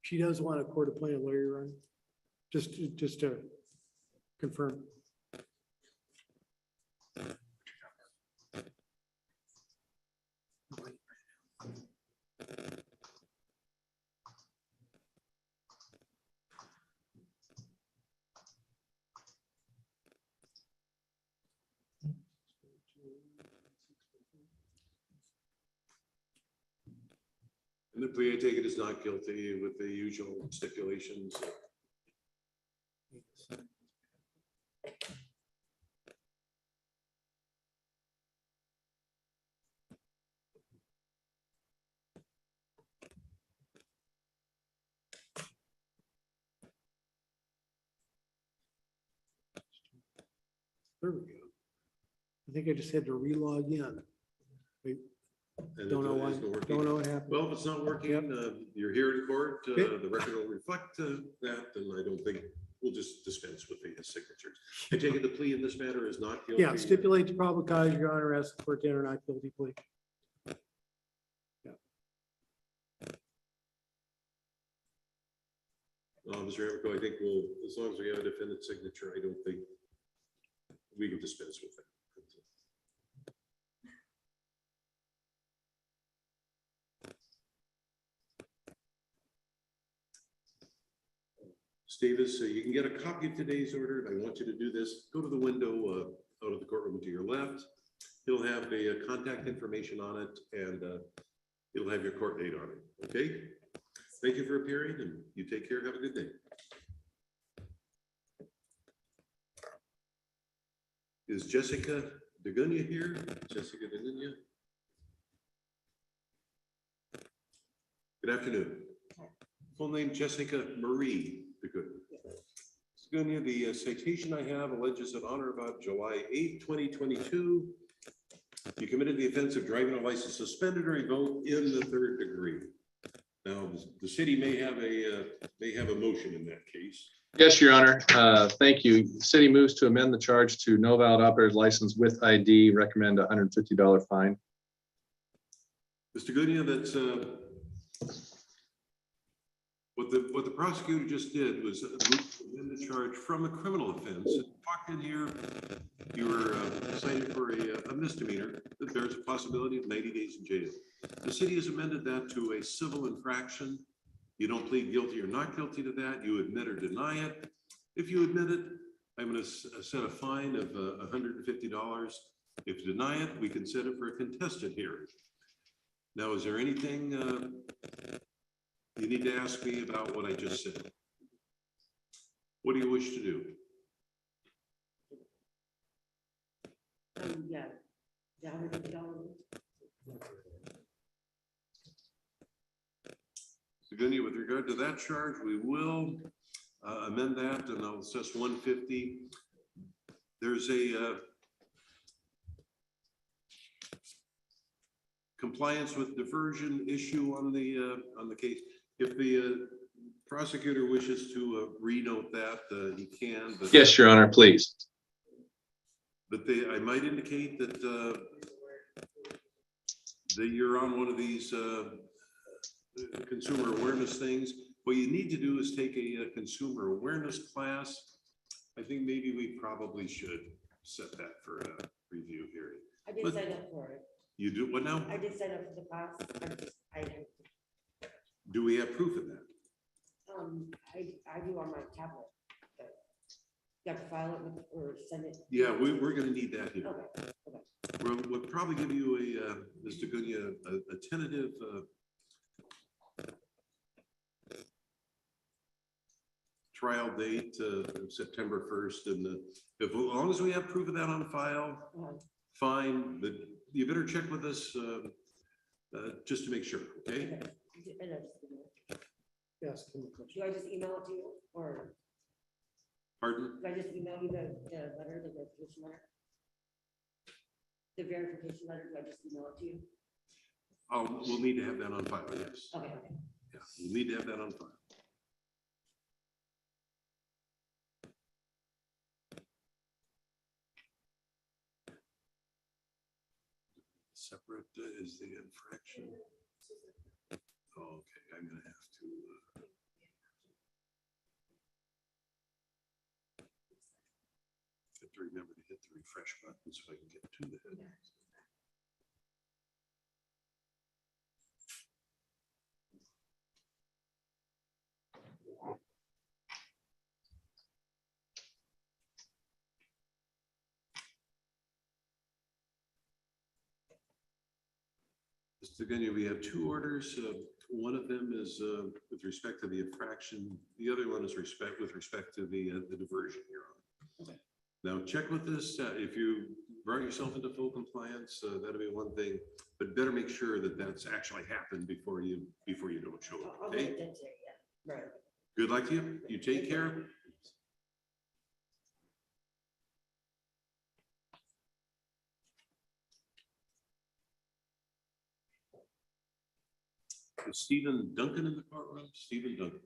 She does want a court-appointed lawyer, run, just to confirm. And the plea, I take it, is not guilty with the usual stipulations. There we go. I think I just had to re-log in. Wait, And don't if know it why, isn't working- don't know what happened. Well, if it's not working, you're here in court, Okay. the record will reflect that, and I don't think, we'll just dispense with the signatures. I take it the plea in this matter is not guilty? Yeah, stipulate to probable cause, Your Honor, ask the court to enter not guilty plea. Mr. Haverhill, I think we'll, as long as we have a defendant's signature, I don't think we can dispense with it. Davis, you can get a copy of today's order. I want you to do this. Go to the window out of the courtroom to your left. It'll have a contact information on it, and it'll have your court date on it. Okay? Thank you for appearing, and you take care. Have a good day. Is Jessica DeGunia here? Jessica DeGunia? Good afternoon. Full name Jessica Marie DeGunia. The citation I have alleges that on or about July 8, 2022, you committed the offense of driving a license suspended or revoked in the 3rd degree. Now, the city may have a motion in that case. Yes, Your Honor. Thank you. The city moves to amend the charge to no valid operator's license with ID, recommend a $150 fine. Mr. Goodia, that's what the prosecutor just did was amend the charge from a criminal offense. Walked in here, you were cited for a misdemeanor that bears a possibility of 90 days in jail. The city has amended that to a civil infraction. You don't plead guilty or not guilty to that. You admit or deny it. If you admit it, I'm going to set a fine of $150. If you deny it, we can set it for a contested hearing. Now, is there anything you need to ask me about what I just said? What do you wish to do? Yeah. Segunya, with regard to that charge, we will amend that and I'll assess 150. There's a compliance with diversion issue on the case. If the prosecutor wishes to renote that, he can. But, Yes, Your Honor, please. But I might indicate that that you're on one of these consumer awareness things. What you need to do is take a consumer awareness class. I think maybe we probably should set that for a review hearing. I did But sign up for it. you do what now? I did sign up for the class. I didn't. Do we have proof of that? I do on my tablet. But you have to file it with, or send it. Yeah, we're gonna need that here. Okay, okay. We'll probably give you Mr. Gunya, a tentative trial date of September 1st, and as long as we have proof of that on file, fine, but you better check with us just to make sure, okay? Yes. Do I just email it to you, or Pardon? do I just email you the letter, the verification letter? The verification letter, do I just email it to you? We'll need to have that on file, yes. Okay, okay. Yeah, we'll need to have that on file. Separate is the infraction. Okay, I'm gonna have to. Have to remember to hit the refresh button so I can get to that. Mr. Gunya, we have two orders. One of them is with respect to the infraction. The other one is with respect to the diversion you're on. Okay. Now check with this. If you brought yourself into full compliance, that'll be one thing, but better make sure that that's actually happened before you don't show up. I'll Okay? get it today, yeah, right. Good luck to you. You take care. Is Stephen Duncan in the courtroom? Stephen Duncan.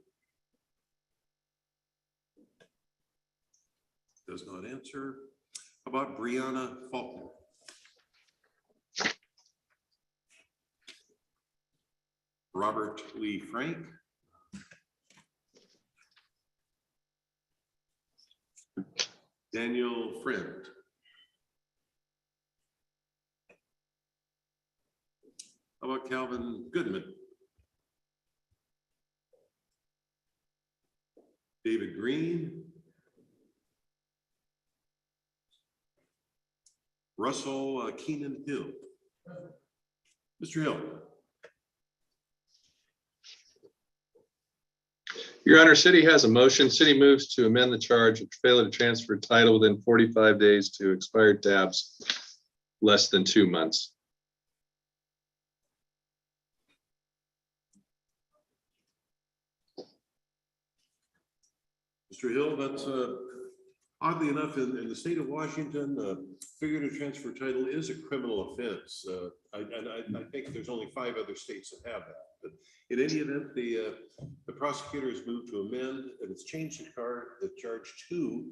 Does not answer. How about Brianna Faulkner? Robert Lee Frank. Daniel Friend. How about Calvin Goodman? David Green. Russell Keenan Hill. Mr. Hill. Your Honor, city has a motion. City moves to amend the charge of failure to transfer title within 45 days to expired tabs less than 2 months. Mr. Hill, that's oddly enough, in the state of Washington, failure to transfer title is a criminal offense. I think there's only 5 other states that have that. But in any event, the prosecutor has moved to amend, and it's changed the charge to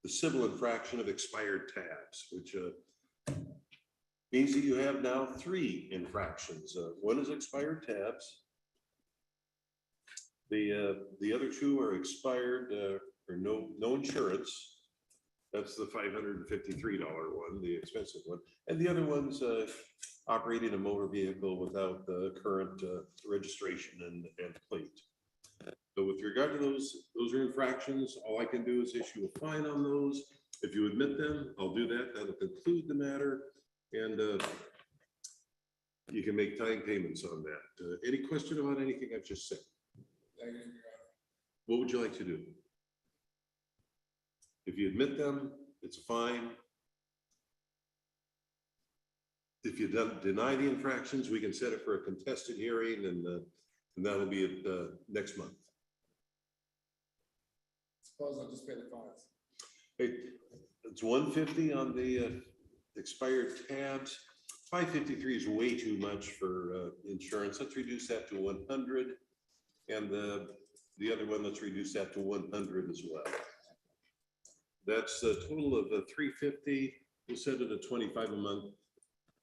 the civil infraction of expired tabs, which means that you have now 3 infractions. One is expired tabs. The other 2 are expired or no insurance. That's the $553 one, the expensive one. And the other one's operating a motor vehicle without the current registration and plate. So with regard to those are infractions. All I can do is issue a fine on those. If you admit them, I'll do that. That'll conclude the matter. And you can make time payments on that. Any question about anything I've just said? What would you like to do? If you admit them, it's a fine. If you deny the infractions, we can set it for a contested hearing and And that'll be at next month. Suppose I'll just pay the fines. It's $150 on the expired tabs. $553 is way too much for insurance. Let's reduce that to 100. And the other one, let's reduce that to 100 as well. That's a total of $350. We'll set it at 25 a month.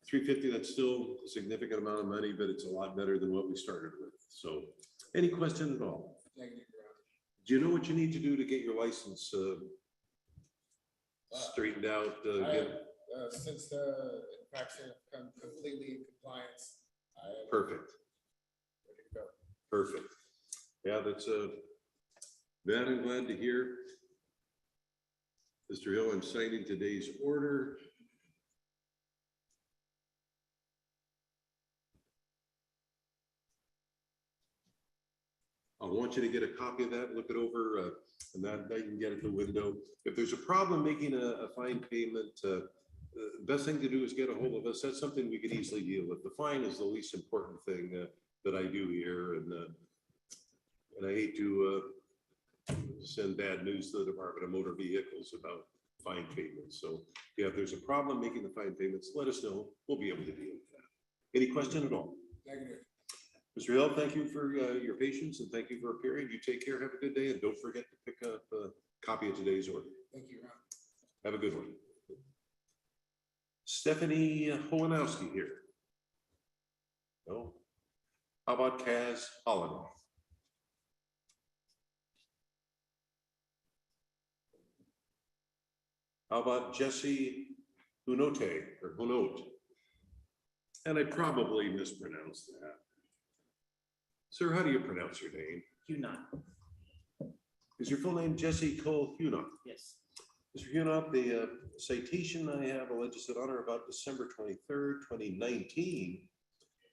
350, that's still a significant amount of money, but it's a lot better than what we started with. So any question at all? Negative, Your Honor. Do you know what you need to do to get your license straightened out? Since the infraction come completely in compliance, I am Perfect. ready to go. Perfect. Yeah, that's that I'm glad to hear. Mr. Hill, I'm signing today's order. I want you to get a copy of that, look it over, and that you can get at the window. If there's a problem making a fine payment, the best thing to do is get a hold of us. That's something we can easily deal with. The fine is the least important thing that I do here, and I hate to send bad news to the Department of Motor Vehicles about fine payments. So yeah, if there's a problem making the fine payments, let us know. We'll be able to deal with that. Any question at all? Negative. Mr. Hill, thank you for your patience and thank you for appearing. You take care, have a good day, and don't forget to pick up a copy of today's order. Thank you, Your Honor. Have a good one. Stephanie Holanowski here. No? How about Kaz Holland? How about Jesse Hunote or Hunote? And I probably mispronounced that. Sir, how do you pronounce your name? Hunan. Is your full name Jesse Cole Hunot? Yes. Mr. Hunot, the citation I have alleges that on or about December 23rd, 2019,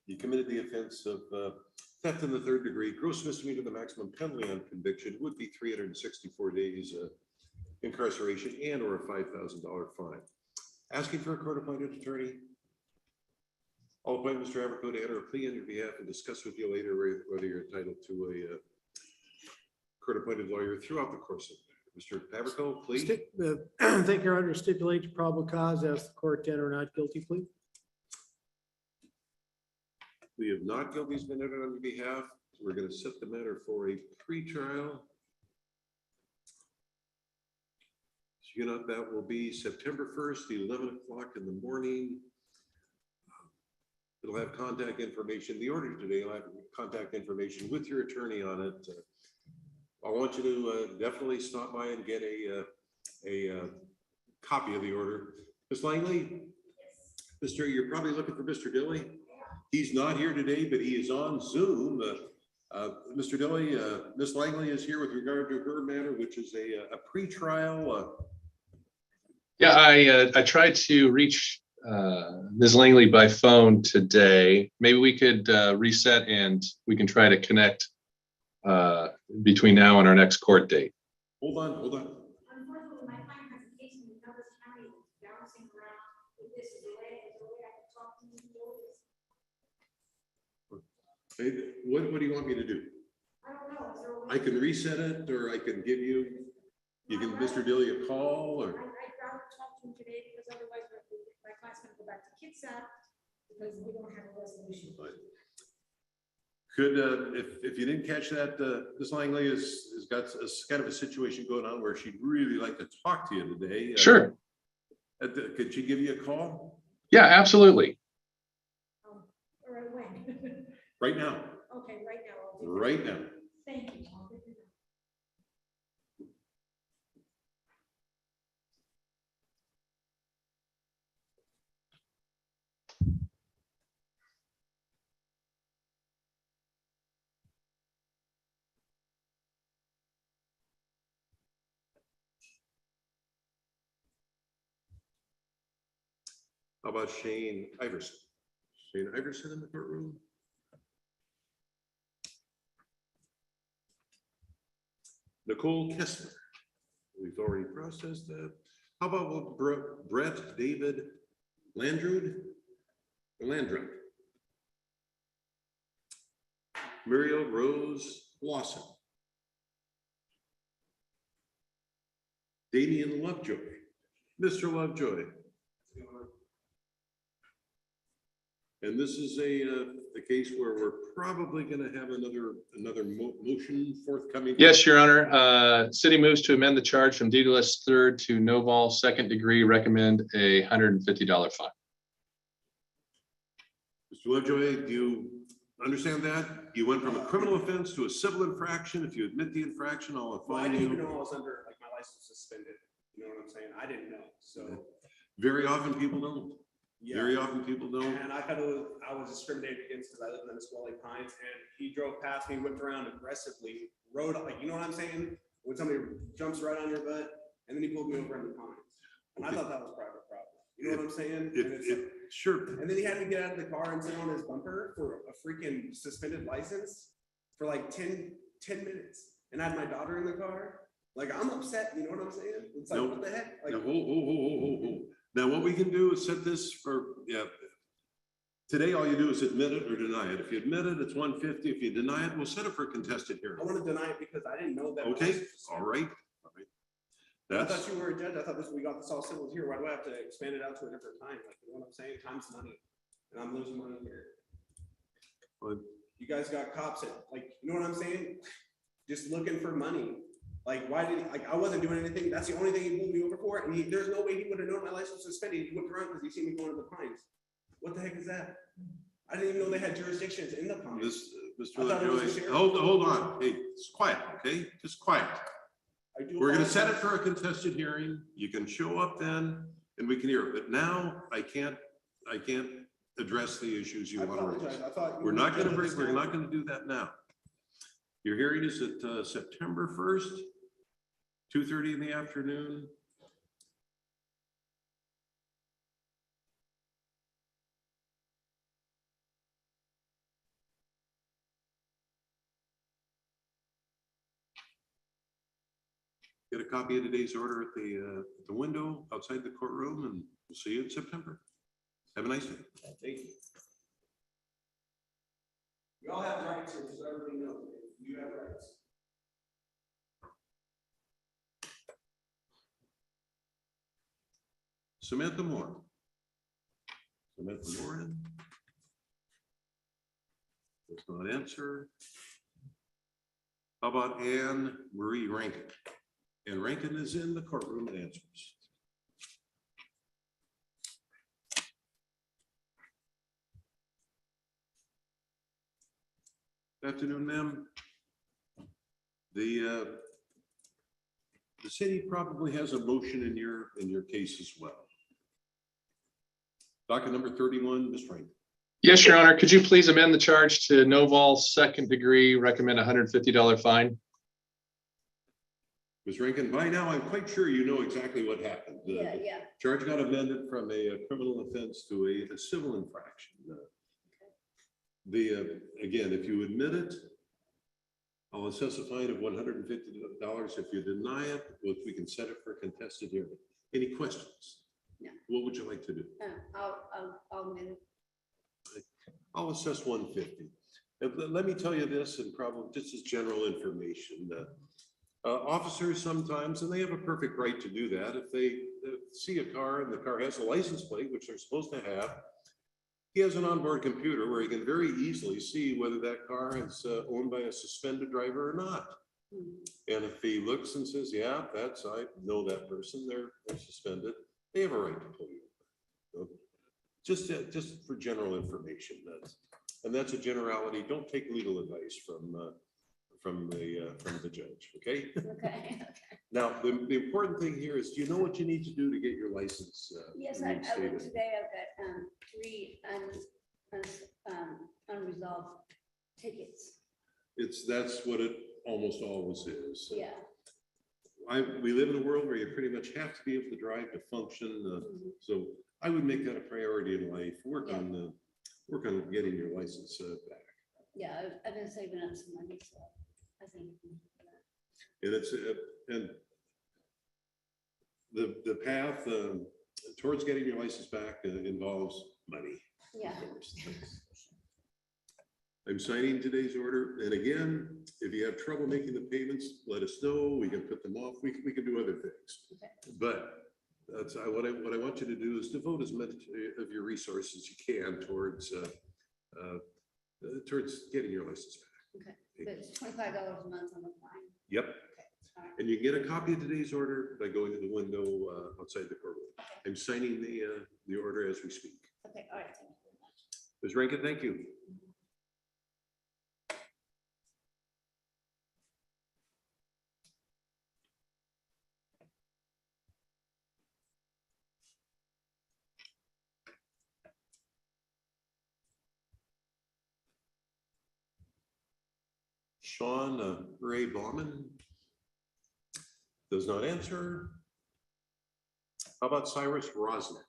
you committed the offense of theft in the third degree, gross misdemeanor. The maximum penalty on conviction would be 364 days incarceration and or a $5,000 fine. Asking for a court-appointed attorney. I'll appoint Mr. Aberco to enter a plea on your behalf and discuss with you later whether you're entitled to a court-appointed lawyer throughout the course of it. Mr. Aberco, please. Thank you, Your Honor. Stipulate to probable cause, ask the court to enter not guilty plea. We have not guilty's been entered on your behalf. We're going to set the matter for a pretrial. So, you know, that will be September 1st, 11 o'clock in the morning. It'll have contact information. The order today will have contact information with your attorney on it. I want you to definitely stop by and get a copy of the order. Ms. Langley, you're probably looking for Mr. Dilly. He's not here today, but he is on Zoom. Mr. Dilly, Ms. Langley is here with regard to her matter, which is a pretrial. Yeah, I tried to reach Ms. Langley by phone today. Maybe we could reset and we can try to connect between now and our next court date. Hold on. Unfortunately, my client has a case in Douglas County that's bouncing around with this delay. Is there a way I can talk to you? What do you want me to do? I don't know. Is there a way? I can reset it, or I can give you can Mr. Dilly a call, or? I'd rather talk to him today because otherwise my client's gonna go back to KidSat because we don't have a resolution. Could, if you didn't catch that, Ms. Langley has got a kind of a situation going on where she'd really like to talk to you today. Sure. Could she give you a call? Yeah, absolutely. All right, when? Right now. Okay, right now. I'll do that. Right now. Thank you. I'll do that. How about Shane Iverson? Shane Iverson in the courtroom? Nicole Kessler. We've already processed that. How about Brett David Landrud? Landrud. Muriel Rose Lawson. Damian Lovejoy. Mr. Lovejoy. And this is a case where we're probably going to have another motion forthcoming. Yes, Your Honor. City moves to amend the charge from DDoS third to Noval second degree, recommend a $150 fine. Mr. Lovejoy, do you understand that? You went from a criminal offense to a civil infraction. If you admit the infraction, I'll Well, I fine didn't even you. know I was under, like, my license suspended. You know what I'm saying? I didn't know, so. Very often people don't. Yeah. Very often people don't. And I thought I was discriminated against because I live in the Municipal Pines, and he drove past me, whipped around aggressively, rode, like, you know what I'm saying? When somebody jumps right on your butt, and then he pulled me over in the Pines. And I thought that was private property. You know what I'm saying? And it's like, Sure. and then he had me get out of the car and sit on his bumper for a freaking suspended license for like 10 minutes. And I had my daughter in the car. Like, I'm upset, you know what I'm saying? It's like, Nope. what the heck? Like, Now, hold. Now, what we can do is set this for, today, all you do is admit it or deny it. If you admit it, it's 150. If you deny it, we'll set it for a contested hearing. I want to deny it because I didn't know that. Okay, all right. I thought you were a judge. I thought we got this all settled here. Why do I have to expand it out to a different time? Like, you know what I'm saying? Time's money. And I'm losing money here. But you guys got cops at, like, you know what I'm saying? Just looking for money. Like, why did, like, I wasn't doing anything. That's the only thing he pulled me over for. And there's no way he would have known my license was suspended. He whipped around because he seen me going to the Pines. What the heck is that? I didn't even know they had jurisdictions in the Pines. Mr. Lovejoy, hold on. Hey, it's quiet, okay? Just quiet. We're going to set it for a contested hearing. You can show up then and we can hear it. But now I can't address the issues you want to raise. We're not going to do that now. Your hearing is at September 1st, 2:30 in the afternoon. Get a copy of today's order at the window outside the courtroom, and we'll see you in September. Have a nice day. Thank you. We all have rights here, so everybody knows. You have rights. Samantha Moore. Samantha Moore. Does not answer. How about Anne Marie Rankin? And Rankin is in the courtroom and answers. Good afternoon, ma'am. The city probably has a motion in your case as well. Docket number 31, Ms. Rankin. Yes, Your Honor. Could you please amend the charge to Noval second degree, recommend a $150 fine? Ms. Rankin, by now I'm quite sure you know exactly what happened. Yeah. Charge got amended from a criminal offense to a civil infraction. Again, if you admit it, I'll assess a fine of $150. If you deny it, we can set it for a contested hearing. Any questions? No. What would you like to do? I'll move. I'll assess 150. Let me tell you this, and probably just as general information. Officers sometimes, and they have a perfect right to do that, if they see a car and the car has a license plate, which they're supposed to have, he has an onboard computer where he can very easily see whether that car is owned by a suspended driver or not. And if he looks and says, yeah, I know that person, they're suspended, they have a right to pull you over. So just for general information, that's a generality. Don't take legal advice from the judge, okay? Okay. Now, the important thing here is, do you know what you need to do to get your license? Yes, I went today. I've got 3 unresolved tickets. That's what it almost always is. Yeah. We live in a world where you pretty much have to be able to drive to function. So I would make that a priority in life. Work on getting your license back. Yeah, I've been saving up some money, so I think. And the path towards getting your license back involves money. Yeah. I'm signing today's order. And again, if you have trouble making the payments, let us know. We can put them off. We can do other things. But that's what I want you to do is devote as much of your resources you can towards getting your license back. Okay, but it's $25 a month on the fine. Yep. Okay, all right. And you get a copy of today's order by going to the window outside the courtroom. I'm signing the order as we speak. Okay, all right, thank you very much. Ms. Rankin, thank you. Sean Ray Bauman does not answer. How about Cyrus Rosnick?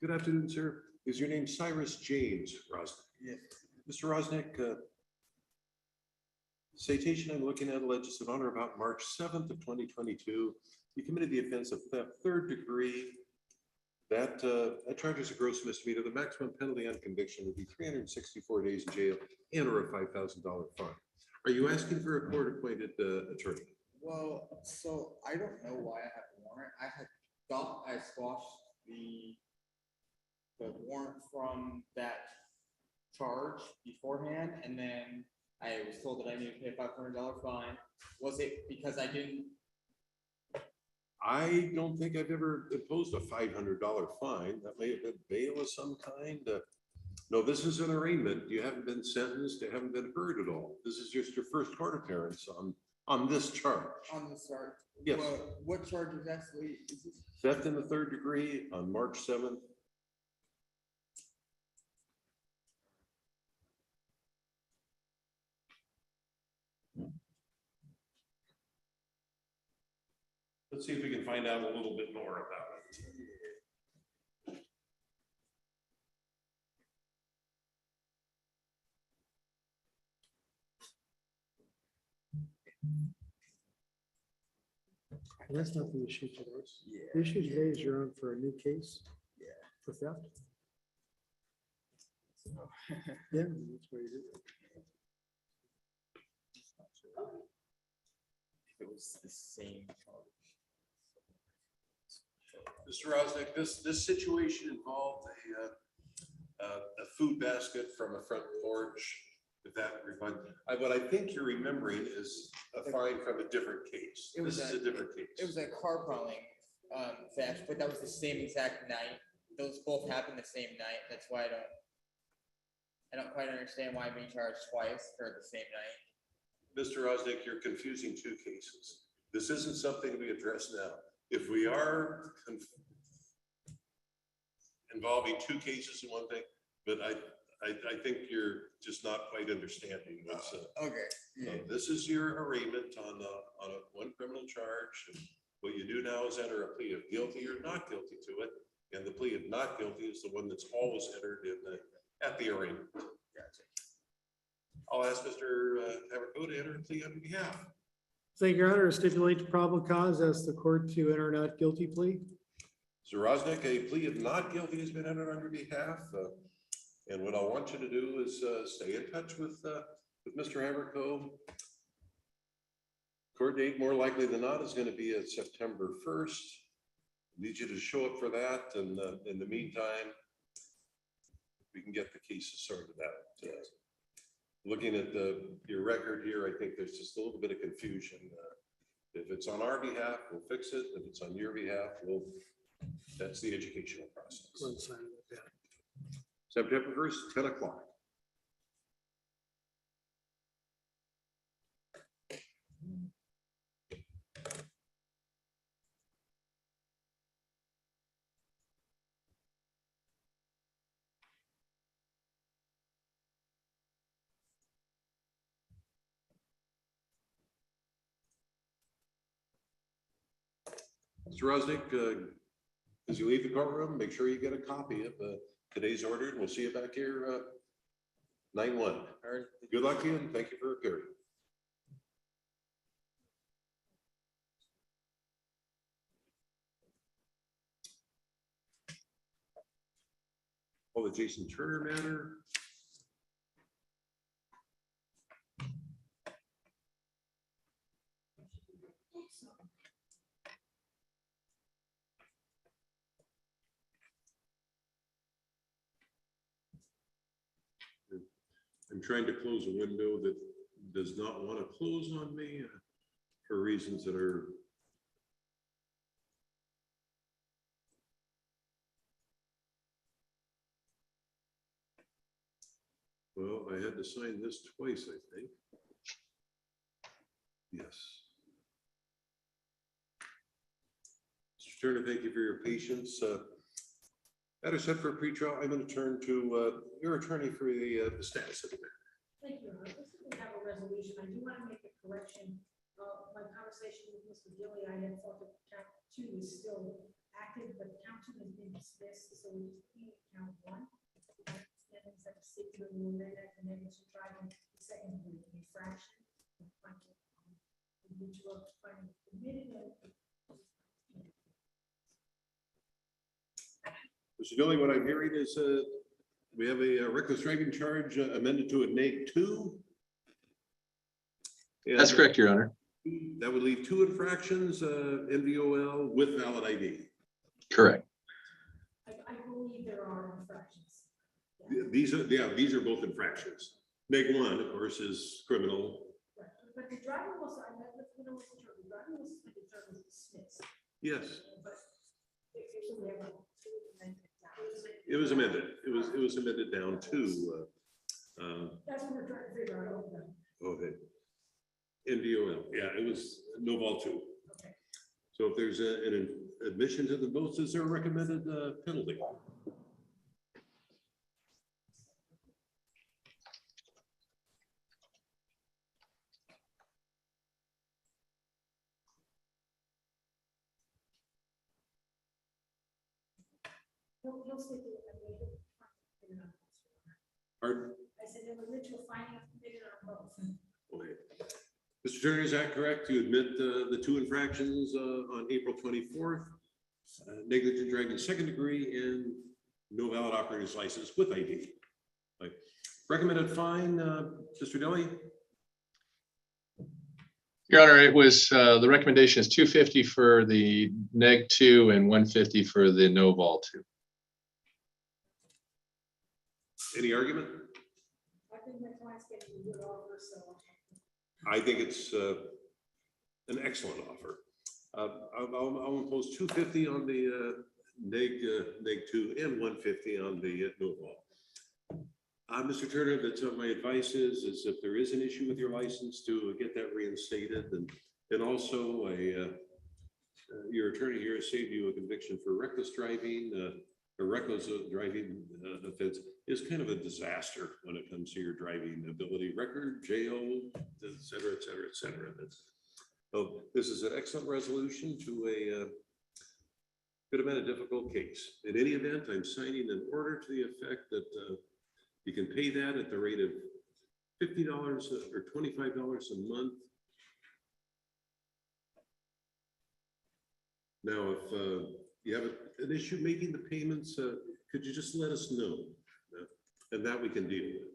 Good afternoon, sir. Is your name Cyrus James Rosnick? Yes. Mr. Rosnick, citation I'm looking at alleges that on or about March 7th of 2022, you committed the offense of theft, 3rd degree. That charge is a gross misdemeanor. The maximum penalty on conviction would be 364 days in jail and or a $5,000 fine. Are you asking for a court-appointed attorney? Well, so I don't know why I have a warrant. I had thought I squashed the warrant from that charge beforehand, and then I was told that I needed to pay a $500 fine. Was it because I didn't? I don't think I've ever imposed a $500 fine. That may have been bail of some kind. No, this is an arraignment. You haven't been sentenced. You haven't been heard at all. This is just your first court appearance on this charge. On the start? Yes. What charge exactly is this? Theft in the 3rd degree on March 7th. Let's see if we can find out a little bit more about it. That's not the issue today. Yeah. The issue today is you're on for a new case. Yeah. For theft. Yeah, that's what you do. It was the same charge. Mr. Rosnick, this situation involved a food basket from a front porch. If that what I think you're remembering is a fine from a different case. This is a different case. It was a car prowling theft, but that was the same exact night. Those both happened the same night. That's why I don't quite understand why I'm being charged twice for the same night. Mr. Rosnick, you're confusing two cases. This isn't something we address now. If we are involving two cases in one thing, but I think you're just not quite understanding what's. Okay. This is your arraignment on one criminal charge. And what you do now is enter a plea of guilty or not guilty to it. And the plea of not guilty is the one that's always entered at the arraignment. Gotcha. I'll ask Mr. Haverko to enter a plea on your behalf. Thank you, Your Honor. Stipulate the probable cause, ask the court to enter a not guilty plea. Mr. Rosnick, a plea of not guilty has been entered on your behalf. And what I want you to do is stay in touch with Mr. Haverko. Court date, more likely than not, is going to be at September 1st. Need you to show up for that. And in the meantime, we can get the cases sorted out. Looking at your record here, I think there's just a little bit of confusion. If it's on our behalf, we'll fix it. If it's on your behalf, that's the educational process. Go ahead and sign it. September 1st, 10 o'clock. Mr. Rosnick, as you leave the courtroom, make sure you get a copy of today's order, and we'll see you back here 9/1. Good luck to you, and thank you for appearing. All the Jason Turner matter. I'm trying to close a window that does not want to close on me for reasons that are well, I had to sign this twice, I think. Yes. Mr. Turner, thank you for your patience. Matter set for a pretrial. I'm going to turn to your attorney for the status of the matter. Thank you. This is we have a resolution. I do want to make a correction. My conversation with Mr. Gilly, I had thought that count 2 is still active, but count 2 has been dismissed, so we just need count 1. And instead of state to remove that, and then to try the second infraction. Which will find committed. Mr. Gilly, what I'm hearing is we have a reckless driving charge amended to a neg 2. That's correct, Your Honor. That would leave 2 infractions, NVOL with valid ID. Correct. I believe there are infractions. These are both infractions. Neg 1, of course, is criminal. Right. But the driving was, the driving was dismissed. Yes, But we have it was amended. It was amended down to. That's what we're trying to figure out. Okay. NVOL, yeah, it was no vol 2. Okay. So if there's an admission to the votes, is there a recommended penalty? He'll stick to it. Pardon? I said there was ritual finding committed on both. Okay. Mr. Turner, is that correct? You admit the 2 infractions on April 24th? Negligent driving 2nd degree and no valid operator's license with ID. Right. Recommended fine, Mr. Deli? Your Honor, it was, the recommendation is $250 for the neg 2 and $150 for the no vol 2. Any argument? I think my client's getting a good offer, so. I think it's an excellent offer. I'll impose $250 on the neg 2 and $150 on the no vol. Mr. Turner, that's what my advice is if there is an issue with your license, to get that reinstated, and also your attorney here has saved you a conviction for reckless driving. A reckless driving offense is kind of a disaster when it comes to your driving ability record, jail, et cetera, et cetera, et cetera. So this is an excellent resolution to a could have been a difficult case. In any event, I'm signing an order to the effect that you can pay that at the rate of $50 or $25 a month. Now, if you have an issue making the payments, could you just let us know? And that we can deal with.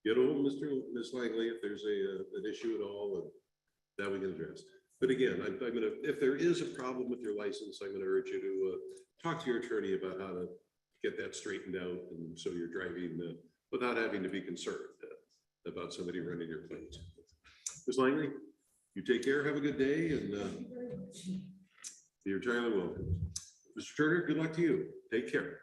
Get a hold of Ms. Langley if there's an issue at all, and that we can address. But again, I'm gonna, if there is a problem with your license, I'm gonna urge you to talk to your attorney about how to get that straightened out, and so you're driving without having to be concerned about somebody running your plate. Ms. Langley, you take care, have a good day, and you're entirely welcome. Mr. Turner, good luck to you. Take care.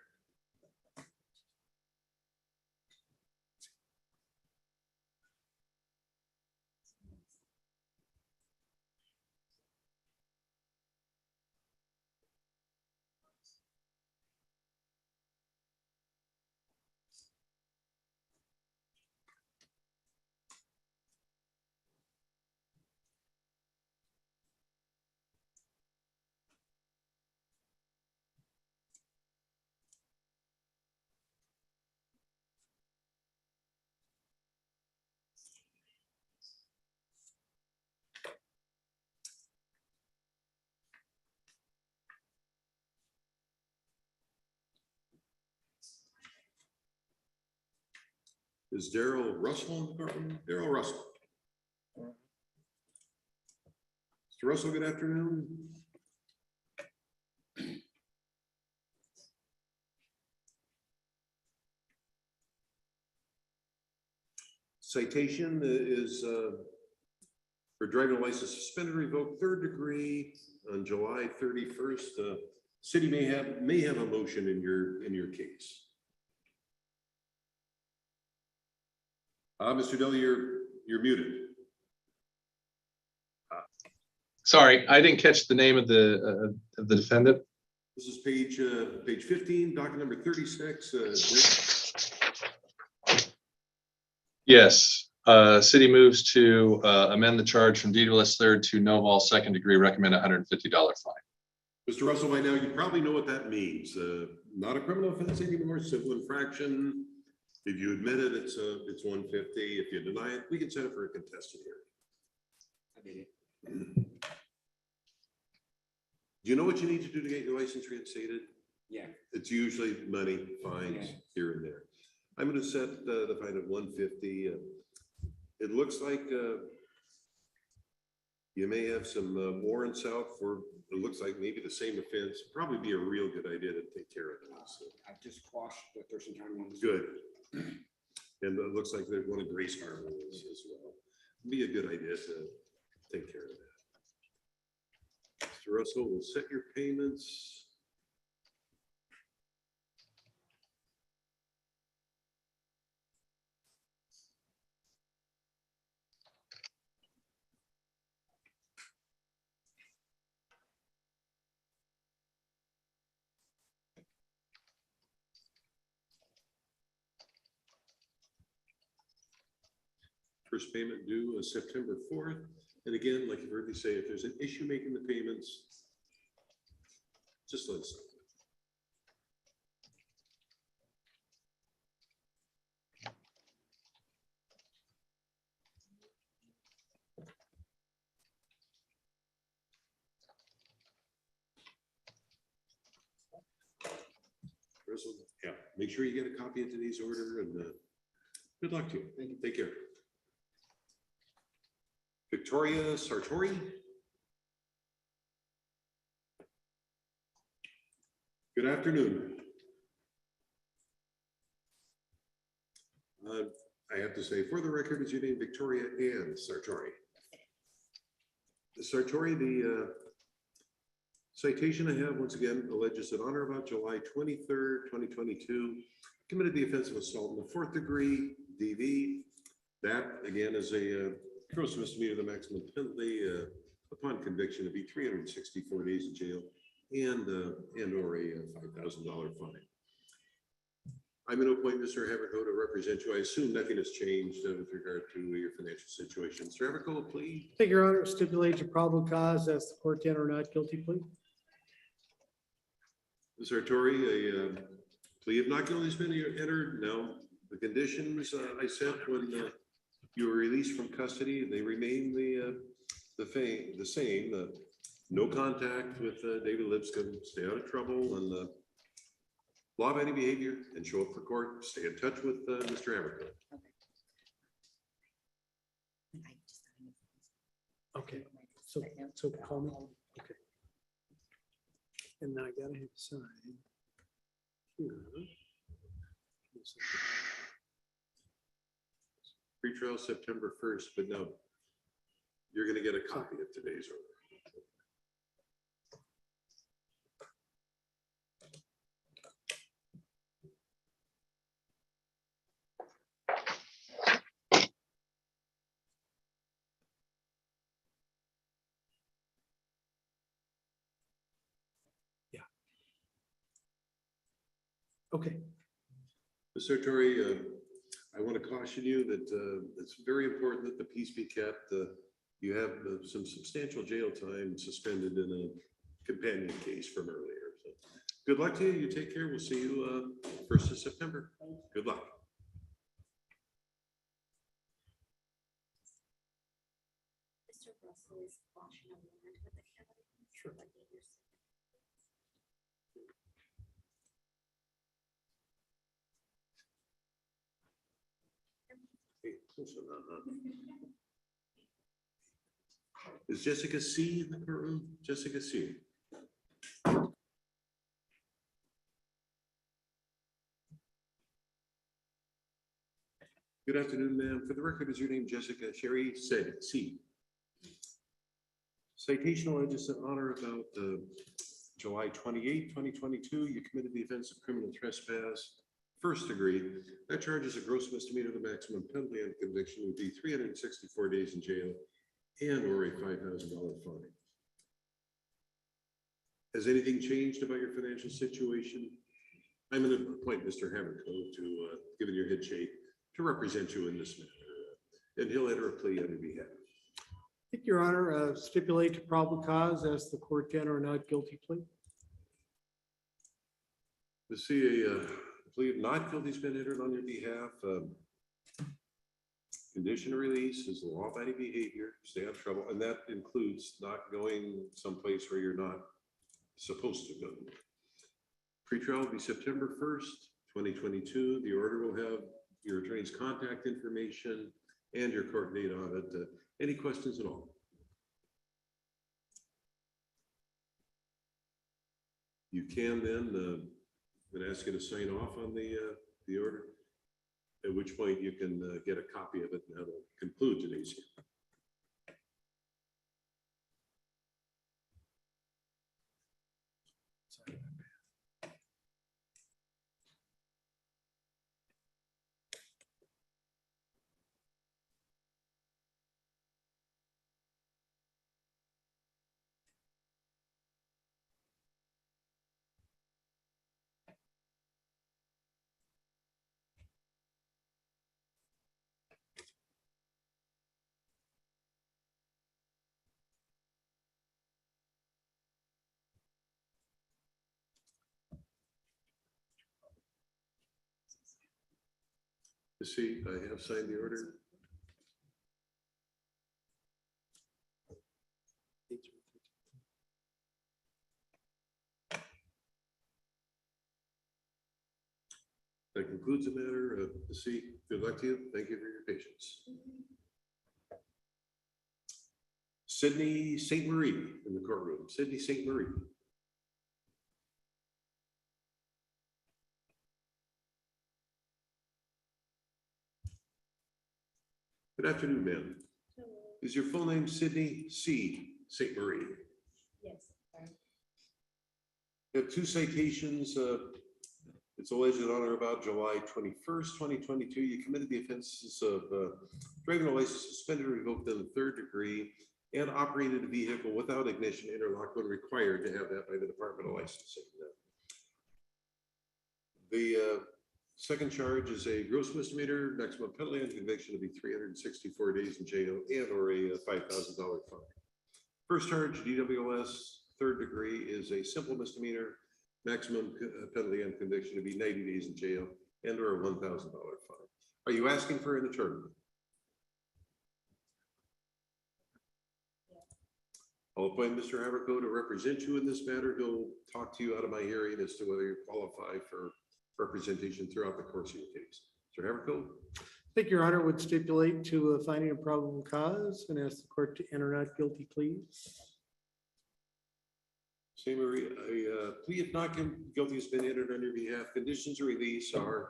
Is Daryl Russell in the courtroom? Daryl Russell. Mr. Russell, good afternoon. Citation is for driving license suspended, revoked, third degree on July 31st. City may have a motion in your case. Mr. Deli, you're muted. Sorry, I didn't catch the name of the defendant. This is page 15, docket number 36. Yes, city moves to amend the charge from deedless third to no vol second degree, recommend $150 fine. Mr. Russell, by now you probably know what that means. Not a criminal offense anymore, civil infraction. If you admit it, it's 150. If you deny it, we can set it for a contested hearing. I did it. Do you know what you need to do to get your license reinstated? Yeah. It's usually money, fines, Yeah. here and there. I'm gonna set the fine at 150. It looks like you may have some warrants out for, it looks like maybe the same offense. Probably be a real good idea to take care of that. So. I've just quashed the Thurston County ones. Good. And it looks like there's one of Grace Harbor as well. Be a good idea to take care of that. Mr. Russell will set your payments. First payment due September 4th. And again, like you've heard me say, if there's an issue making the payments, just let us know. Yeah, make sure you get a copy of today's order and good luck to you. Thank you. Take care. Victoria Sartori. Good afternoon. I have to say, for the record, is your name Victoria Ann Sartori? Sartori, the citation I have, once again, alleges that on or about July 23rd, 2022, committed the offense of assault in the 4th degree, DV. That, again, is a gross misdemeanor. The maximum penalty upon conviction would be 364 days in jail and or a $5,000 fine. I'm going to appoint Mr. Haverco to represent you. I assume nothing has changed with regard to your financial situation. Mr. Haverco, please. Thank you, Your Honor. Stipulate your probable cause as the court to enter not guilty plea. Ms. Sartori, a plea of not guilty has been entered. No. The conditions I set when you were released from custody, they remain the same. No contact with David Lipscomb, stay out of trouble, and law-abiding behavior, and show up for court. Stay in touch with Mr. Haverco. Okay, so call me. Okay. And then I gotta hit sign here. Pre-trial September 1st, but no, you're going to get a copy of today's order. Okay. Ms. Sartori, I want to caution you that it's very important that the peace be kept. You have some substantial jail time suspended in a companion case from earlier. So good luck to you. You take care. We'll see you 1st of September. Good luck. Mr. Russell is flashing a warrant with the county. Sure. Is Jessica C in the courtroom? Jessica C. Good afternoon, ma'am. For the record, is your name Jessica Sherry C? Citation alleges an honor about July 28, 2022. You committed the offense of criminal trespass, first degree. That charge is a gross misdemeanor. The maximum penalty on conviction would be 364 days in jail and or a $5,000 fine. Has anything changed about your financial situation? I'm going to appoint Mr. Haverco to, given your head shake, to represent you in this matter, and he'll enter a plea on your behalf. I think, Your Honor, stipulate to probable cause as the court to enter a not guilty plea. To see a plea of not guilty has been entered on your behalf. Condition of release is law-abiding behavior, stay out of trouble, and that includes not going someplace where you're not supposed to go. Pretrial will be September 1st, 2022. The order will have your attorney's contact information and your court date on it. Any questions at all? You can then, I'm going to ask you to sign off on the order, at which point you can get a copy of it, and that'll conclude today's hearing. You see, I have signed the order. That concludes the matter. See, good luck to you. Thank you for your patience. Sydney St. Marie in the courtroom. Sydney St. Marie. Good afternoon, ma'am. Is your full name Sydney C. St. Marie? Yes. You have two citations. It's alleged that on or about July 21st, 2022, you committed the offenses of driving a license suspended or revoked in the third degree and operated a vehicle without ignition interlock when required to have that by the Department of Licensing. The second charge is a gross misdemeanor, maximum penalty on conviction to be 364 days in jail and or a $5,000 fine. First charge, DWS, third degree, is a simple misdemeanor, maximum penalty on conviction to be 90 days in jail and or a $1,000 fine. Are you asking for an attorney? I'll appoint Mr. Haverco to represent you in this matter. He'll talk to you out of my hearing as to whether you qualify for representation throughout the course of your case. Mr. Haverco? I think, Your Honor, would stipulate to a finding of probable cause and ask the court to enter not guilty pleas. St. Marie, a plea of not guilty has been entered on your behalf. Conditions of release are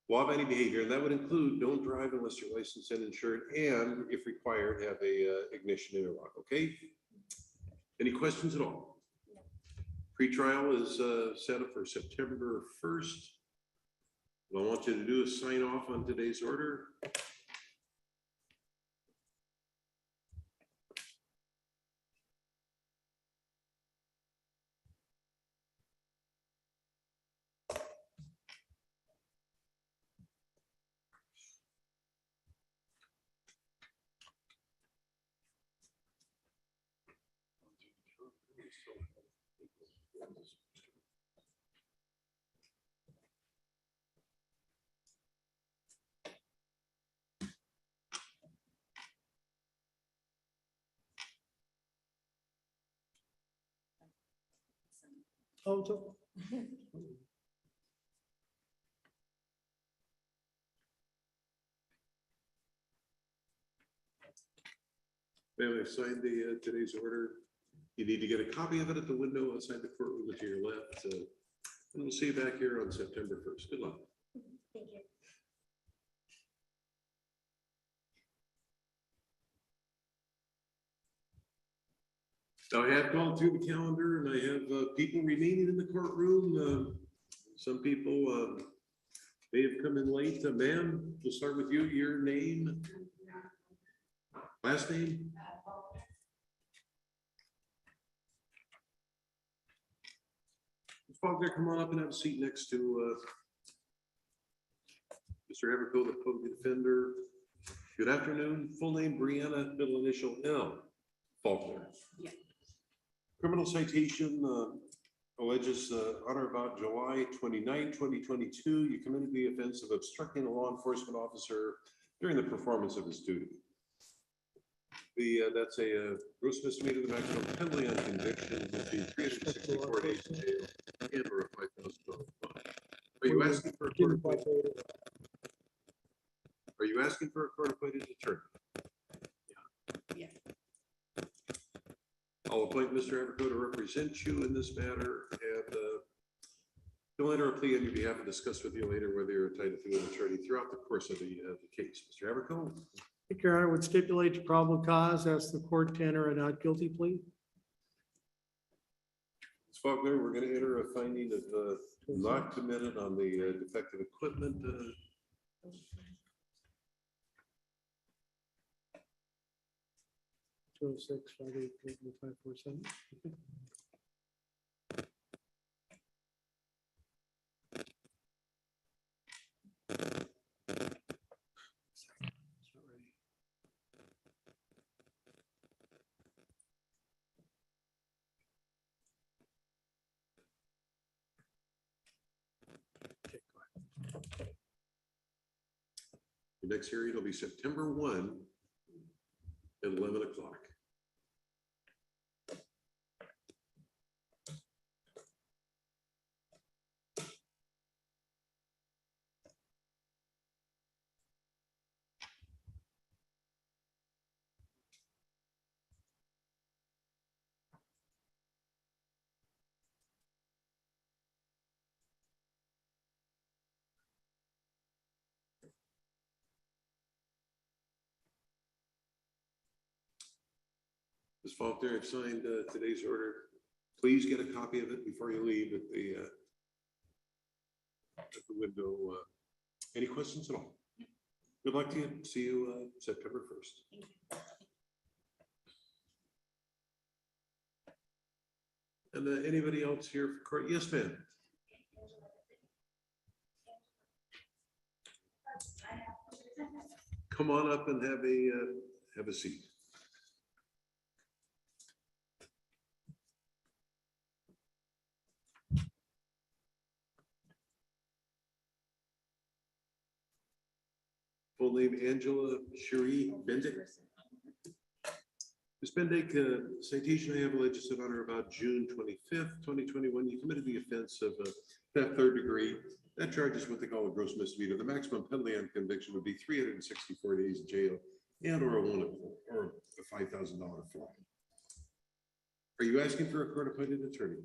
law-abiding behavior, and that would include don't drive unless you're licensed and insured, and if required, have a ignition interlock. Okay. Any questions at all? Pretrial is set up for September 1st. What I want you to do is sign off on today's order. Oh, it's okay. Ma'am, I've signed the, today's order. You need to get a copy of it at the window outside the courtroom to your left. And we'll see you back here on September 1st. Good luck. Thank you. Now, I have gone through the calendar and I have people remaining in the courtroom. Some people may have come in late. Ma'am, we'll start with you. Your name, last name? Faulkner, come on up and have a seat next to Mr. Everco, the public defender. Good afternoon. Full name, Brianna, middle initial L. Faulkner. Yeah. Criminal citation alleges on or about July 29, 2022, you committed the offense of obstructing a law enforcement officer during the performance of his duty. That's a gross misdemeanor. The maximum penalty on conviction would be 364 days in jail and or a $5,000 fine. Are you asking for a court appointed? Are you asking for a court appointed attorney? Yeah. I'll appoint Mr. Everco to represent you in this matter, and he'll enter a plea on your behalf and discuss with you later whether you're entitled to an attorney throughout the course of the case. Mr. Everco? Thank you, Your Honor. Would stipulate to probable cause, ask the court to enter a not guilty plea. Ms. Faulkner, we're going to enter a finding of not committed on the defective equipment. 206-583-547. Okay. The next hearing will be September 1 at 11 o'clock. Ms. Faulkner, I've signed today's order. Please get a copy of it before you leave at the window. Any questions at all? Good luck to you. See you September 1st. And anybody else here for court? Yes, ma'am. Come on up and have a seat. Full name Angela Cherie Bendick. Ms. Bendick, citation I have alleged on or about June 25th, 2021. You committed the offense of theft third degree. That charge is what they call a gross misdemeanor. The maximum penalty on conviction would be 364 days in jail and or a $5,000 fine. Are you asking for a court-appointed attorney?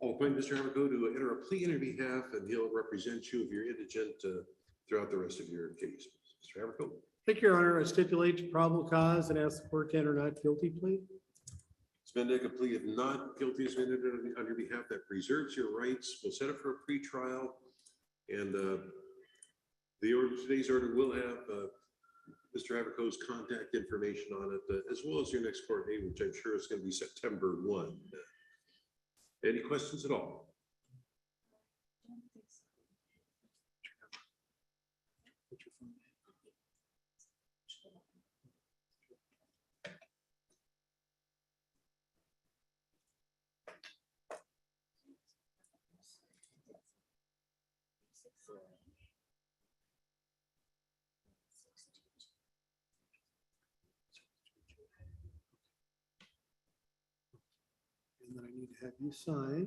I'll appoint Mr. Everco to enter a plea on your behalf, and he'll represent you if you're indigent throughout the rest of your case. Mr. Everco? Thank you, Your Honor. I stipulate to probable cause and ask the court to enter not guilty plea. Ms. Bendick, a plea of not guilty is entered on your behalf that preserves your rights. We'll set it for a pre-trial, and today's order will have Mr. Everco's contact information on it, as well as your next court date, which I'm sure is going to be September 1. Any questions at all? And then I need to have you sign.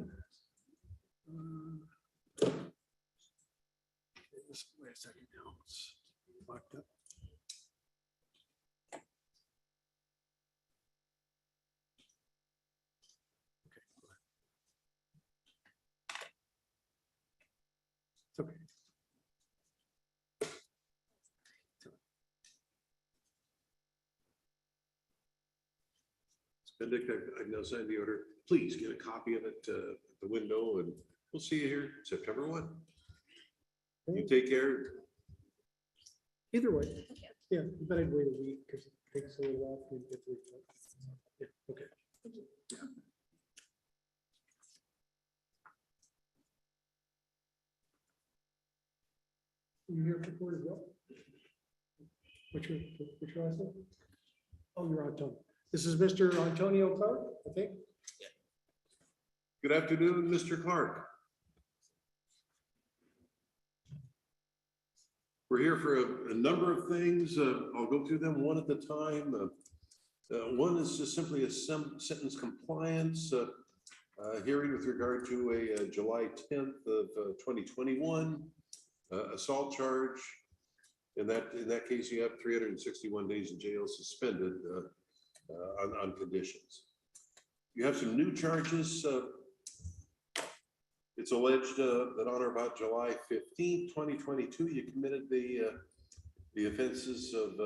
Wait a second now. It's locked up. Okay. Benedict, I've now signed the order. Please get a copy of it at the window, and we'll see you here September 1. You take care. Either way, yeah, but I'd wait a week because it takes a little while for me to get the report. Yeah, okay. You here for court as well? What's your last name? Oh, you're Antonio. This is Mr. Antonio Clark, I think. Good afternoon, Mr. Clark. We're here for a number of things. I'll go through them one at a time. One is just simply a sentence compliance hearing with regard to a July 10th of 2021 assault charge. In that case, you have 361 days in jail suspended on conditions. You have some new charges. It's alleged that on or about July 15th, 2022, you committed the offenses of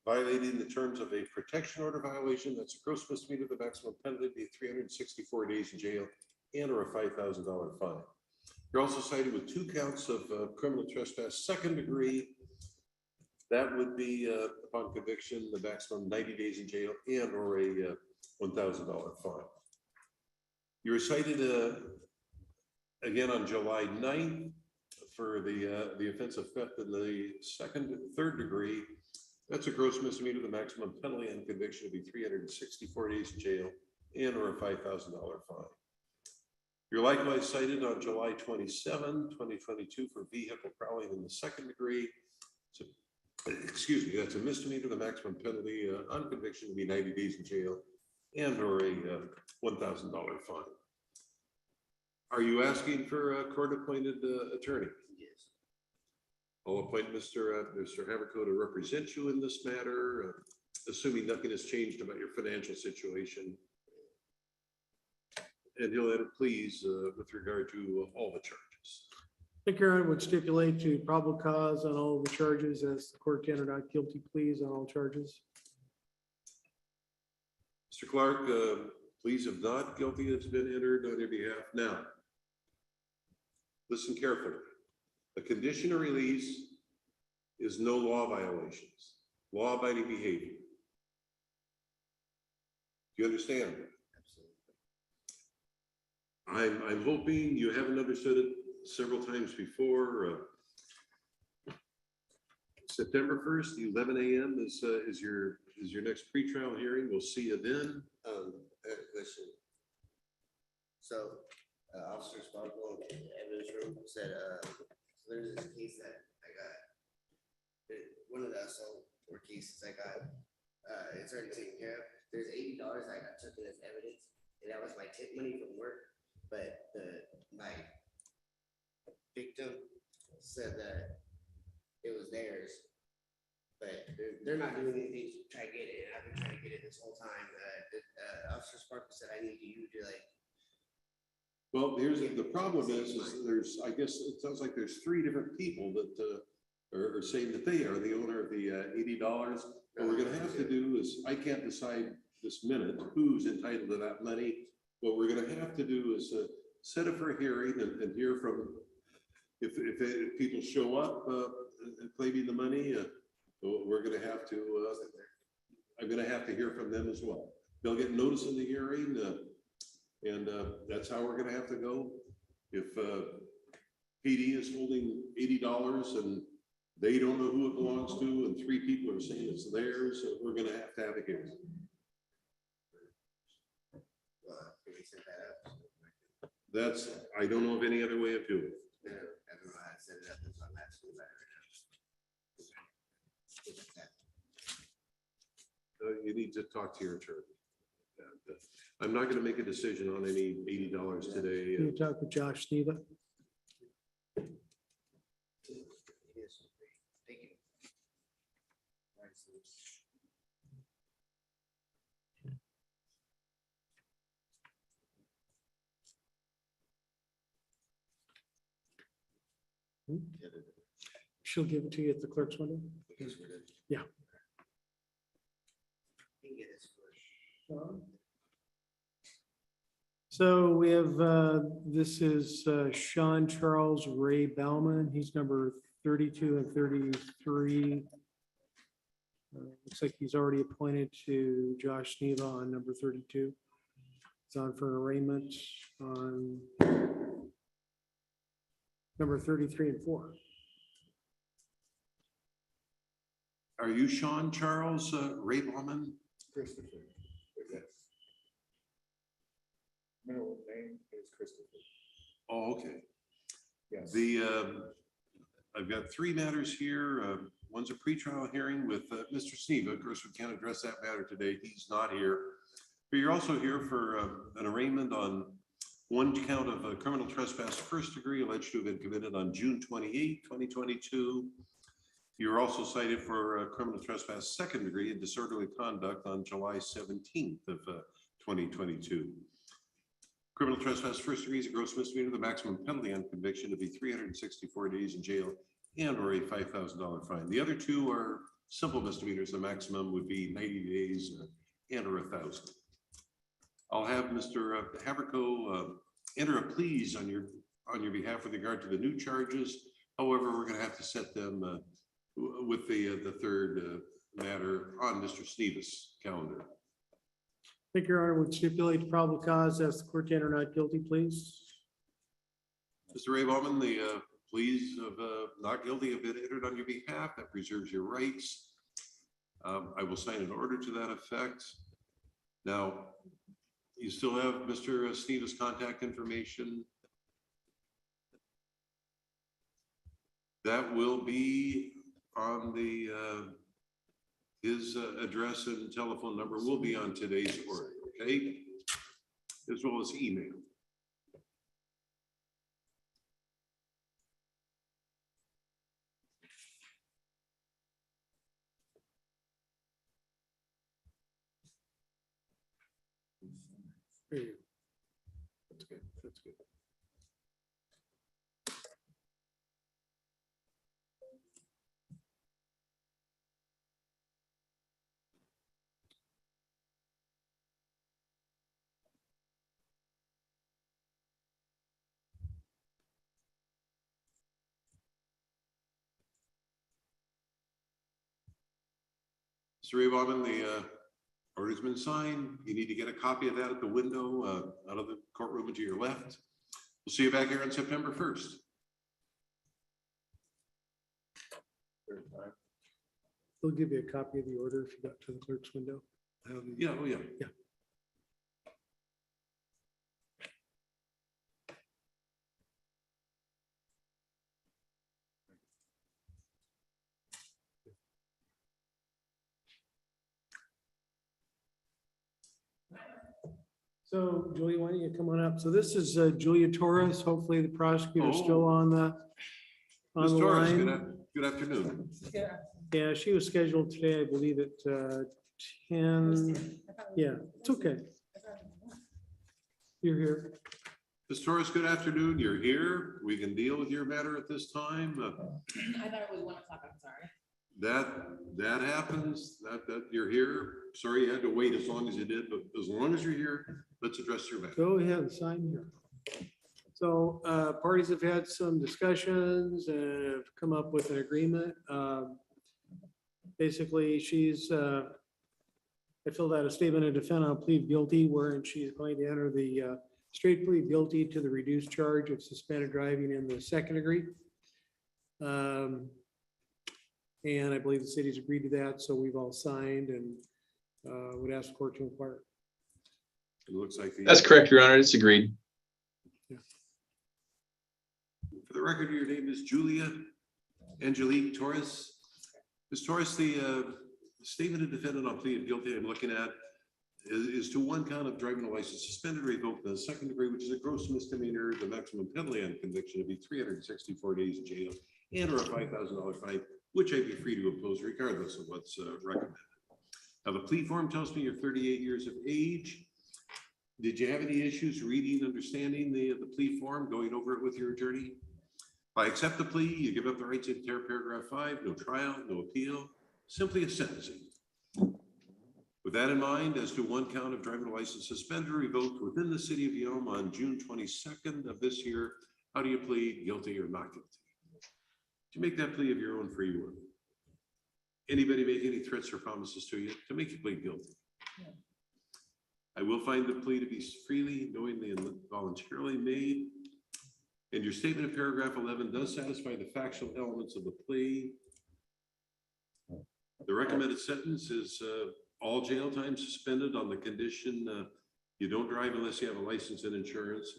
violating the terms of a protection order violation. That's a gross misdemeanor. The maximum penalty would be 364 days in jail and or a $5,000 fine. You're also cited with 2 counts of criminal trespass, second degree. That would be upon conviction, the maximum 90 days in jail and or a $1,000 fine. You were cited again on July 9th for the offense of theft in the third degree. That's a gross misdemeanor. The maximum penalty and conviction would be 364 days in jail and or a $5,000 fine. You're likewise cited on July 27, 2022 for vehicle prowling in the second degree. So, excuse me, that's a misdemeanor. The maximum penalty on conviction would be 90 days in jail and or a $1,000 fine. Are you asking for a court-appointed attorney? Yes. I'll appoint Mr. Haverco to represent you in this matter, assuming nothing has changed about your financial situation. And he'll enter pleas with regard to all the charges. I think Aaron would stipulate to probable cause on all the charges as the court entered out guilty pleas on all charges. Mr. Clark, pleas of not guilty has been entered on your behalf. Now, listen carefully. A condition of release is no law violations, law-abiding behavior. Do you understand? Absolutely. I'm hoping you haven't understood it several times before. September 1st, 11 a.m. is your next pretrial hearing. We'll see you then. Question. So, Officer Sparkle in the evidence room said, so there's this case that I got, one of the assault or cases I got, it's already taken care of. There's $80 I got took in as evidence, and that was my tip money from work. But my victim said that it was theirs, but they're not doing anything to try to get it. And I've been trying to get it this whole time. Officer Sparkle said I need you to like. Well, here's the problem is there's, I guess it sounds like there's 3 different people that are saying that they are the owner of the $80. What we're gonna have to do is, I can't decide this minute who's entitled to that money. What we're gonna have to do is set it for a hearing and hear from, if people show up claiming the money, we're gonna have to, I'm gonna have to hear from them as well. They'll get notice of the hearing, and that's how we're gonna have to go. If PD is holding $80 and they don't know who it belongs to, and 3 people are saying it's theirs, we're gonna have to have a hearing. That's, I don't know of any other way of doing it. I don't know how to set it up. That's why I'm asking about it right now. You need to talk to your attorney. I'm not going to make a decision on any $80 today. Can you talk with Josh Steva? Yes, thank you. She'll give it to you at the clerk's window. Yeah. So we have, this is Sean Charles Ray Bauman. He's number 32 and 33. Looks like he's already appointed to Josh Neva on number 32. It's on for arraignment on number 33 and 4. Are you Sean Charles Ray Bauman? Christopher. Yes. Middle name is Christopher. Oh, okay. Yes. I've got three matters here. One's a pretrial hearing with Mr. Sneva. Of course, we can't address that matter today. He's not here. But you're also here for an arraignment on one count of criminal trespass first degree alleged to have been committed on June 28, 2022. You're also cited for criminal trespass second degree and disorderly conduct on July 17th of 2022. Criminal trespass first degree is a gross misdemeanor. The maximum penalty on conviction to be 364 days in jail and or a $5,000 fine. The other two are simple misdemeanors. The maximum would be 90 days and or $1,000. I'll have Mr. Haverco enter a pleas on your behalf with regard to the new charges. However, we're going to have to set them with the third matter on Mr. Sneva's calendar. Thank you, Your Honor. Would stipulate the probable cause as the court to enter not guilty, please. Mr. Ray Bauman, the pleas of not guilty have been entered on your behalf. That preserves your rights. I will sign an order to that effect. Now, you still have Mr. Sneva's contact information. That will be on the his address and telephone number will be on today's order, okay? As well as email. There you go. That's good. That's good. Mr. Ray Bauman, the order's been signed. You need to get a copy of that at the window out of the courtroom to your left. We'll see you back here on September 1st. They'll give you a copy of the order if you got to the clerk's window. Yeah, oh yeah. Yeah. So Julia, why don't you come on up? So this is Julia Torres. Hopefully the prosecutor's still on the Ms. Torres, line. good afternoon. Yeah, she was scheduled today, I believe at 10. Yeah, it's okay. You're here. Ms. Torres, good afternoon. You're here. We can deal with your matter at this time. I thought it was 1 o'clock, I'm sorry. That happens, that you're here. Sorry you had to wait as long as you did, but as long as you're here, let's address your matter. Go ahead and sign here. So parties have had some discussions and have come up with an agreement. Basically, I filled out a statement of defense on plead guilty, wherein she's going to enter the straight plead guilty to the reduced charge of suspended driving in the second degree. And I believe the city's agreed to that, so we've all signed and would ask the court to inquire. It looks like That's correct, Your Honor. It's agreed. For the record, your name is Julia Angelique Torres. Ms. Torres, the statement of defendant on plea of guilty I'm looking at is to one count of driving a license suspended or revoked in the second degree, which is a gross misdemeanor. The maximum penalty on conviction would be 364 days in jail and or a $5,000 fine, which I'd be free to impose regardless of what's recommended. Now, the plea form tells me you're 38 years of age. Did you have any issues reading, understanding the plea form, going over it with your attorney? By accept the plea, you give up the right to tear paragraph 5, no trial, no appeal, simply a sentencing. With that in mind, as to one count of driving license suspended or revoked within the city of Yelm on June 22nd of this year, how do you plead, guilty or not guilty? To make that plea of your own free will. Anybody make any threats or promises to you to make you plead guilty? I will find the plea to be freely, knowingly, and voluntarily made. And your statement of paragraph 11 does satisfy the factual elements of the plea. The recommended sentence is all jail time suspended on the condition you don't drive unless you have a license and insurance.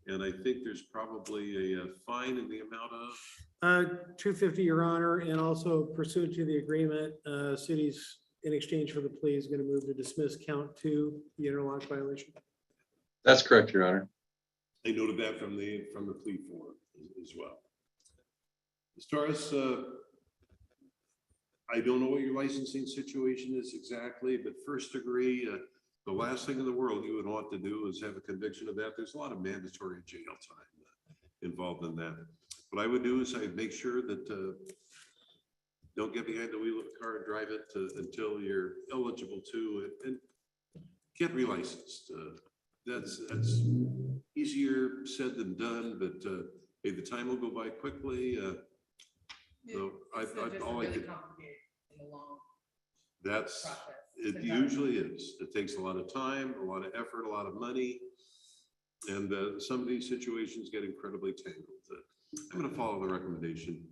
And I think there's probably a fine in the amount of $250, Your Honor, and also pursuant to the agreement, cities in exchange for the plea is going to move to dismiss count 2, the interlock violation. That's correct, Your Honor. I noted that from the plea form as well. As far as I don't know what your licensing situation is exactly, but first degree, the last thing in the world you would want to do is have a conviction of that. There's a lot of mandatory jail time involved in that. What I would do is I'd make sure that don't get behind the wheel of a car and drive it until you're eligible to and get relicensed. That's easier said than done, but hey, the time will go by quickly. So all I could. That's it. Usually is. It takes a lot of time, a lot of effort, a lot of money, and some of these situations get incredibly tangled. I'm going to follow the recommendation.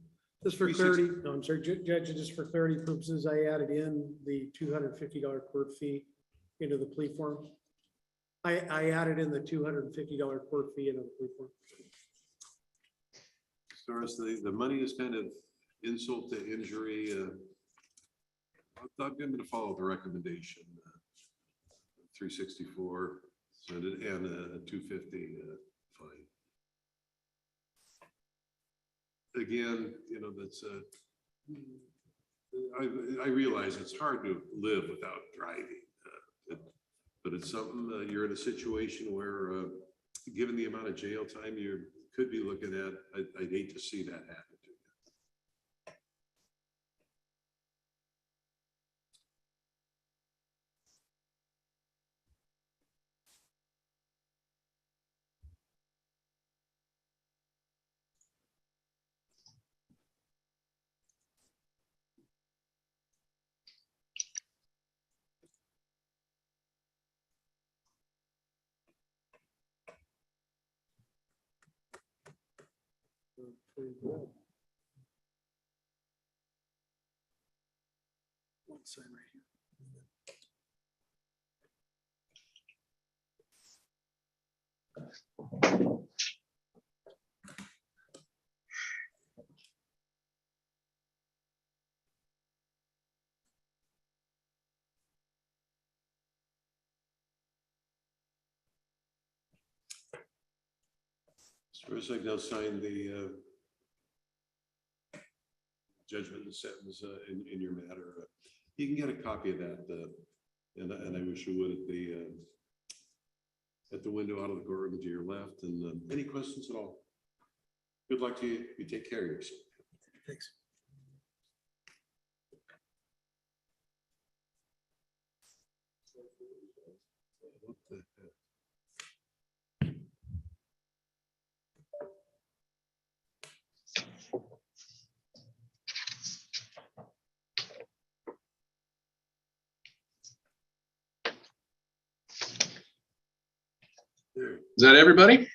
Just for clarity, no, I'm sorry, Judge, just for clarity purposes, I added in the $250 court fee into the plea form. I added in the $250 court fee into the plea form. As far as the money is kind of insult to injury, I'm going to follow the recommendation. 364 and a 250 fine. Again, you know, that's I realize it's hard to live without driving, but it's something you're in a situation where, given the amount of jail time you could be looking at, I'd hate to see that happen to you. One sign right here. As far as I've now signed the judgment and sentence in your matter, you can get a copy of that, and I wish you would at the window out of the courtroom to your left. And any questions at all? Good luck to you. You take care of yourself. Thanks. What the heck? Is that everybody?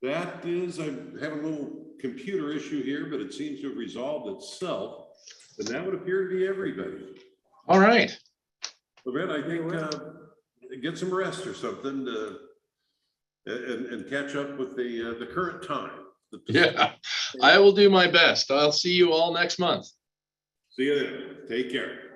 That is, I'm having a little computer issue here, but it seems to have resolved itself. And that would appear to be everybody. All right. Well, Ben, I think get some rest or something and catch up with the current time. Yeah, I will do my best. I'll see you all next month. See you then. Take care.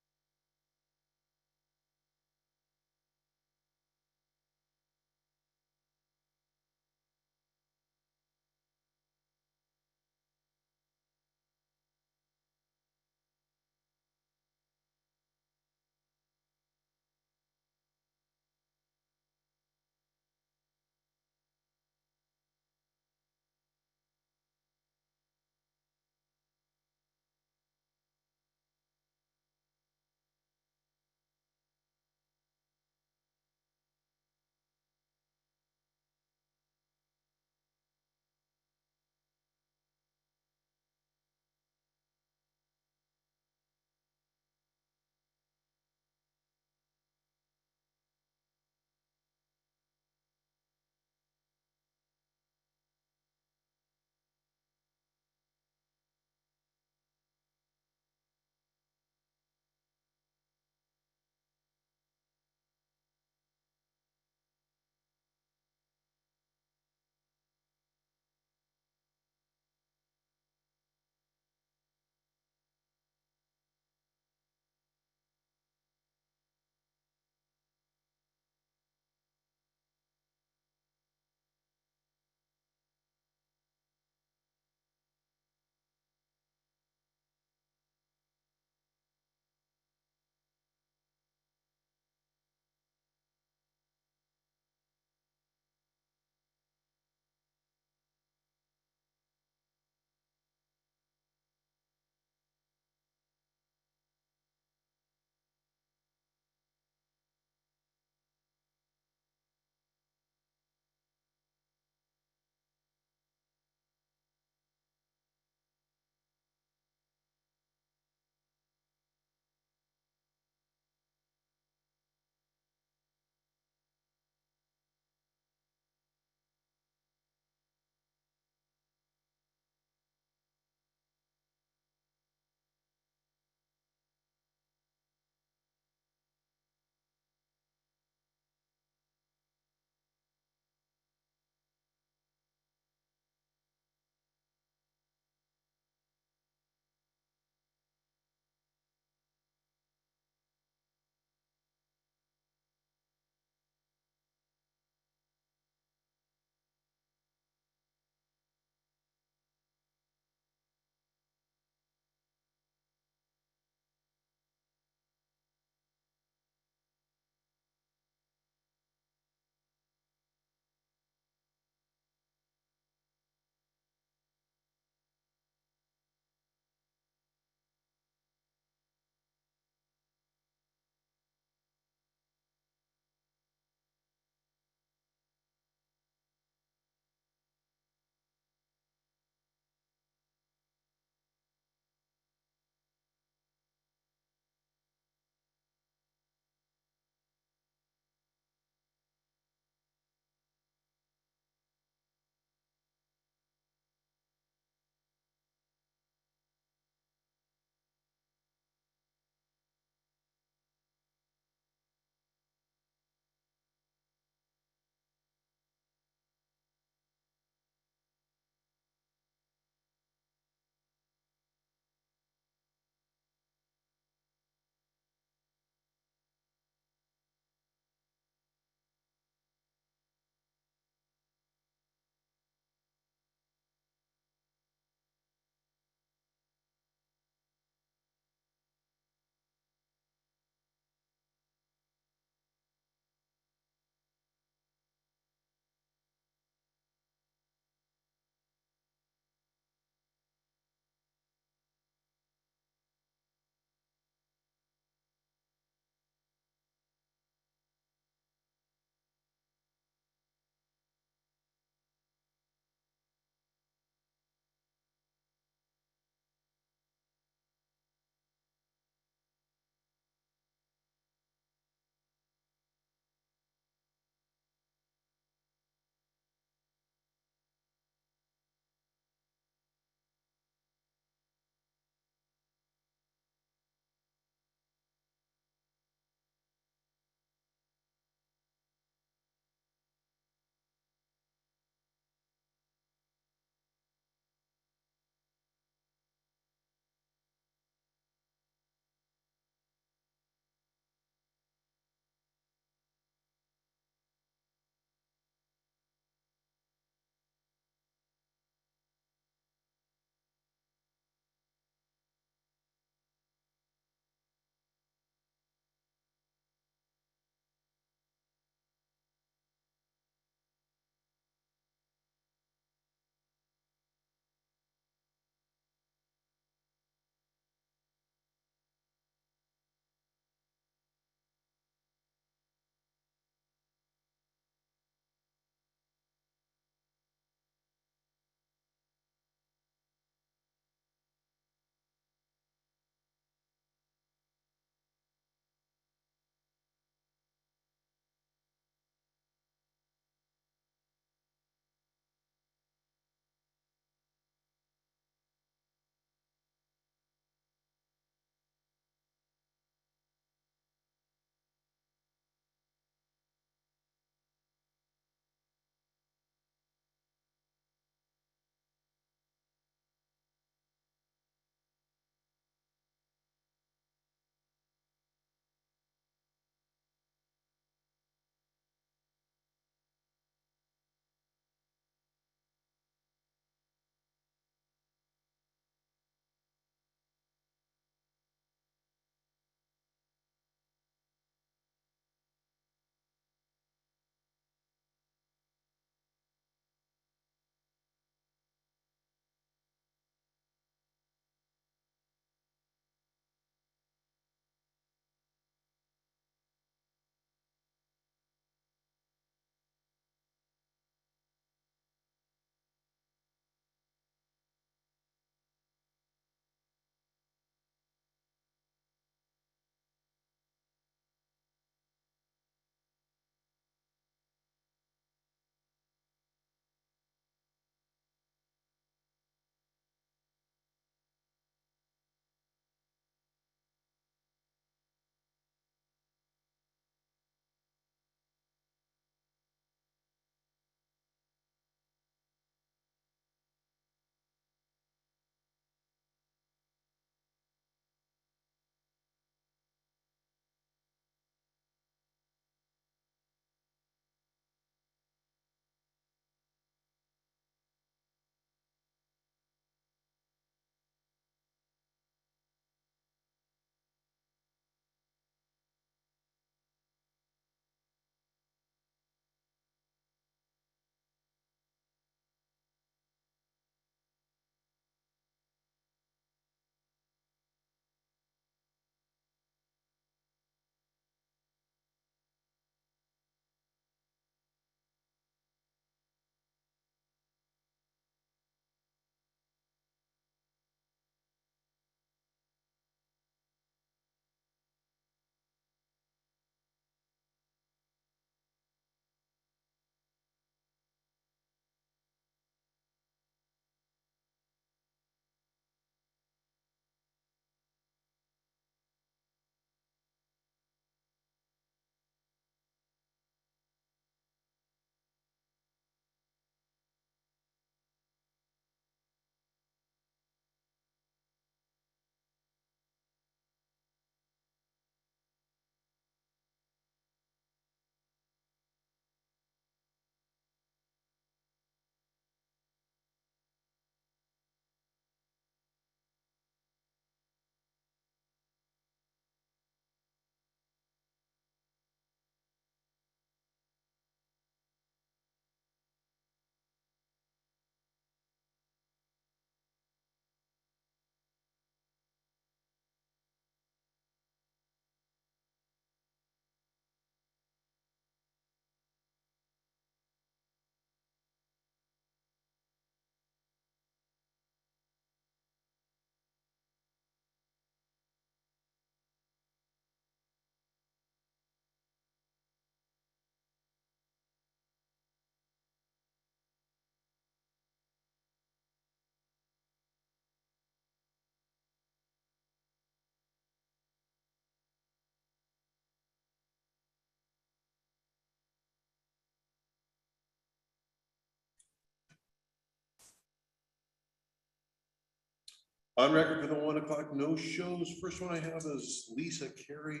On record for the 1 o'clock no shows. First one I have is Lisa Carey.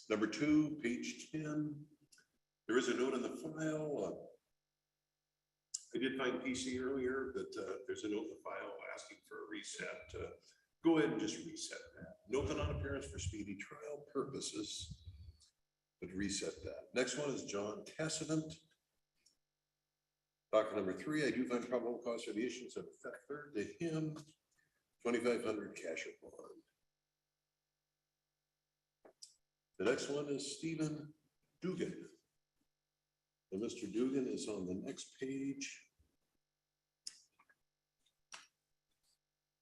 Number 2, page 10. There is a note in the file. I did find PC earlier, but there's a note in the file asking for a reset. Go ahead and just reset that. Note the non-appearance for speedy trial purposes, but reset that. Next one is John Cassavant. Docket number 3, I do find probable cause for the issuance of a third to him, 2,500 cash or bond. The next one is Stephen Dugan. And Mr. Dugan is on the next page.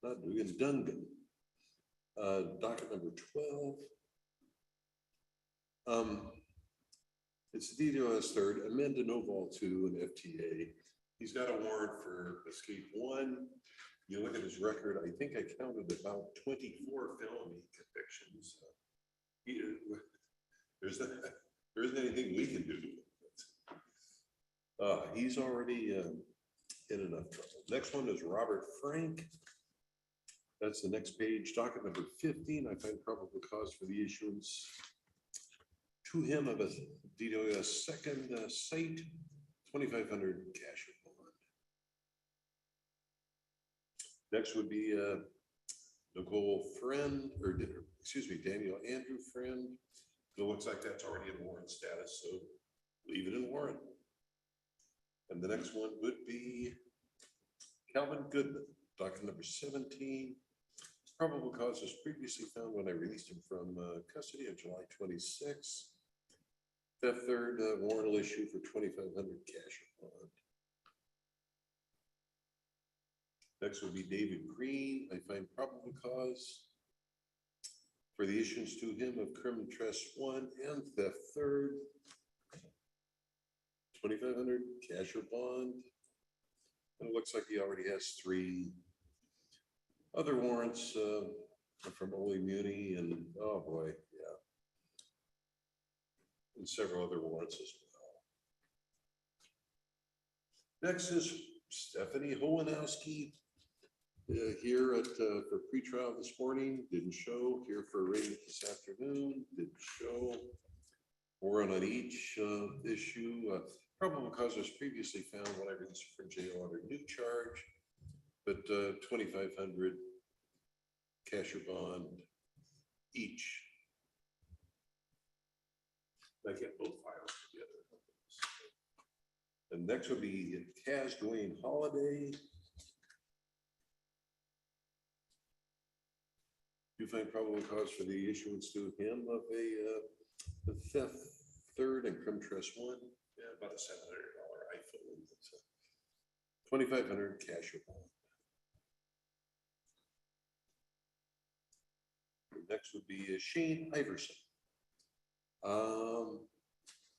Not Dugan, Dungan. Docket number 12. It's DDoS third, amend to no vol 2 and FTA. He's got a warrant for escape 1. You look at his record, I think I counted about 24 felony convictions. There isn't anything we can do. He's already in enough trouble. Next one is Robert Frank. That's the next page. Docket number 15. I find probable cause for the issuance to him of a DDoS second site, 2,500 cash or bond. Next would be Nicole Friend, or excuse me, Daniel Andrew Friend. It looks like that's already in warrant status, so leave it in warrant. And the next one would be Calvin Goodman, docket number 17. Probable cause was previously found when I released him from custody on July 26. Theft third, warrant will issue for 2,500 cash or bond. Next would be David Green. I find probable cause for the issuance to him of criminal trust 1 and theft third, 2,500 cash or bond. And it looks like he already has 3 other warrants from Ole Muni and, oh boy, yeah. And several other warrants as well. Next is Stephanie Hohenowski. Here at for pretrial this morning, didn't show. Here for arraignment this afternoon, didn't show. Warrant on each issue. Probable cause was previously found when I released from jail under new charge, but 2,500 cash or bond each. I get both files together. And next would be Kaz Dwayne Holiday. You find probable cause for the issuance to him of the theft third and crime trust 1. Yeah, about a $700 iPhone. That's 2,500 cash or bond. Next would be Shane Iverson.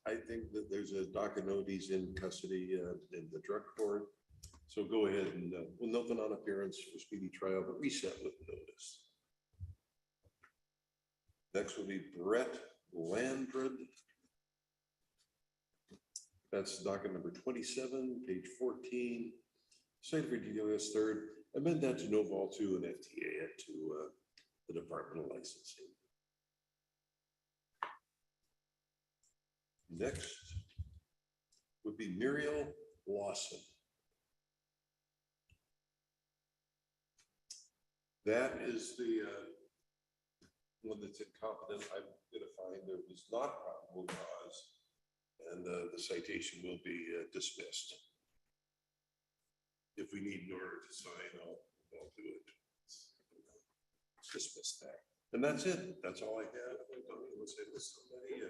I think that there's a docket note, he's in custody in the drug court. So go ahead and we'll note the non-appearance for speedy trial, but reset with notice. Next will be Brett Landred. That's docket number 27, page 14. Site for DDoS third. Amend that to no vol 2 and FTA it to the Department of Licensing. Next would be Muriel Lawson. That is the one that's incompetent. I'm going to find there was not probable cause, and the citation will be dismissed. If we need an order to sign, I'll do it. Dismiss that. And that's it. That's all I have. Unless I missed somebody.